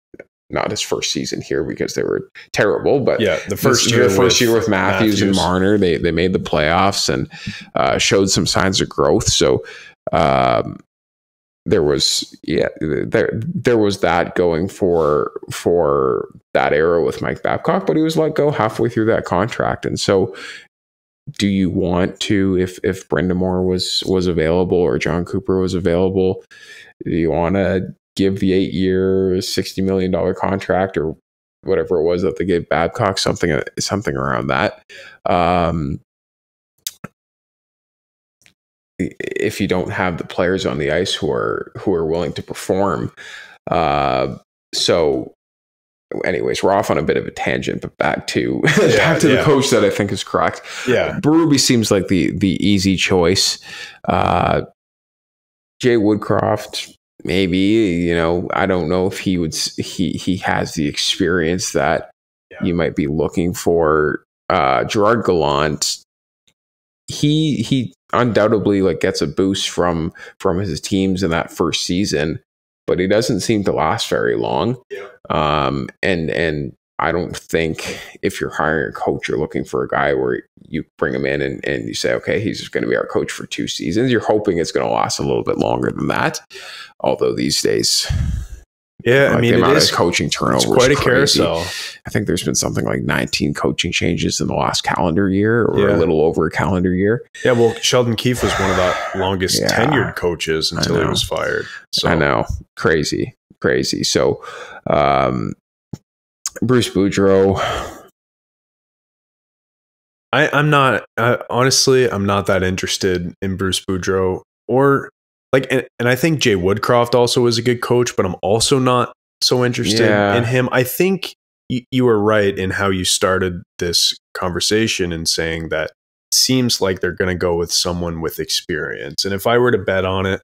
Speaker 6: not his first season here because they were terrible, but
Speaker 5: the first year
Speaker 6: with Matthews and Marner, they made the playoffs and showed some signs of growth. So there was that going for that era with Mike Babcock, but he was let go halfway through that contract. And so do you want to, if Brind'Amour was available or Jon Cooper was available, do you want to give the 8-year $60 million contract or whatever it was that they gave Babcock, something around that? If you don't have the players on the ice who are willing to perform. So anyways, we're off on a bit of a tangent, but back to the coach that I think is correct.
Speaker 5: Yeah.
Speaker 6: Berube seems like the easy choice. Jay Woodcroft, maybe, I don't know if he has the experience that you might be looking for. Gerard Gallant, he undoubtedly gets a boost from his teams in that first season, but he doesn't seem to last very long. And I don't think if you're hiring a coach, you're looking for a guy where you bring him in and you say, okay, he's just going to be our coach for 2 seasons. You're hoping it's going to last a little bit longer than that. Although these days,
Speaker 5: Yeah, I mean,
Speaker 6: the amount
Speaker 5: it is
Speaker 6: of coaching turnovers.
Speaker 5: It's quite a
Speaker 6: crazy.
Speaker 5: carousel.
Speaker 6: I think there's been something like 19 coaching changes in the last calendar year, or a little over a calendar year.
Speaker 5: Yeah, well, Sheldon Keefe was one of the longest tenured coaches until he was fired. So.
Speaker 6: I know, crazy. So, Bruce Boudreau.
Speaker 5: I'm not honestly. I'm not that interested in Bruce Boudreau, or like, and I think Jay Woodcroft also is a good coach, but I'm also not so interested in him. I think you were right in how you started this conversation in saying that it seems like they're going to go with someone with experience. And if I were to bet on it,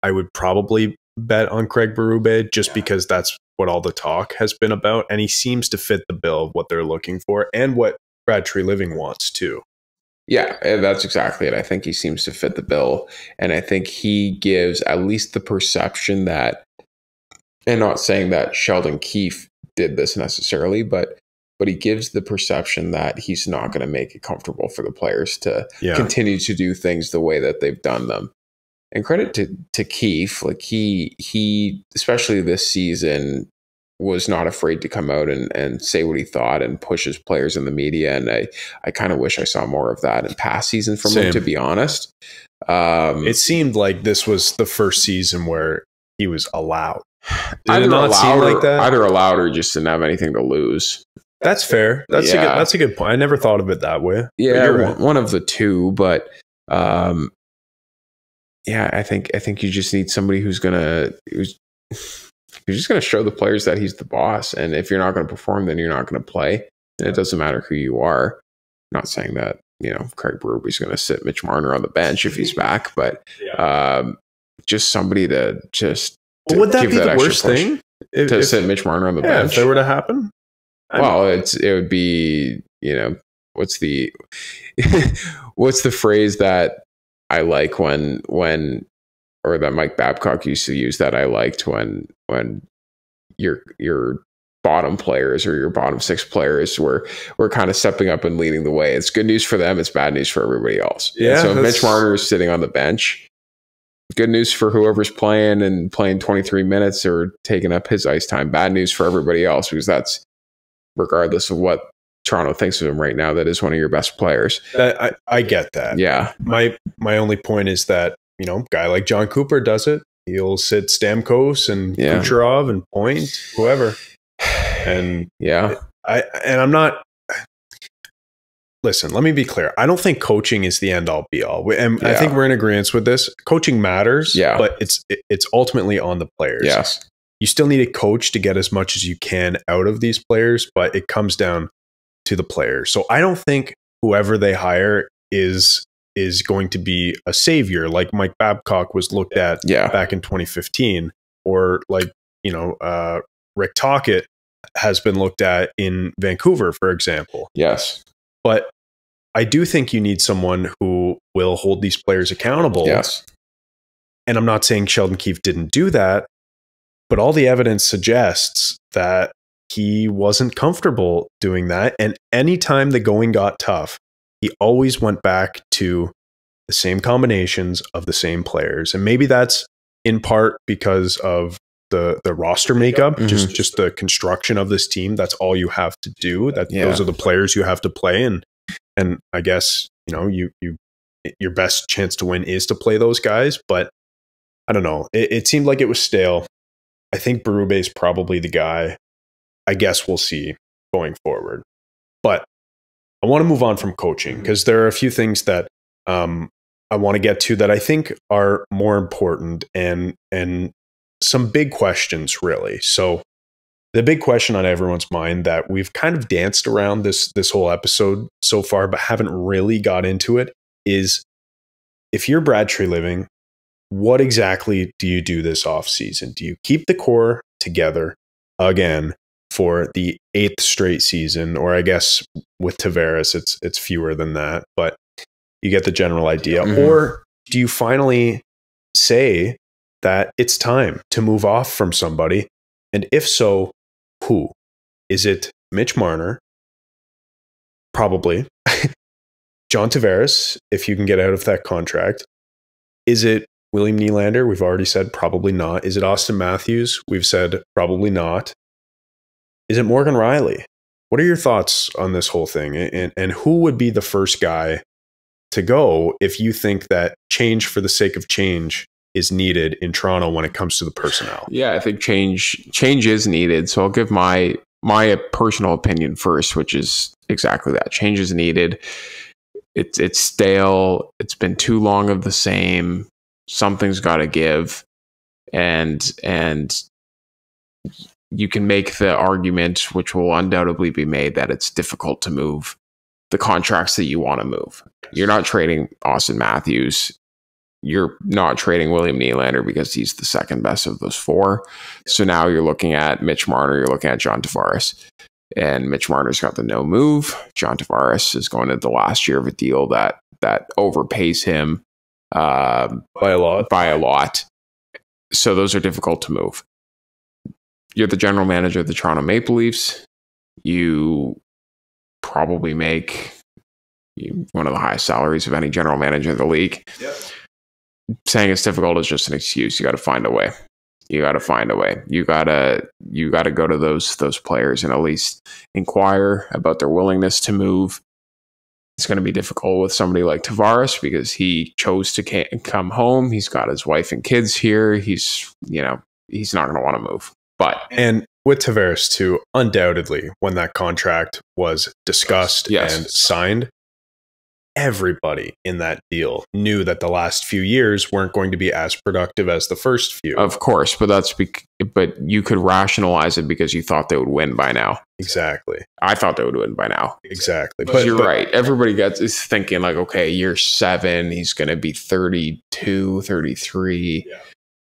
Speaker 5: I would probably bet on Craig Berube, just because that's what all the talk has been about, and he seems to fit the bill of what they're looking for and what Brad Treliving wants too.
Speaker 6: Yeah, that's exactly it. I think he seems to fit the bill. And I think he gives at least the perception that, and not saying that Sheldon Keefe did this necessarily, but he gives the perception that he's not going to make it comfortable for the players to continue to do things the way that they've done them. And credit to Keefe, like he especially this season, was not afraid to come out and say what he thought and push his players in the media. And I kind of wish I saw more of that in past seasons from him, to be honest.
Speaker 5: It seemed like this was the first season where he was allowed.
Speaker 6: Did it not seem like that? Either allowed or just didn't have anything to lose.
Speaker 5: That's fair. That's a good point. I never thought of it that way.
Speaker 6: Yeah, one of the two, but I think you just need somebody who's you're just going to show the players that he's the boss. And if you're not going to perform, then you're not going to play. And it doesn't matter who you are. I'm not saying that, Craig Berube's going to sit Mitch Marner on the bench if he's back, but just somebody to just
Speaker 5: would that be the worst thing?
Speaker 6: To sit Mitch Marner on the bench?
Speaker 5: If that were to happen?
Speaker 6: It would be, what's the phrase that I like when or that Mike Babcock used to use that I liked when your bottom players or your bottom six players were kind of stepping up and leading the way. It's good news for them. It's bad news for everybody else. Yeah. So Mitch Marner is sitting on the bench. Good news for whoever's playing and playing 23 minutes or taking up his ice time. Bad news for everybody else, because that's, regardless of what Toronto thinks of him right now, that is one of your best players.
Speaker 5: I get that.
Speaker 6: Yeah.
Speaker 5: My only point is that, a guy like John Cooper does it. He'll sit Stamkos and Kucherov and Point, whoever. And I'm not. Listen, let me be clear. I don't think coaching is the end all be all. And I think we're in agreement with this. Coaching matters, but it's ultimately on the players.
Speaker 6: Yes.
Speaker 5: You still need a coach to get as much as you can out of these players, but it comes down to the players. So I don't think whoever they hire is going to be a savior like Mike Babcock was looked at back in 2015, or like, Rick Tocchet has been looked at in Vancouver, for example.
Speaker 6: Yes.
Speaker 5: But I do think you need someone who will hold these players accountable.
Speaker 6: Yes.
Speaker 5: And I'm not saying Sheldon Keefe didn't do that, but all the evidence suggests that he wasn't comfortable doing that. And anytime the going got tough, he always went back to the same combinations of the same players. And maybe that's in part because of the roster makeup, just the construction of this team. That's all you have to do. Those are the players you have to play. And I guess, your best chance to win is to play those guys. But I don't know. It seemed like it was stale. I think Berube is probably the guy. I guess we'll see going forward. But I want to move on from coaching, because there are a few things that I want to get to that I think are more important and some big questions, really. So the big question on everyone's mind that we've kind of danced around this whole episode so far, but haven't really got into it, is if you're Brad Treliving, what exactly do you do this offseason? Do you keep the core together again for the 8th straight season? Or I guess with Tavares, it's fewer than that, but you get the general idea. Or do you finally say that it's time to move off from somebody? And if so, who? Is it Mitch Marner? Probably. John Tavares, if you can get out of that contract. Is it William Nylander, we've already said probably not. Is it Austin Matthews? We've said probably not. Is it Morgan Riley? What are your thoughts on this whole thing? And who would be the first guy to go if you think that change for the sake of change is needed in Toronto when it comes to the personnel?
Speaker 6: Yeah, I think change is needed. So I'll give my personal opinion first, which is exactly that. Change is needed. It's stale. It's been too long of the same. Something's got to give. And you can make the argument, which will undoubtedly be made, that it's difficult to move the contracts that you want to move. You're not trading Austin Matthews. You're not trading William Nylander because he's the second best of those four. So now you're looking at Mitch Marner, you're looking at John Tavares. And Mitch Marner's got the no move. John Tavares is going into the last year of a deal that overpays him by a lot. So those are difficult to move. You're the general manager of the Toronto Maple Leafs. You probably make one of the highest salaries of any general manager in the league. Yep. Saying it's difficult is just an excuse. You got to find a way. You got to go to those players and at least inquire about their willingness to move. It's going to be difficult with somebody like Tavares because he chose to come home. He's got his wife and kids here. He's not going to want to move.
Speaker 5: And with Tavares too, undoubtedly, when that contract was discussed and signed, everybody in that deal knew that the last few years weren't going to be as productive as the first few.
Speaker 6: Of course, but but you could rationalize it because you thought they would win by now.
Speaker 5: Exactly.
Speaker 6: I thought they would win by now.
Speaker 5: Exactly.
Speaker 6: But you're right. Everybody is thinking like, okay, year 7, he's going to be 32, 33. Yeah.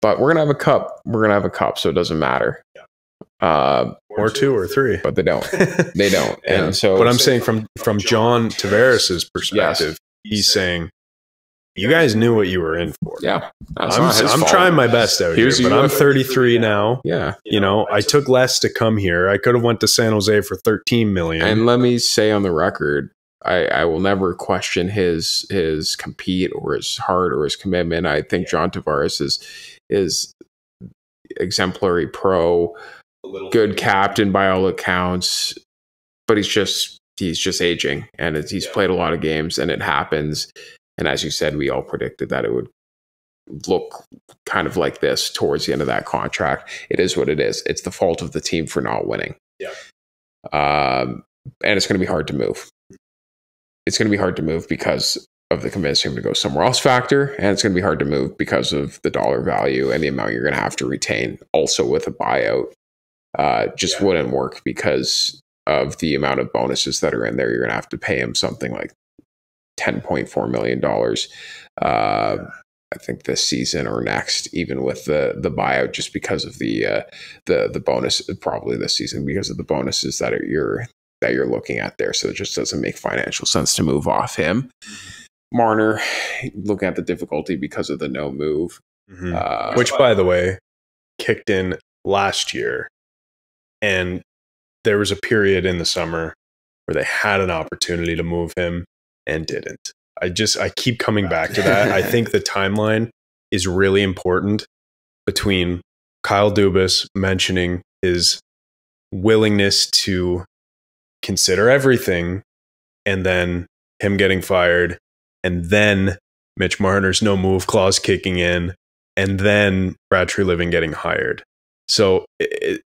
Speaker 6: But we're going to have a cup. So it doesn't matter.
Speaker 5: Or 2 or 3.
Speaker 6: But they don't. They don't. And so,
Speaker 5: but I'm saying from John Tavares' perspective, he's saying, you guys knew what you were in for.
Speaker 6: Yeah.
Speaker 5: I'm trying my best out here, but I'm 33 now.
Speaker 6: Yeah.
Speaker 5: I took less to come here. I could have went to San Jose for $13 million.
Speaker 6: And let me say on the record, I will never question his compete or his heart or his commitment. I think John Tavares is exemplary pro, good captain by all accounts, but he's just aging, and he's played a lot of games, and it happens. And as you said, we all predicted that it would look kind of like this towards the end of that contract. It is what it is. It's the fault of the team for not winning. Yeah. And it's going to be hard to move. It's going to be hard to move because of the convincing him to go somewhere else factor, and it's going to be hard to move because of the dollar value and the amount you're going to have to retain. Also with a buyout, wouldn't work because of the amount of bonuses that are in there. You're going to have to pay him something like $10.4 million. I think this season or next, even with the buyout, just because of the bonus, probably this season because of the bonuses that you're looking at there. So it just doesn't make financial sense to move off him. Marner, looking at the difficulty because of the no move.
Speaker 5: Mm-hmm. Which, by the way, kicked in last year. And there was a period in the summer where they had an opportunity to move him and didn't. I keep coming back to that. I think the timeline is really important between Kyle Dubas mentioning his willingness to consider everything and then him getting fired and then Mitch Marner's no move clause kicking in and then Brad Treliving getting hired. So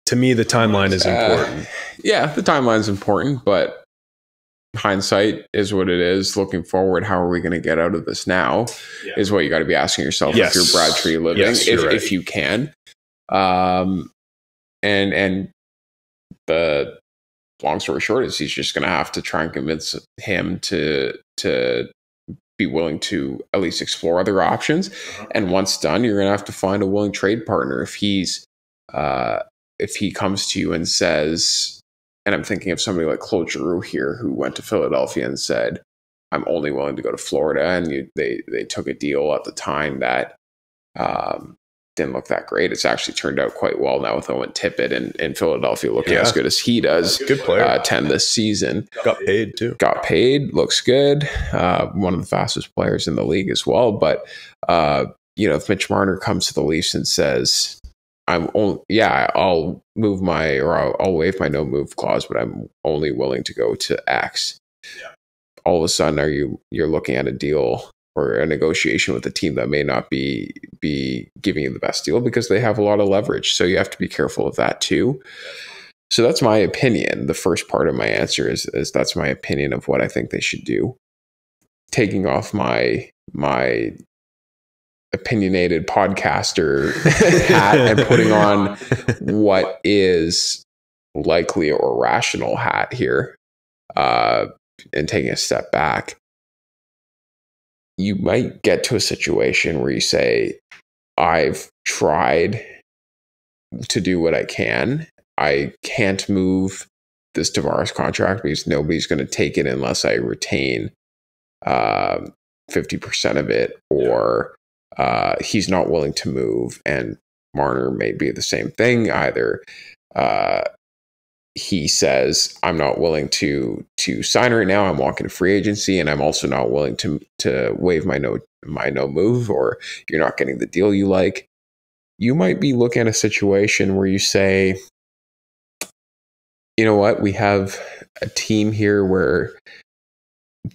Speaker 5: to me, the timeline is important.
Speaker 6: Yeah, the timeline is important, but hindsight is what it is. Looking forward, how are we going to get out of this now is what you got to be asking yourself if you're Brad Treliving, if you can. And the long story short is he's just going to have to try and convince him to be willing to at least explore other options. And once done, you're going to have to find a willing trade partner. If he comes to you and says, and I'm thinking of somebody like Claude Giroux here, who went to Philadelphia and said, I'm only willing to go to Florida. And they took a deal at the time that didn't look that great. It's actually turned out quite well now with Owen Tippett in Philadelphia looking as good as he does.
Speaker 5: Good player.
Speaker 6: 10 this season.
Speaker 5: Got paid too.
Speaker 6: Got paid. Looks good. One of the fastest players in the league as well. But if Mitch Marner comes to the Leafs and says, I'll move I'll waive my no move clause, but I'm only willing to go to X. Yeah. All of a sudden, you're looking at a deal or a negotiation with a team that may not be giving you the best deal because they have a lot of leverage. So you have to be careful of that too. So that's my opinion. The first part of my answer is that's my opinion of what I think they should do. Taking off my opinionated podcaster hat and putting on what is likely or rational hat here, and taking a step back, you might get to a situation where you say, I've tried to do what I can. I can't move this Tavares contract because nobody's going to take it unless I retain 50% of it, or he's not willing to move. And Marner may be the same thing. Either he says, I'm not willing to sign right now. I'm walking to free agency, and I'm also not willing to waive my no move, or you're not getting the deal you like. You might be looking at a situation where you say, you know what, we have a team here where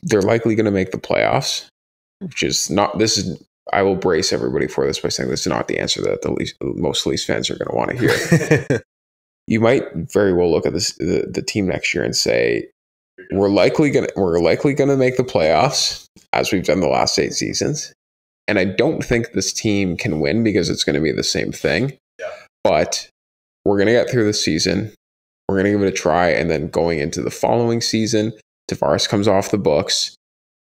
Speaker 6: they're likely going to make the playoffs, which is not, I will brace everybody for this by saying this is not the answer that most Leafs fans are going to want to hear. You might very well look at the team next year and say, we're likely going to make the playoffs, as we've done the last 8 seasons. And I don't think this team can win because it's going to be the same thing. Yeah. But we're going to get through the season. We're going to give it a try. And then going into the following season, Tavares comes off the books.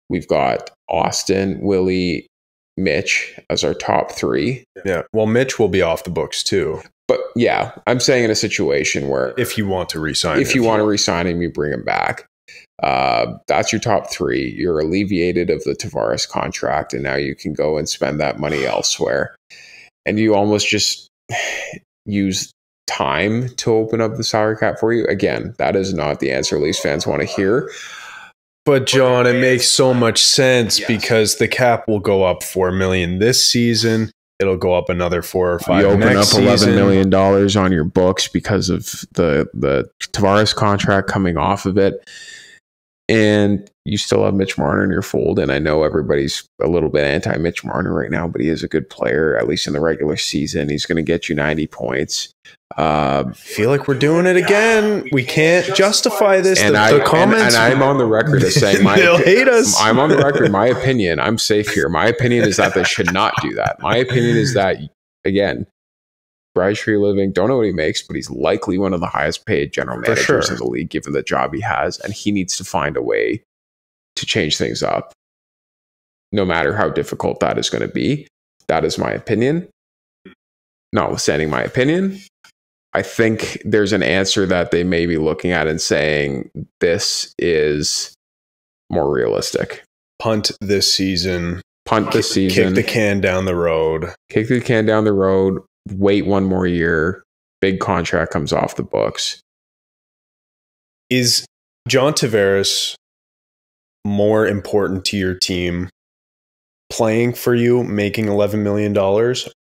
Speaker 6: We've got Austin, Willie, Mitch as our top 3.
Speaker 5: Yeah. Well, Mitch will be off the books too.
Speaker 6: But yeah, I'm saying in a situation where
Speaker 5: if you want to re-sign
Speaker 6: him, you bring him back. That's your top 3. You're alleviated of the Tavares contract, and now you can go and spend that money elsewhere. And you almost just use time to open up the salary cap for you. Again, that is not the answer Leafs fans want to hear.
Speaker 5: But John, it makes so much sense because the cap will go up $4 million this season. It'll go up another 4 or 5.
Speaker 6: You open
Speaker 5: next
Speaker 6: up $11
Speaker 5: season.
Speaker 6: million on your books because of the Tavares contract coming off of it, and you still have Mitch Marner in your fold. And I know everybody's a little bit anti-Mitch Marner right now, but he is a good player, at least in the regular season. He's going to get you 90 points.
Speaker 5: I feel like we're doing it again. We can't justify this.
Speaker 6: And the comments, and I'm on the record as saying
Speaker 5: they'll hate us.
Speaker 6: I'm on the record. My opinion, I'm safe here. My opinion is that they should not do that. My opinion is that, again, Brad Treliving, don't know what he makes, but he's likely one of the highest paid general managers in the league, given the job he has, and he needs to find a way to change things up, no matter how difficult that is going to be. That is my opinion. Notwithstanding my opinion, I think there's an answer that they may be looking at and saying this is more realistic.
Speaker 5: Punt this season.
Speaker 6: Kick
Speaker 5: the can down the road. Wait 1 more year. Big contract comes off the books. Is John Tavares more important to your team playing for you, making $11 million,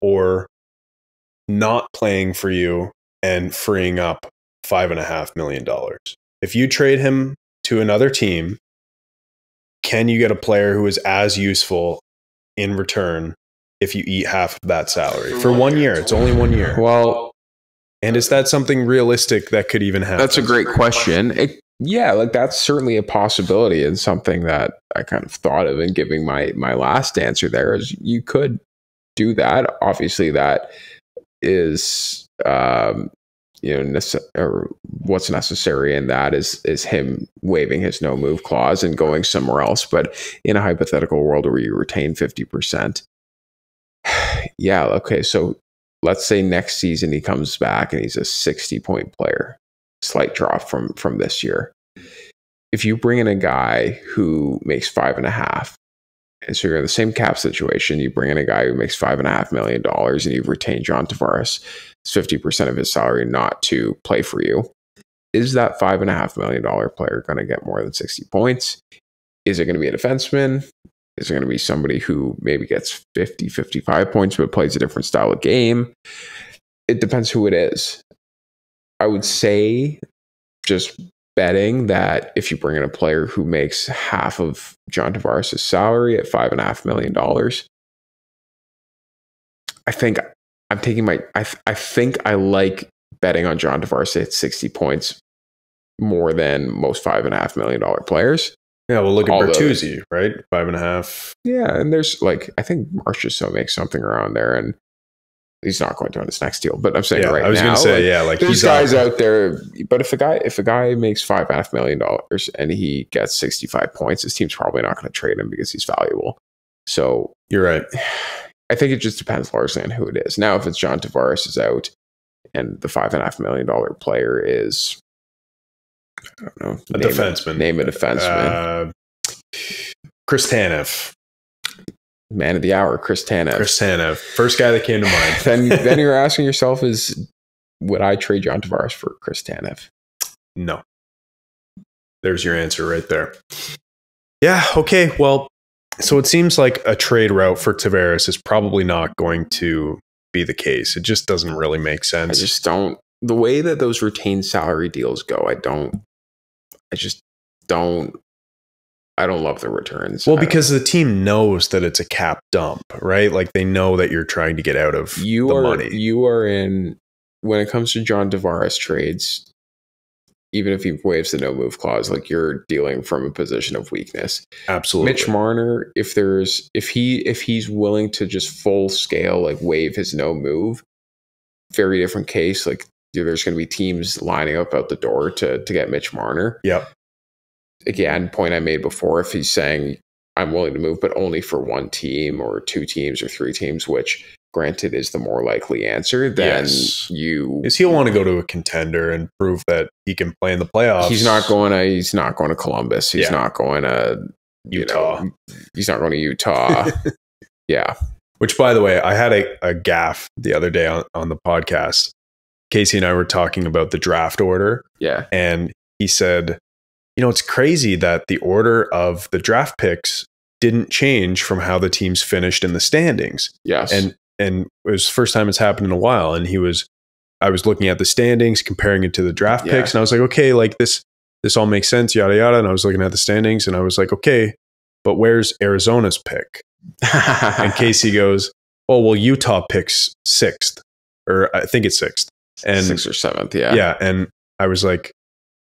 Speaker 5: or not playing for you and freeing up $5.5 million? If you trade him to another team, can you get a player who is as useful in return if you eat half of that salary for 1 year? It's only 1 year.
Speaker 6: Well,
Speaker 5: and is that something realistic that could even happen?
Speaker 6: That's a great question. That's certainly a possibility, and something that I kind of thought of in giving my last answer there is you could do that. Obviously, that is what's necessary, and that is him waiving his no move clause and going somewhere else. But in a hypothetical world where you retain 50%, yeah, okay. So let's say next season he comes back and he's a 60-point player, slight drop from this year. If you bring in a guy who makes 5.5, and so you're in the same cap situation, you bring in a guy who makes $5.5 million, and you've retained John Tavares, 50% of his salary not to play for you. Is that $5.5 million player going to get more than 60 points? Is it going to be a defenseman? Is it going to be somebody who maybe gets 50, 55 points, but plays a different style of game? It depends who it is. I would say just betting that if you bring in a player who makes half of John Tavares' salary at $5.5 million, I think I'm taking I think I like betting on John Tavares to hit 60 points more than most $5.5 million players.
Speaker 5: Yeah, well, look at Bertuzzi, right? 5.5.
Speaker 6: Yeah, and there's like, I think Marchessault makes something around there, and he's not going to on his next deal. But I'm saying right now, I was going to say, like there's guys out there. But if a guy makes $5.5 million and he gets 65 points, his team's probably not going to trade him because he's valuable. So
Speaker 5: you're right.
Speaker 6: I think it just depends largely on who it is. Now, if it's John Tavares is out and the $5.5 million player is, I don't know,
Speaker 5: a defenseman.
Speaker 6: Name a defenseman.
Speaker 5: Chris Tanev.
Speaker 6: Man of the hour, Chris Tanev.
Speaker 5: Chris Tanev. First guy that came to mind.
Speaker 6: then you're asking yourself, would I trade John Tavares for Chris Tanev?
Speaker 5: No. There's your answer right there. Yeah, okay. Well, so it seems like a trade route for Tavares is probably not going to be the case. It just doesn't really make sense.
Speaker 6: I just don't. The way that those retained salary deals go, I don't love the returns.
Speaker 5: Well, because the team knows that it's a cap dump, right? Like they know that you're trying to get out of the money.
Speaker 6: You are in, when it comes to John Tavares trades, even if he waives the no move clause, like you're dealing from a position of weakness.
Speaker 5: Absolutely.
Speaker 6: Mitch Marner, if he's willing to just full scale like waive his no move, very different case. Like there's going to be teams lining up out the door to get Mitch Marner.
Speaker 5: Yep.
Speaker 6: Again, point I made before, if he's saying I'm willing to move, but only for one team or two teams or three teams, which granted is the more likely answer, then
Speaker 5: he'll want to go to a contender and prove that he can play in the playoffs.
Speaker 6: He's not going to Columbus. He's not going to
Speaker 5: Utah.
Speaker 6: He's not going to Utah. Yeah.
Speaker 5: Which, by the way, I had a gaffe the other day on the podcast. Casey and I were talking about the draft order.
Speaker 6: Yeah.
Speaker 5: And he said, it's crazy that the order of the draft picks didn't change from how the teams finished in the standings.
Speaker 6: Yes.
Speaker 5: And it was the first time it's happened in a while. And I was looking at the standings, comparing it to the draft picks. And I was like, okay, like this all makes sense, yada, yada. And I was looking at the standings and I was like, okay, but where's Arizona's pick? And Casey goes, oh, well, Utah picks 6th, or I think it's 6th. And
Speaker 6: 6th or 7th. Yeah.
Speaker 5: Yeah. And I was like,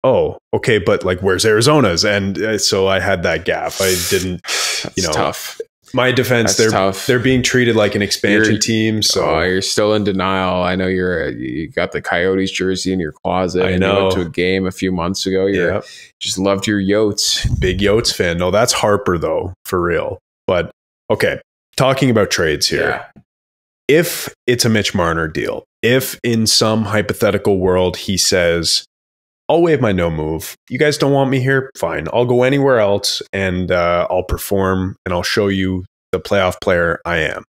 Speaker 5: oh, okay, but like, where's Arizona's? And so I had that gap. I didn't,
Speaker 6: That's tough.
Speaker 5: My defense, they're being treated like an expansion team. So
Speaker 6: you're still in denial. I know you got the Coyotes jersey in your closet.
Speaker 5: I know.
Speaker 6: You went to a game a few months ago. You just loved your Yotes.
Speaker 5: Big Yotes fan. No, that's Harper though, for real. But okay, talking about trades here.
Speaker 6: Yeah.
Speaker 5: If it's a Mitch Marner deal, if in some hypothetical world he says, I'll waive my no move. You guys don't want me here? Fine. I'll go anywhere else and I'll perform and I'll show you the playoff player I am.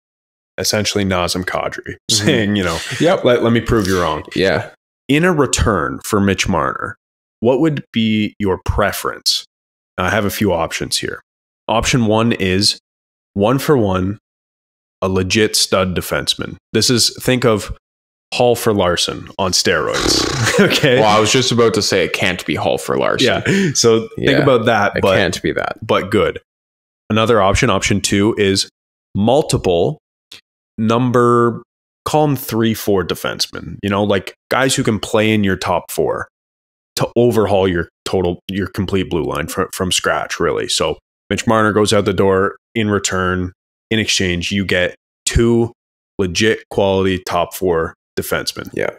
Speaker 5: Essentially Nazem Kadri saying, let me prove you wrong.
Speaker 6: Yeah.
Speaker 5: In a return for Mitch Marner, what would be your preference? I have a few options here. Option 1 is 1-for-1, a legit stud defenseman. Think of Hall for Larson on steroids. Okay.
Speaker 6: Well, I was just about to say it can't be Hall for Larson.
Speaker 5: Yeah. So think about that.
Speaker 6: It can't be that.
Speaker 5: But good. Another option 2, is multiple number, call them 3-4 defensemen. Like guys who can play in your top 4 to overhaul your complete blue line from scratch, really. So Mitch Marner goes out the door. In return, in exchange, you get 2 legit quality top 4 defenseman.
Speaker 6: Yeah.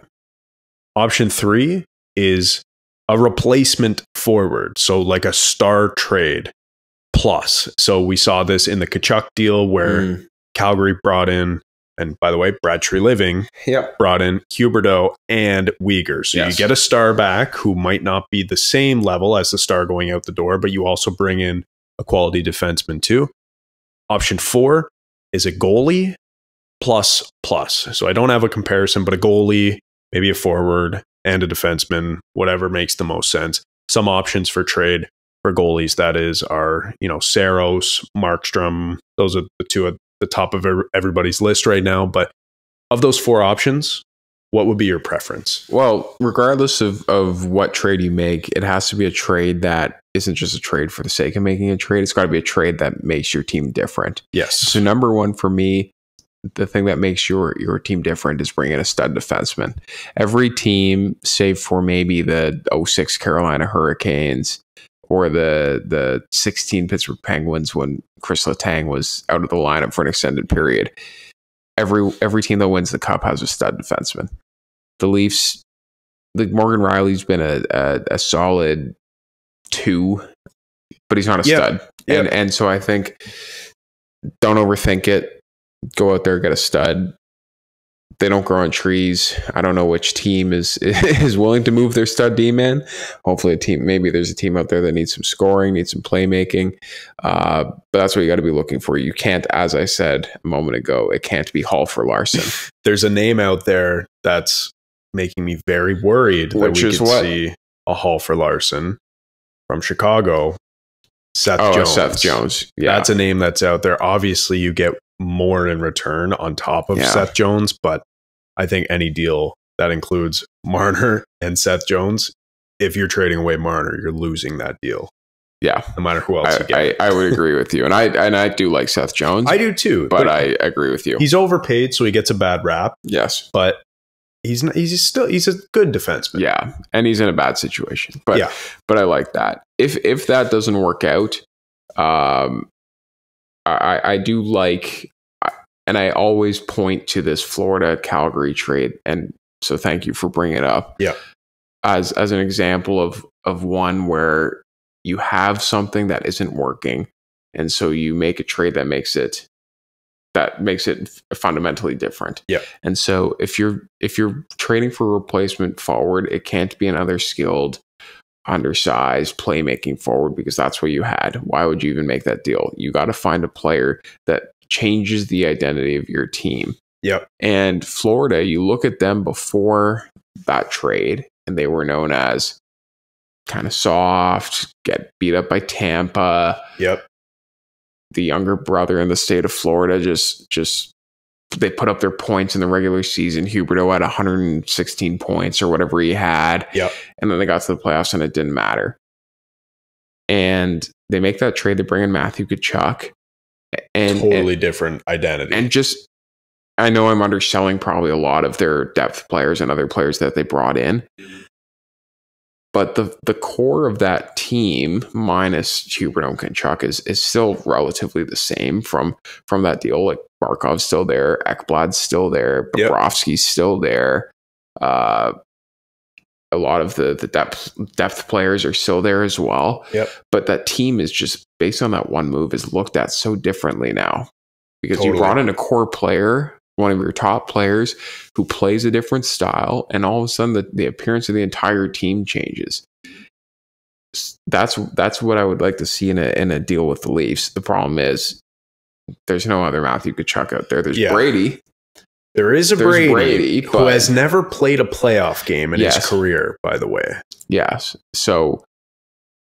Speaker 5: Option 3 is a replacement forward. So like a star trade plus. So we saw this in the Tkachuk deal where Calgary brought in, and by the way, Brad Treliving brought in Huberdeau and Uyghur. So you get a star back who might not be the same level as the star going out the door, but you also bring in a quality defenseman too. Option 4 is a goalie plus. So I don't have a comparison, but a goalie, maybe a forward and a defenseman, whatever makes the most sense. Some options for trade. for goalies, that is, are, Saros, Markstrom. Those are the two at the top of everybody's list right now. But of those 4 options, what would be your preference?
Speaker 6: Well, regardless of what trade you make, it has to be a trade that isn't just a trade for the sake of making a trade. It's got to be a trade that makes your team different.
Speaker 5: Yes.
Speaker 6: So number one for me, the thing that makes your team different is bringing a stud defenseman. Every team, save for maybe the 2006 Carolina Hurricanes or the 16 Pittsburgh Penguins when Chris Letang was out of the lineup for an extended period, every team that wins the cup has a stud defenseman. The Leafs, Morgan Riley's been a solid 2, but he's not a stud. And so I think, don't overthink it. Go out there, get a stud. They don't grow on trees. I don't know which team is willing to move their stud D-man. Hopefully maybe there's a team out there that needs some scoring, needs some playmaking. But that's what you got to be looking for. You can't, as I said a moment ago, it can't be Hall for Larson.
Speaker 5: There's a name out there that's making me very worried that we could see a Hall for Larson from Chicago. Seth Jones. Yeah. That's a name that's out there. Obviously, you get more in return on top of Seth Jones, but I think any deal that includes Marner and Seth Jones, if you're trading away Marner, you're losing that deal.
Speaker 6: Yeah,
Speaker 5: no matter who else you get.
Speaker 6: I would agree with you, and I do like Seth Jones.
Speaker 5: I do too,
Speaker 6: but I agree with you.
Speaker 5: He's overpaid, so he gets a bad rap.
Speaker 6: Yes,
Speaker 5: but he's a good defenseman.
Speaker 6: Yeah, and he's in a bad situation. But I like that. If that doesn't work out, I do like, and I always point to this Florida Calgary trade, and so thank you for bringing it up.
Speaker 5: Yeah,
Speaker 6: as an example of one where you have something that isn't working, and so you make a trade that makes it fundamentally different.
Speaker 5: Yeah,
Speaker 6: and so if you're trading for a replacement forward, it can't be another skilled, undersized playmaking forward, because that's what you had. Why would you even make that deal? You got to find a player that changes the identity of your team.
Speaker 5: Yep.
Speaker 6: And Florida, you look at them before that trade, and they were known as kind of soft, get beat up by Tampa.
Speaker 5: Yep.
Speaker 6: The younger brother in the state of Florida just they put up their points in the regular season. Huberdeau had 116 points or whatever he had.
Speaker 5: Yep. And
Speaker 6: then they got to the playoffs and it didn't matter. And they make that trade. They bring in Matthew Tkachuk.
Speaker 5: Totally different identity.
Speaker 6: And just, I know I'm underselling probably a lot of their depth players and other players that they brought in. But the core of that team, minus Huberdeau and Tkachuk, is still relatively the same from that deal. Like Barkov's still there, Ekblad's still there, Bobrovsky's still there. A lot of the depth players are still there as well.
Speaker 5: Yep.
Speaker 6: But that team is just, based on that one move, is looked at so differently now. Because you brought in a core player, one of your top players, who plays a different style, and all of a sudden the appearance of the entire team changes. That's what I would like to see in a deal with the Leafs. The problem is there's no other Matthew Tkachuk out there. There's Brady.
Speaker 5: There's Brady who has never played a playoff game in his career, by the way.
Speaker 6: Yes. So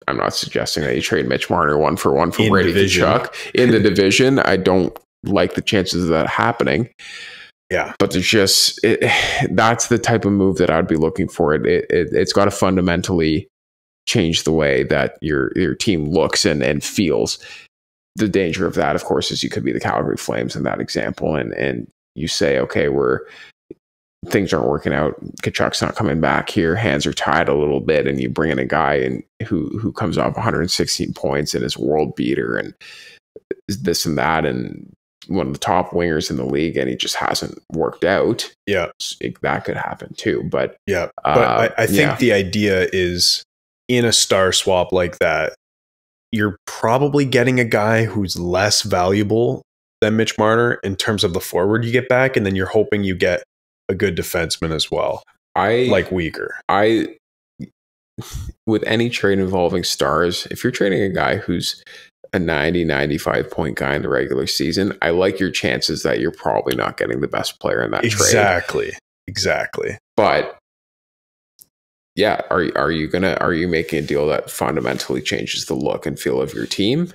Speaker 6: I'm not suggesting that you trade Mitch Marner 1-for-1 for Brady Tkachuk in the division. I don't like the chances of that happening.
Speaker 5: Yeah.
Speaker 6: But there's just, that's the type of move that I'd be looking for. It's got to fundamentally change the way that your team looks and feels. The danger of that, of course, is you could be the Calgary Flames in that example. And you say, okay, things aren't working out. Tkachuk's not coming back here. Hands are tied a little bit. And you bring in a guy who comes off 116 points and is a world beater and this and that, and one of the top wingers in the league, and he just hasn't worked out.
Speaker 5: Yeah.
Speaker 6: That could happen too. But
Speaker 5: I think the idea is, in a star swap like that, you're probably getting a guy who's less valuable than Mitch Marner in terms of the forward you get back, and then you're hoping you get a good defenseman as well. Like Weegar.
Speaker 6: With any trade involving stars, if you're trading a guy who's a 95 point guy in the regular season, I like your chances that you're probably not getting the best player in that trade.
Speaker 5: Exactly.
Speaker 6: But yeah, are you making a deal that fundamentally changes the look and feel of your team?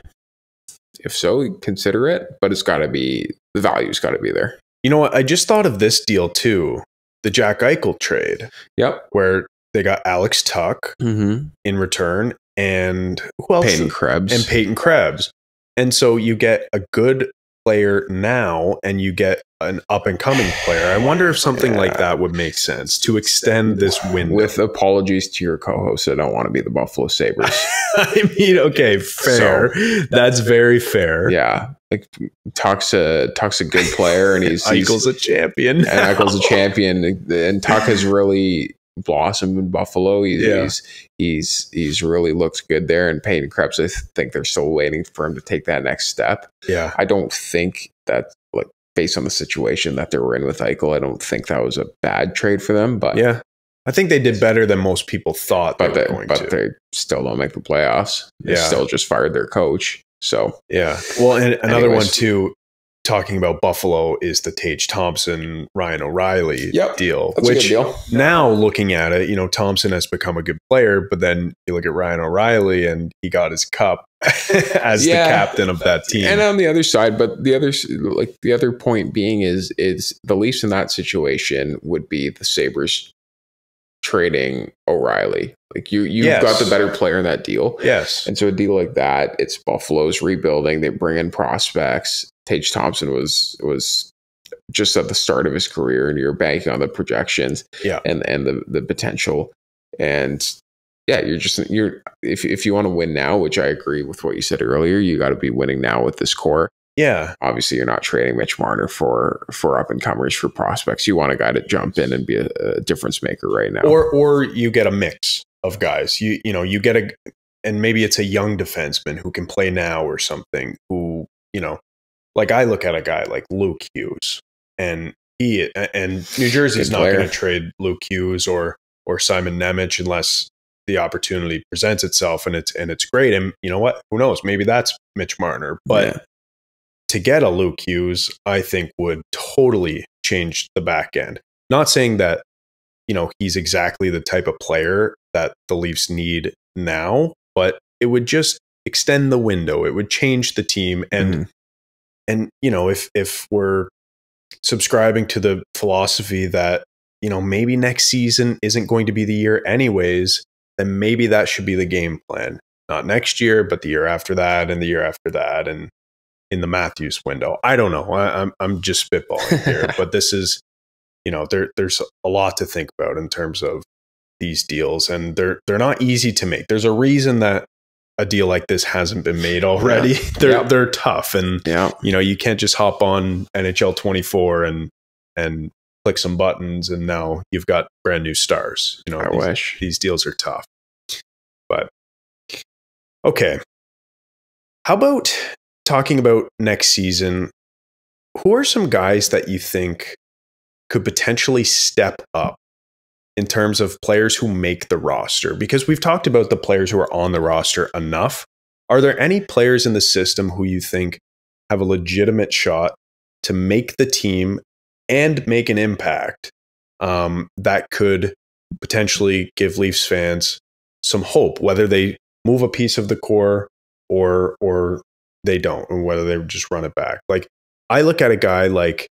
Speaker 6: If so, consider it, but the value's got to be there.
Speaker 5: You know what? I just thought of this deal too, the Jack Eichel trade.
Speaker 6: Yep,
Speaker 5: where they got Alex Tuck in return, and who else? Peyton Krebs. And so you get a good player now, and you get an up-and-coming player. I wonder if something like that would make sense to extend this window.
Speaker 6: With apologies to your co-host, I don't want to be the Buffalo Sabres.
Speaker 5: I mean, okay, fair. So, that's very fair.
Speaker 6: Yeah. Like Tuck's a good player, and
Speaker 5: Eichel's a champion.
Speaker 6: And Eichel's a champion. And Tuck has really blossomed in Buffalo. He's really looked good there. And Peyton Krebs, I think they're still waiting for him to take that next step.
Speaker 5: Yeah.
Speaker 6: I don't think that, like, based on the situation that they were in with Eichel, I don't think that was a bad trade for them. But
Speaker 5: yeah, I think they did better than most people thought they were going to.
Speaker 6: But they still don't make the playoffs. They still just fired their coach. So
Speaker 5: yeah. Well, and another one too, talking about Buffalo, is the Tage Thompson, Ryan O'Reilly deal.
Speaker 6: That's a good deal.
Speaker 5: Now looking at it, Thompson has become a good player, but then you look at Ryan O'Reilly and he got his cup as the captain of that team.
Speaker 6: And on the other side, but the other point being is the Leafs in that situation would be the Sabres trading O'Reilly. Like you've got the better player in that deal.
Speaker 5: Yes.
Speaker 6: And so a deal like that, it's Buffalo's rebuilding. They bring in prospects. Tage Thompson was just at the start of his career, and you're banking on the projections and the potential. And yeah, if you want to win now, which I agree with what you said earlier, you got to be winning now with this core.
Speaker 5: Yeah.
Speaker 6: Obviously, you're not trading Mitch Marner for up and comers, for prospects. You want a guy to jump in and be a difference maker right now.
Speaker 5: Or you get a mix of guys. You get and maybe it's a young defenseman who can play now or something, who, like I look at a guy like Luke Hughes, and New Jersey's not going to trade Luke Hughes or Simon Nemec unless the opportunity presents itself, and it's great. And you know what? Who knows? Maybe that's Mitch Marner. But to get a Luke Hughes, I think would totally change the back end. Not saying that, he's exactly the type of player that the Leafs need now, but it would just extend the window. It would change the team. And, if we're subscribing to the philosophy that, maybe next season isn't going to be the year anyways, then maybe that should be the game plan. Not next year, but the year after that, and the year after that, and in the Matthews window. I don't know. I'm just spitballing here, but this is, there's a lot to think about in terms of these deals, and they're not easy to make. There's a reason that a deal like this hasn't been made already. They're tough, and you can't just hop on NHL 24 and click some buttons and now you've got brand new stars.
Speaker 6: I wish.
Speaker 5: These deals are tough. But okay. How about talking about next season? Who are some guys that you think could potentially step up in terms of players who make the roster? Because we've talked about the players who are on the roster enough. Are there any players in the system who you think have a legitimate shot to make the team and make an impact that could potentially give Leafs fans some hope, whether they move a piece of the core or they don't, or whether they just run it back? Like, I look at a guy like,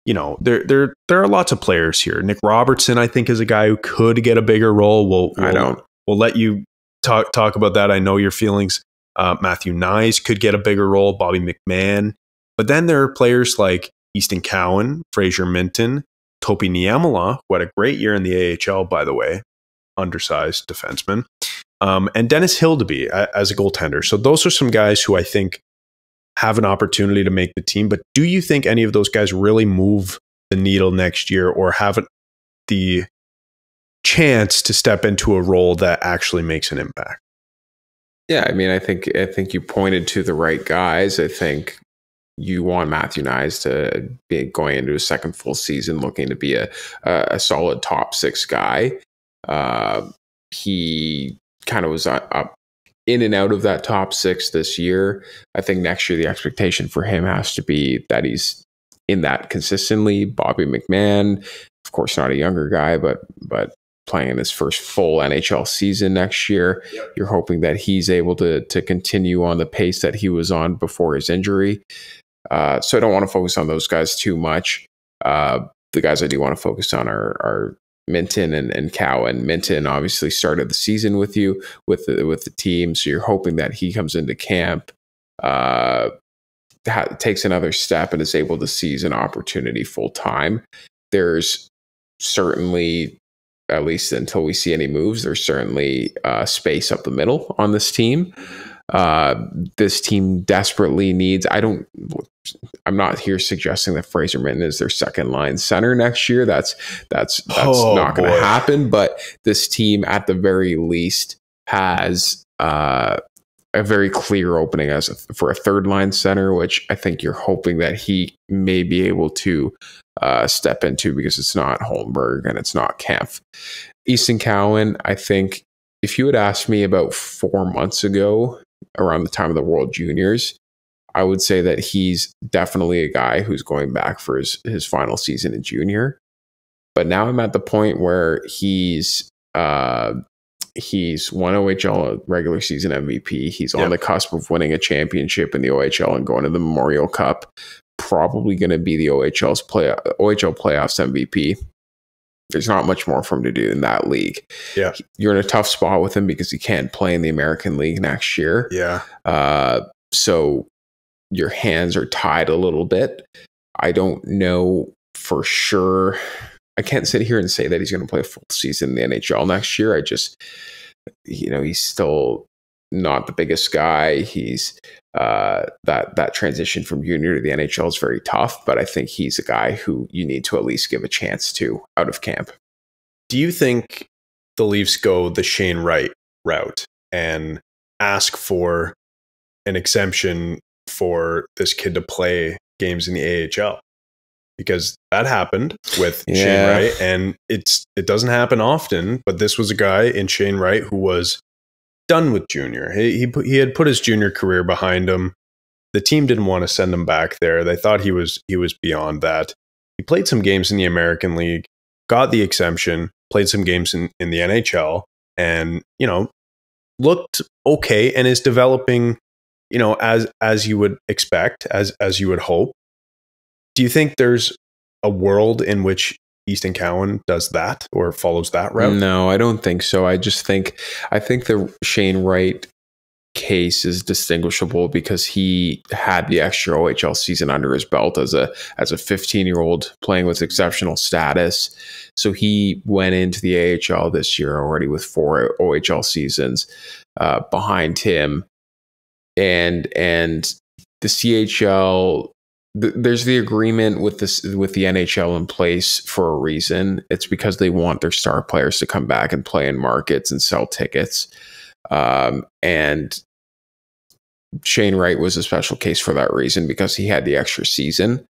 Speaker 5: there are lots of players here. Nick Robertson, I think, is a guy who could get a bigger role. We'll let you talk about that. I know your feelings. Matthew Nyes could get a bigger role. Bobby McMahon. But then there are players like Easton Cowan, Fraser Minton, Topi Niemela, who had a great year in the AHL, by the way, undersized defenseman, and Dennis Hildeby as a goaltender. So those are some guys who I think have an opportunity to make the team. But do you think any of those guys really move the needle next year, or have the chance to step into a role that actually makes an impact?
Speaker 6: Yeah, I mean, I think you pointed to the right guys. I think you want Matthew Nyes to be going into his second full season looking to be a solid top six guy. He kind of was up in and out of that top six this year. I think next year the expectation for him has to be that he's in that consistently. Bobby McMahon, of course, not a younger guy, but playing in his first full NHL season next year. Yep. You're hoping that he's able to continue on the pace that he was on before his injury. So I don't want to focus on those guys too much. The guys I do want to focus on are Minton and Cowan. Minton obviously started the season with you with the team, so you're hoping that he comes into camp, takes another step, and is able to seize an opportunity full time. There's certainly, at least until we see any moves, there's certainly space up the middle on this team. This team desperately needs. I'm not here suggesting that Fraser Minton is their second line center next year. That's not going to happen. But this team, at the very least, has a very clear opening for a third line center, which I think you're hoping that he may be able to step into, because it's not Holmberg and it's not Kempf. Easton Cowan, I think if you had asked me about 4 months ago, around the time of the World Juniors, I would say that he's definitely a guy who's going back for his final season in junior. But now I'm at the point where he's won OHL regular season MVP. He's on the cusp of winning a championship in the OHL and going to the Memorial Cup. Probably going to be the OHL playoffs MVP. There's not much more for him to do in that league. Yeah, you're in a tough spot with him because he can't play in the American League next year. Yeah. So your hands are tied a little bit. I don't know for sure. I can't sit here and say that he's going to play a full season in the NHL next year. I just, he's still not the biggest guy. He's that transition from junior to the NHL is very tough, but I think he's a guy who you need to at least give a chance to out of camp.
Speaker 5: Do you think the Leafs go the Shane Wright route and ask for an exemption for this kid to play games in the AHL? Because that happened with Shane Wright, and it doesn't happen often, but this was a guy in Shane Wright who was done with junior. He had put his junior career behind him. The team didn't want to send him back there. They thought he was beyond that. He played some games in the American League, got the exemption, played some games in the NHL, and looked okay and is developing, as you would expect, as you would hope. Do you think there's a world in which Easton Cowan does that or follows that route?
Speaker 6: No, I don't think so. I think the Shane Wright case is distinguishable because he had the extra OHL season under his belt as a 15-year-old playing with exceptional status. So he went into the AHL this year already with 4 OHL seasons behind him, and the CHL. There's the agreement with the NHL in place for a reason. It's because they want their star players to come back and play in markets and sell tickets. And Shane Wright was a special case for that reason because he had the extra season.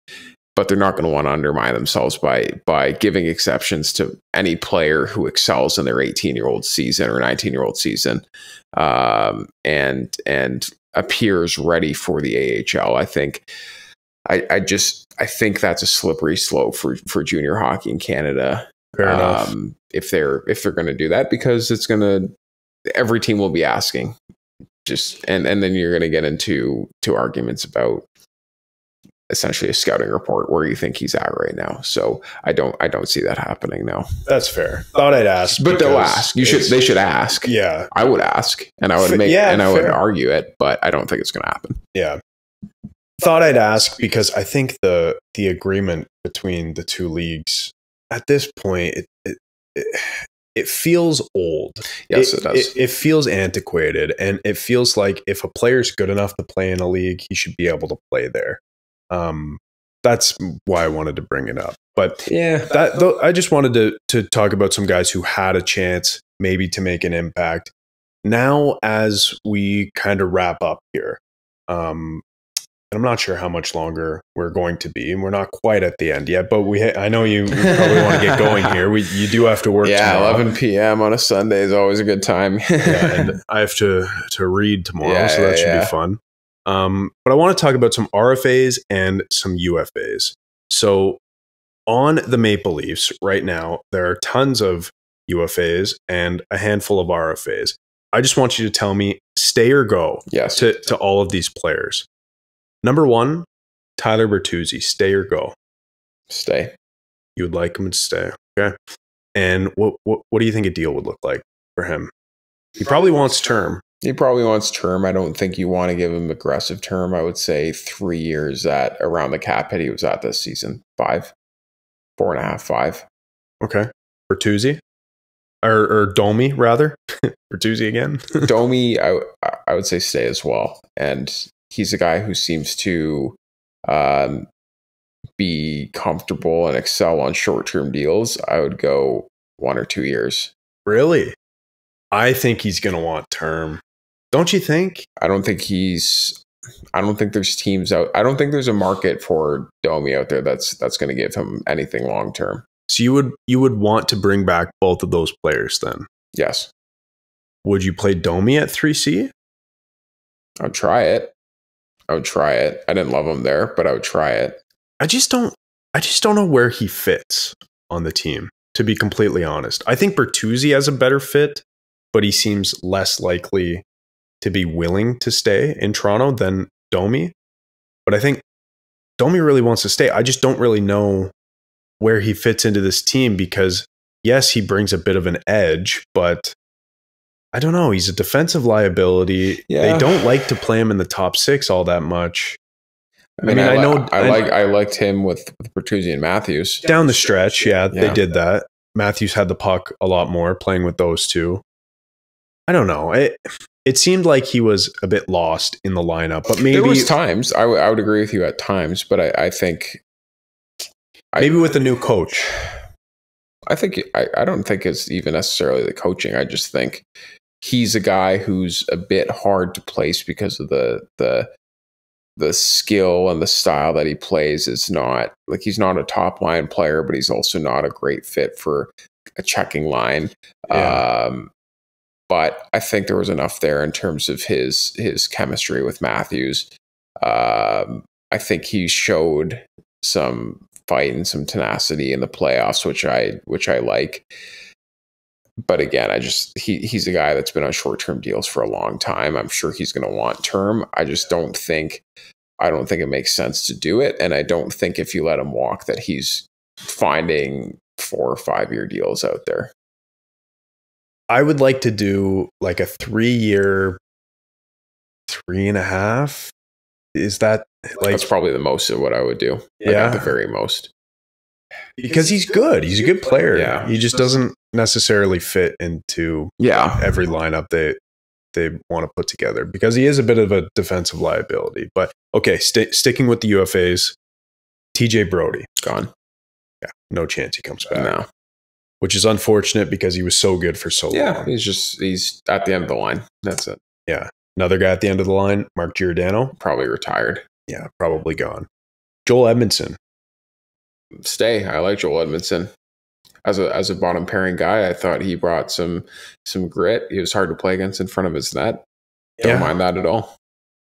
Speaker 6: But they're not going to want to undermine themselves by giving exceptions to any player who excels in their 18-year-old season or 19-year-old season, and appears ready for the AHL. I think. I think that's a slippery slope for junior hockey in Canada.
Speaker 5: Fair enough.
Speaker 6: If they're going to do that, because every team will be asking, and then you're going to get into arguments about essentially a scouting report where you think he's at right now. So I don't see that happening now.
Speaker 5: That's fair. Thought I'd ask,
Speaker 6: but they'll ask. They should ask. Yeah, I would ask, and I would I would argue it, but I don't think it's going to happen.
Speaker 5: Yeah. Thought I'd ask because I think the agreement between the two leagues at this point it feels old.
Speaker 6: Yes, it does.
Speaker 5: It feels antiquated, and it feels like if a player's good enough to play in a league, he should be able to play there. That's why I wanted to bring it up. But I just wanted to talk about some guys who had a chance maybe to make an impact. Now, as we kind of wrap up here, I'm not sure how much longer we're going to be, and we're not quite at the end yet, but I know you probably want to get going here. You do have to work tomorrow.
Speaker 6: 11 p.m. on a Sunday is always a good time.
Speaker 5: And I have to read tomorrow, so that should be fun. But I want to talk about some RFAs and some UFAs. So on the Maple Leafs right now, there are tons of UFAs and a handful of RFAs. I just want you to tell me stay or go to all of these players. Number 1, Tyler Bertuzzi, stay or go?
Speaker 6: Stay.
Speaker 5: You would like him to stay. Okay. And what do you think a deal would look like for him? He probably wants term.
Speaker 6: He probably wants term. I don't think you want to give him aggressive term. I would say 3 years at around the cap hit he was at this season. 5. 4.5, 5.
Speaker 5: Okay. Bertuzzi? Or Domi, rather. Bertuzzi again.
Speaker 6: Domi, I would say stay as well. And he's a guy who seems to be comfortable and excel on short-term deals. I would go 1 or 2 years.
Speaker 5: Really? I think he's going to want term. Don't you think?
Speaker 6: I don't think there's teams out. I don't think there's a market for Domi out there that's going to give him anything long-term.
Speaker 5: So you would want to bring back both of those players then?
Speaker 6: Yes.
Speaker 5: Would you play Domi at 3C?
Speaker 6: I would try it. I didn't love him there, but I would try it.
Speaker 5: I just don't know where he fits on the team, to be completely honest. I think Bertuzzi has a better fit, but he seems less likely to be willing to stay in Toronto than Domi. But I think Domi really wants to stay. I just don't really know where he fits into this team because, yes, he brings a bit of an edge, but I don't know. He's a defensive liability. Yeah. They don't like to play him in the top 6 all that much.
Speaker 6: I liked him with Bertuzzi and Matthews.
Speaker 5: Down the stretch, they did that. Matthews had the puck a lot more playing with those two. I don't know. It seemed like he was a bit lost in the lineup, but maybe...
Speaker 6: There was times. I would agree with you at times, but I think...
Speaker 5: Maybe with a new coach.
Speaker 6: I don't think it's even necessarily the coaching. I just think he's a guy who's a bit hard to place because of the skill and the style that he plays is not like he's not a top line player, but he's also not a great fit for a checking line. Yeah. But I think there was enough there in terms of his chemistry with Matthews. I think he showed some fight and some tenacity in the playoffs, which I like. But again, he's a guy that's been on short-term deals for a long time. I'm sure he's going to want term. I don't think it makes sense to do it. And I don't think if you let him walk that he's finding 4 or 5 year deals out there.
Speaker 5: I would like to do like a 3-year, 3.5. Is that like...
Speaker 6: That's probably the most of what I would do. At the very most.
Speaker 5: Because he's good. He's a good player. Yeah. He just doesn't necessarily fit into every lineup they want to put together because he is a bit of a defensive liability. But okay, sticking with the UFAs, TJ Brody.
Speaker 6: Gone.
Speaker 5: Yeah, no chance he comes back.
Speaker 6: No.
Speaker 5: Which is unfortunate because he was so good for so long.
Speaker 6: Yeah, he's at the end of the line. That's it.
Speaker 5: Yeah. Another guy at the end of the line, Mark Giordano.
Speaker 6: Probably retired.
Speaker 5: Yeah, probably gone. Joel Edmondson.
Speaker 6: Stay. I like Joel Edmondson. As a bottom pairing guy, I thought he brought some grit. He was hard to play against in front of his net. Don't mind that at all.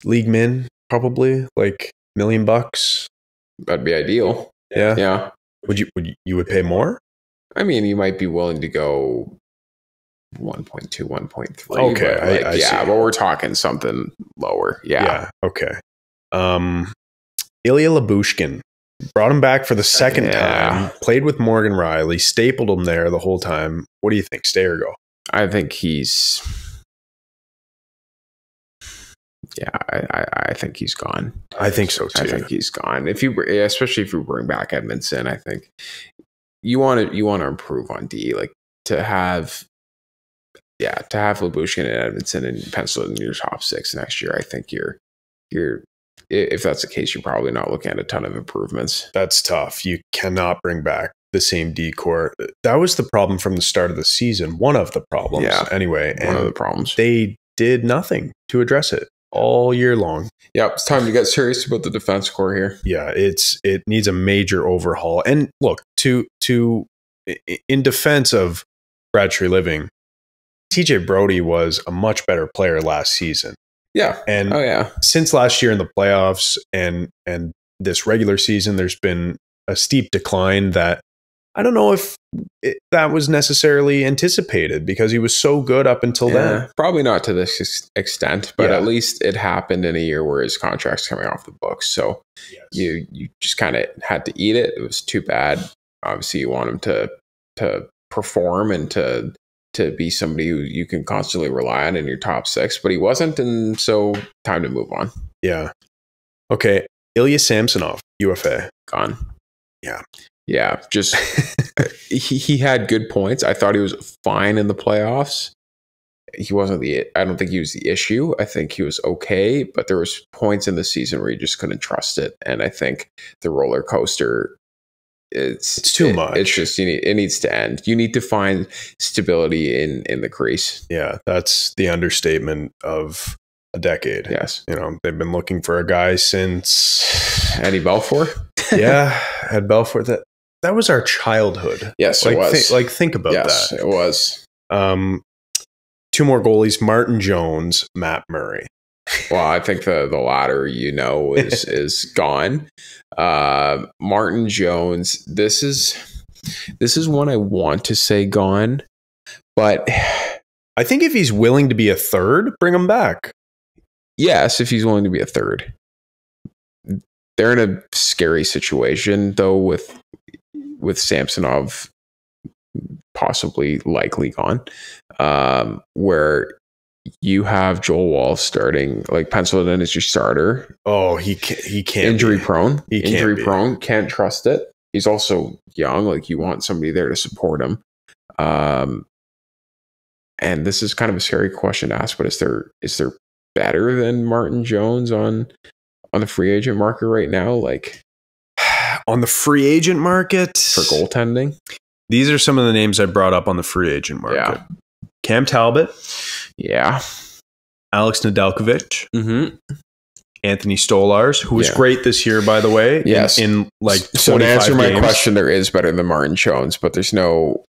Speaker 5: League min, probably like $1 million.
Speaker 6: That'd be ideal.
Speaker 5: Yeah.
Speaker 6: Yeah.
Speaker 5: Would you pay more?
Speaker 6: I mean, you might be willing to go 1.2, 1.3.
Speaker 5: Okay.
Speaker 6: I see. But we're talking something lower. Yeah.
Speaker 5: Okay. Ilya Lyubushkin. Brought him back for the second time. Played with Morgan Riley. Stapled him there the whole time. What do you think? Stay or go?
Speaker 6: I think he's... Yeah, I think he's gone.
Speaker 5: I think so too.
Speaker 6: I think he's gone. Especially if you bring back Edmondson, I think you want to improve on D. Like to have Lyubushkin and Edmondson and pencil in your top 6 next year. I think you're if that's the case, you're probably not looking at a ton of improvements.
Speaker 5: That's tough. You cannot bring back the same D-core. That was the problem from the start of the season. One of the problems, anyway.
Speaker 6: One of the problems.
Speaker 5: They did nothing to address it all year long.
Speaker 6: Yeah, it's time to get serious about the defense core here.
Speaker 5: Yeah, it needs a major overhaul. And look, in defense of Brad Treliving, TJ Brody was a much better player last season.
Speaker 6: Yeah.
Speaker 5: And since last year in the playoffs and this regular season, there's been a steep decline that I don't know if that was necessarily anticipated because he was so good up until then.
Speaker 6: Probably not to this extent, but at least it happened in a year where his contract's coming off the books. So you just kind of had to eat it. It was too bad. Obviously, you want him to perform and to be somebody who you can constantly rely on in your top 6, but he wasn't, and so time to move on.
Speaker 5: Yeah. Okay. Ilya Samsonov, UFA.
Speaker 6: Gone.
Speaker 5: Yeah.
Speaker 6: Yeah, just he had good points. I thought he was fine in the playoffs. He wasn't I don't think he was the issue. I think he was okay, but there was points in the season where you just couldn't trust it. And I think the roller coaster, it's too much. It's just it needs to end. You need to find stability in the crease.
Speaker 5: Yeah, that's the understatement of a decade.
Speaker 6: Yes.
Speaker 5: They've been looking for a guy since
Speaker 6: Eddie Belfour.
Speaker 5: Yeah, Ed Belfour. That was our childhood.
Speaker 6: Yes, it was.
Speaker 5: Think about that.
Speaker 6: Yes, it was.
Speaker 5: 2 more goalies: Martin Jones, Matt Murray.
Speaker 6: Well, I think the latter, is gone. Martin Jones. This is one I want to say gone, but
Speaker 5: I think if he's willing to be a third, bring him back.
Speaker 6: Yes, if he's willing to be a third. They're in a scary situation though with Samsonov likely gone, where you have Joel Wall starting, like penciled in as your starter.
Speaker 5: Oh, he can't
Speaker 6: injury
Speaker 5: be.
Speaker 6: prone.
Speaker 5: He
Speaker 6: injury
Speaker 5: can't
Speaker 6: prone. Can't trust it. He's also young. Like you want somebody there to support him. And this is kind of a scary question to ask, but is there better than Martin Jones on the free agent market right now? Like
Speaker 5: on the free agent market
Speaker 6: for goaltending?
Speaker 5: These are some of the names I brought up on the free agent market.
Speaker 6: Yeah.
Speaker 5: Cam Talbot.
Speaker 6: Yeah.
Speaker 5: Alex Nedeljkovic.
Speaker 6: Mm-hmm.
Speaker 5: Anthony Stolars, who was great this year, by the way.
Speaker 6: Yes.
Speaker 5: In like
Speaker 6: so to answer my
Speaker 5: games.
Speaker 6: question, there is better than Martin Jones, but there's no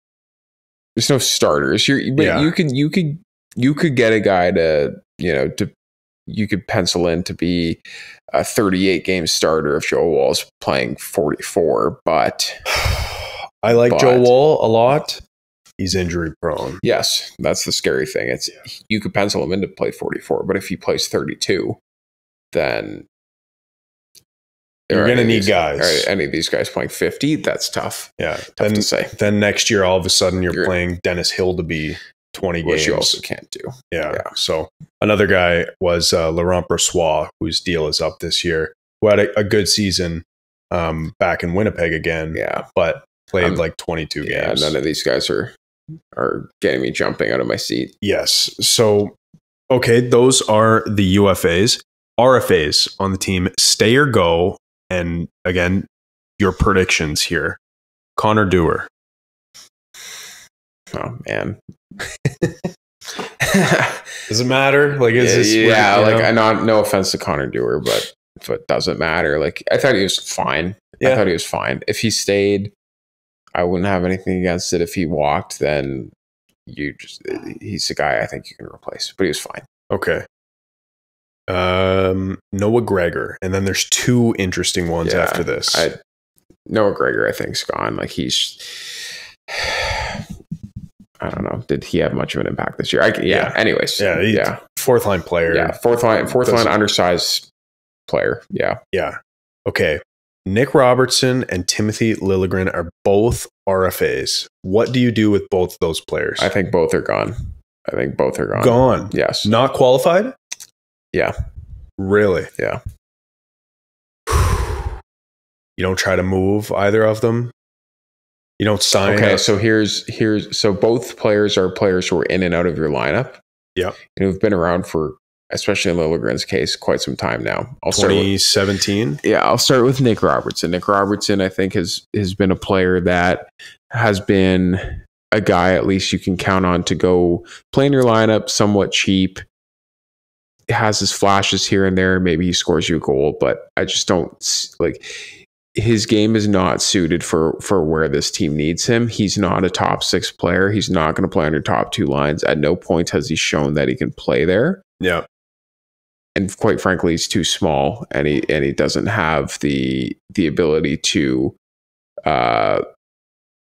Speaker 6: starters. You could get a guy you could pencil in to be a 38 game starter if Joe Wall's playing 44, but
Speaker 5: I like Joe Wall a lot. He's injury prone.
Speaker 6: Yes, that's the scary thing. You could pencil him in to play 44, but if he plays 32, then
Speaker 5: you're going to need guys.
Speaker 6: Are any of these guys playing 50? That's tough.
Speaker 5: Yeah,
Speaker 6: tough to say.
Speaker 5: Then next year, all of a sudden, you're playing Dennis Hildeby 20 games.
Speaker 6: Which you also can't do.
Speaker 5: Yeah. So another guy was Laurent Brossoit, whose deal is up this year, who had a good season back in Winnipeg again.
Speaker 6: Yeah.
Speaker 5: But played like 22 games.
Speaker 6: Yeah, none of these guys are getting me jumping out of my seat.
Speaker 5: Yes. So, okay, those are the UFAs. RFAs on the team, stay or go. And again, your predictions here. Connor Dewar.
Speaker 6: Oh, man.
Speaker 5: Does it matter? Like, is this
Speaker 6: no offense to Connor Dewar, but it doesn't matter. Like, I thought he was fine. Yeah. I thought he was fine. If he stayed, I wouldn't have anything against it. If he walked, then he's the guy I think you can replace. But he was fine.
Speaker 5: Okay. Noah Gregor, and then there's 2 interesting ones after this.
Speaker 6: Noah Gregor, I think, is gone. Like he's, I don't know. Did he have much of an impact this year? Anyways,
Speaker 5: fourth line player.
Speaker 6: Yeah, fourth line undersized player. Yeah.
Speaker 5: Okay. Nick Robertson and Timothy Liljegren are both RFAs. What do you do with both of those players?
Speaker 6: I think both are gone.
Speaker 5: Gone.
Speaker 6: Yes.
Speaker 5: Not qualified?
Speaker 6: Yeah.
Speaker 5: Really?
Speaker 6: Yeah.
Speaker 5: You don't try to move either of them? You don't sign?
Speaker 6: Okay, so so both players are players who are in and out of your lineup.
Speaker 5: Yeah.
Speaker 6: And who've been around for, especially in Liljegren's case, quite some time now.
Speaker 5: 2017?
Speaker 6: I'll start with Nick Robertson. Nick Robertson, I think, has been a player that has been a guy at least you can count on to go play in your lineup somewhat cheap. Has his flashes here and there. Maybe he scores you a goal, but I just don't like his game is not suited for where this team needs him. He's not a top 6 player. He's not going to play on your top 2 lines. At no point has he shown that he can play there.
Speaker 5: Yeah.
Speaker 6: And quite frankly, he's too small, and he doesn't have the ability to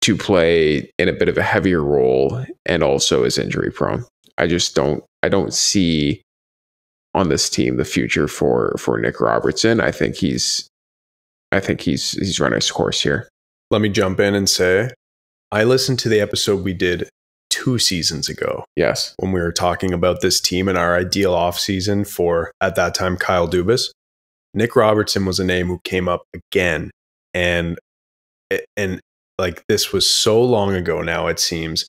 Speaker 6: to play in a bit of a heavier role and also is injury prone. I don't see on this team the future for Nick Robertson. I think he's run his course here.
Speaker 5: Let me jump in and say, I listened to the episode we did 2 seasons ago.
Speaker 6: Yes.
Speaker 5: When we were talking about this team and our ideal offseason for, at that time, Kyle Dubas. Nick Robertson was a name who came up again. And like, this was so long ago now, it seems.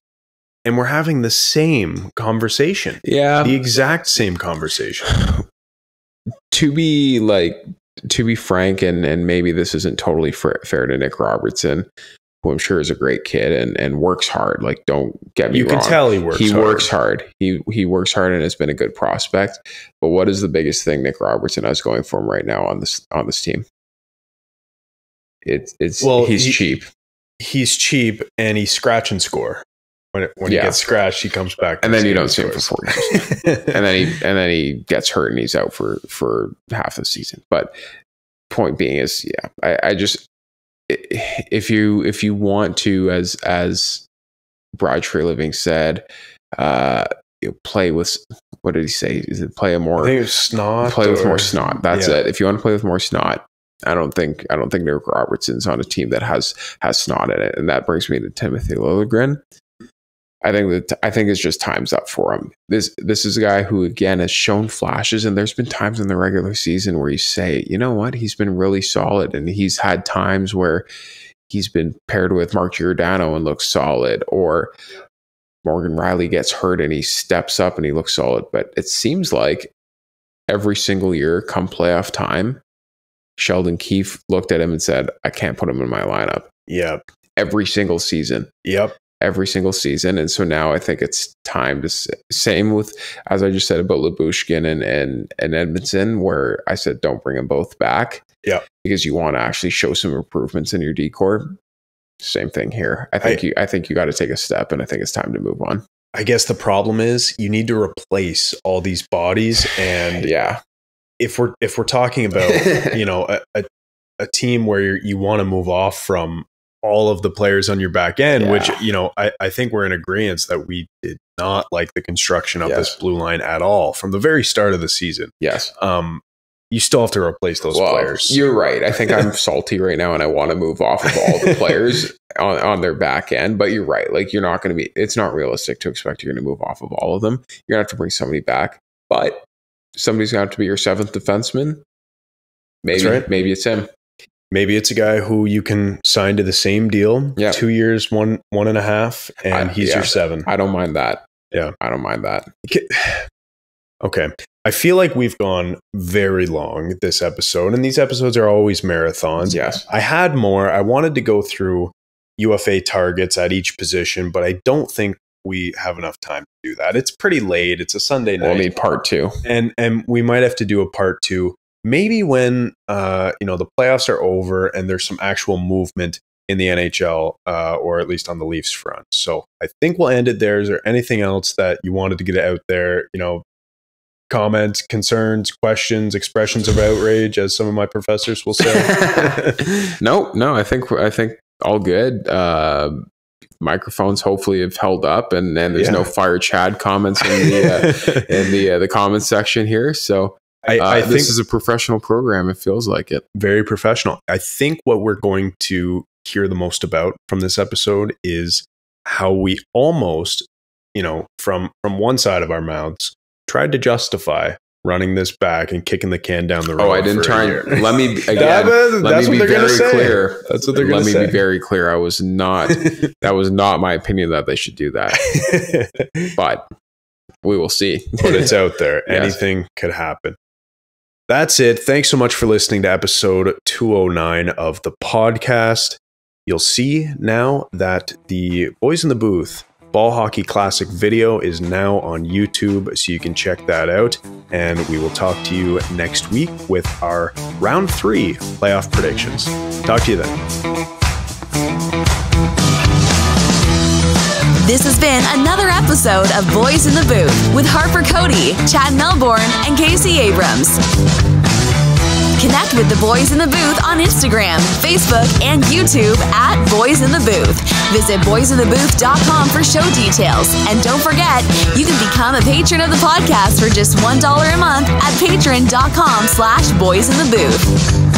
Speaker 5: And we're having the same conversation.
Speaker 6: Yeah.
Speaker 5: The exact same conversation.
Speaker 6: To be frank, and maybe this isn't totally fair to Nick Robertson, who I'm sure is a great kid and works hard. Like, don't get me wrong.
Speaker 5: You can tell he works hard.
Speaker 6: He works hard. He works hard and has been a good prospect. But what is the biggest thing Nick Robertson has going for him right now on this team? He's cheap. He's cheap, and he scratch and score. When he gets scratched, he comes back, and then you don't see him for 4 years. and then he gets hurt and he's out for half the season. But point being is, I just, if you want to, as Brad Treliving said, play with, what did he say? Is it play with more snot? That's it. If you want to play with more snot, I don't think Nick Robertson's on a team that has snot in it, and that brings me to Timothy Liljegren. I think it's just time's up for him. This is a guy who, again, has shown flashes, and there's been times in the regular season where you say, you know what, he's been really solid, and he's had times where he's been paired with Mark Giordano and looks solid, or Morgan Riley gets hurt and he steps up and he looks solid. But it seems like every single year, come playoff time, Sheldon Keefe looked at him and said, I can't put him in my lineup.
Speaker 5: Yep.
Speaker 6: Every single season.
Speaker 5: Yep.
Speaker 6: Every single season. And so now I think it's time to, same with, as I just said about Lyubushkin and Edmondson, where I said, don't bring them both back.
Speaker 5: Yeah.
Speaker 6: Because you want to actually show some improvements in your decor. Same thing here. I think you got to take a step, and I think it's time to move on.
Speaker 5: I guess the problem is you need to replace all these bodies. And if we're talking about, you know, a team where you want to move off from all of the players on your back end, which, you know, I think we're in agreement that we did not like the construction of this blue line at all from the very start of the season.
Speaker 6: Yes.
Speaker 5: You still have to replace those players.
Speaker 6: You're right. I think I'm salty right now, and I want to move off of all the players on their back end. But you're right. Like, you're not going to be, it's not realistic to expect you're going to move off of all of them. You're going to have to bring somebody back, but somebody's going to have to be your 7th defenseman. Maybe it's him.
Speaker 5: Maybe it's a guy who you can sign to the same deal, 2 years, 1.5, and he's your 7.
Speaker 6: I don't mind that.
Speaker 5: Yeah.
Speaker 6: I don't mind that.
Speaker 5: Okay. I feel like we've gone very long this episode, and these episodes are always marathons.
Speaker 6: Yes.
Speaker 5: I had more. I wanted to go through UFA targets at each position, but I don't think we have enough time to do that. It's pretty late. It's a Sunday night.
Speaker 6: We'll need part 2.
Speaker 5: And we might have to do a part 2. Maybe when the playoffs are over and there's some actual movement in the NHL, or at least on the Leafs front. So I think we'll end it there. Is there anything else that you wanted to get out there? You know, comments, concerns, questions, expressions of outrage, as some of my professors will say.
Speaker 6: No. I think all good. Microphones hopefully have held up, and there's no fire Chad comments in the comments section here. So. I think this is a professional program. It feels like it.
Speaker 5: Very professional. I think what we're going to hear the most about from this episode is how we almost, you know, from one side of our mouths, tried to justify running this back and kicking the can down the road.
Speaker 6: Oh, I didn't try. Let me be very clear. That's what they're going to say. Let me be very clear. I was not. That was not my opinion that they should do that. But we will see.
Speaker 5: But it's out there. Yes. Anything could happen. That's it. Thanks so much for listening to episode 209 of the podcast. You'll see now that the Boys in the Booth Ball Hockey Classic video is now on YouTube, so you can check that out. And we will talk to you next week with our round 3 playoff predictions. Talk to you then.
Speaker 2: This has been another episode of Boys in the Booth with Harper Cody, Chad Melbourne, and Casey Abrams. Connect with the Boys in the Booth on Instagram, Facebook, and YouTube at Boys in the Booth. Visit boysinthebooth.com for show details. And don't forget, you can become a patron of the podcast for just $1 a month at patreon.com/boysinthebooth.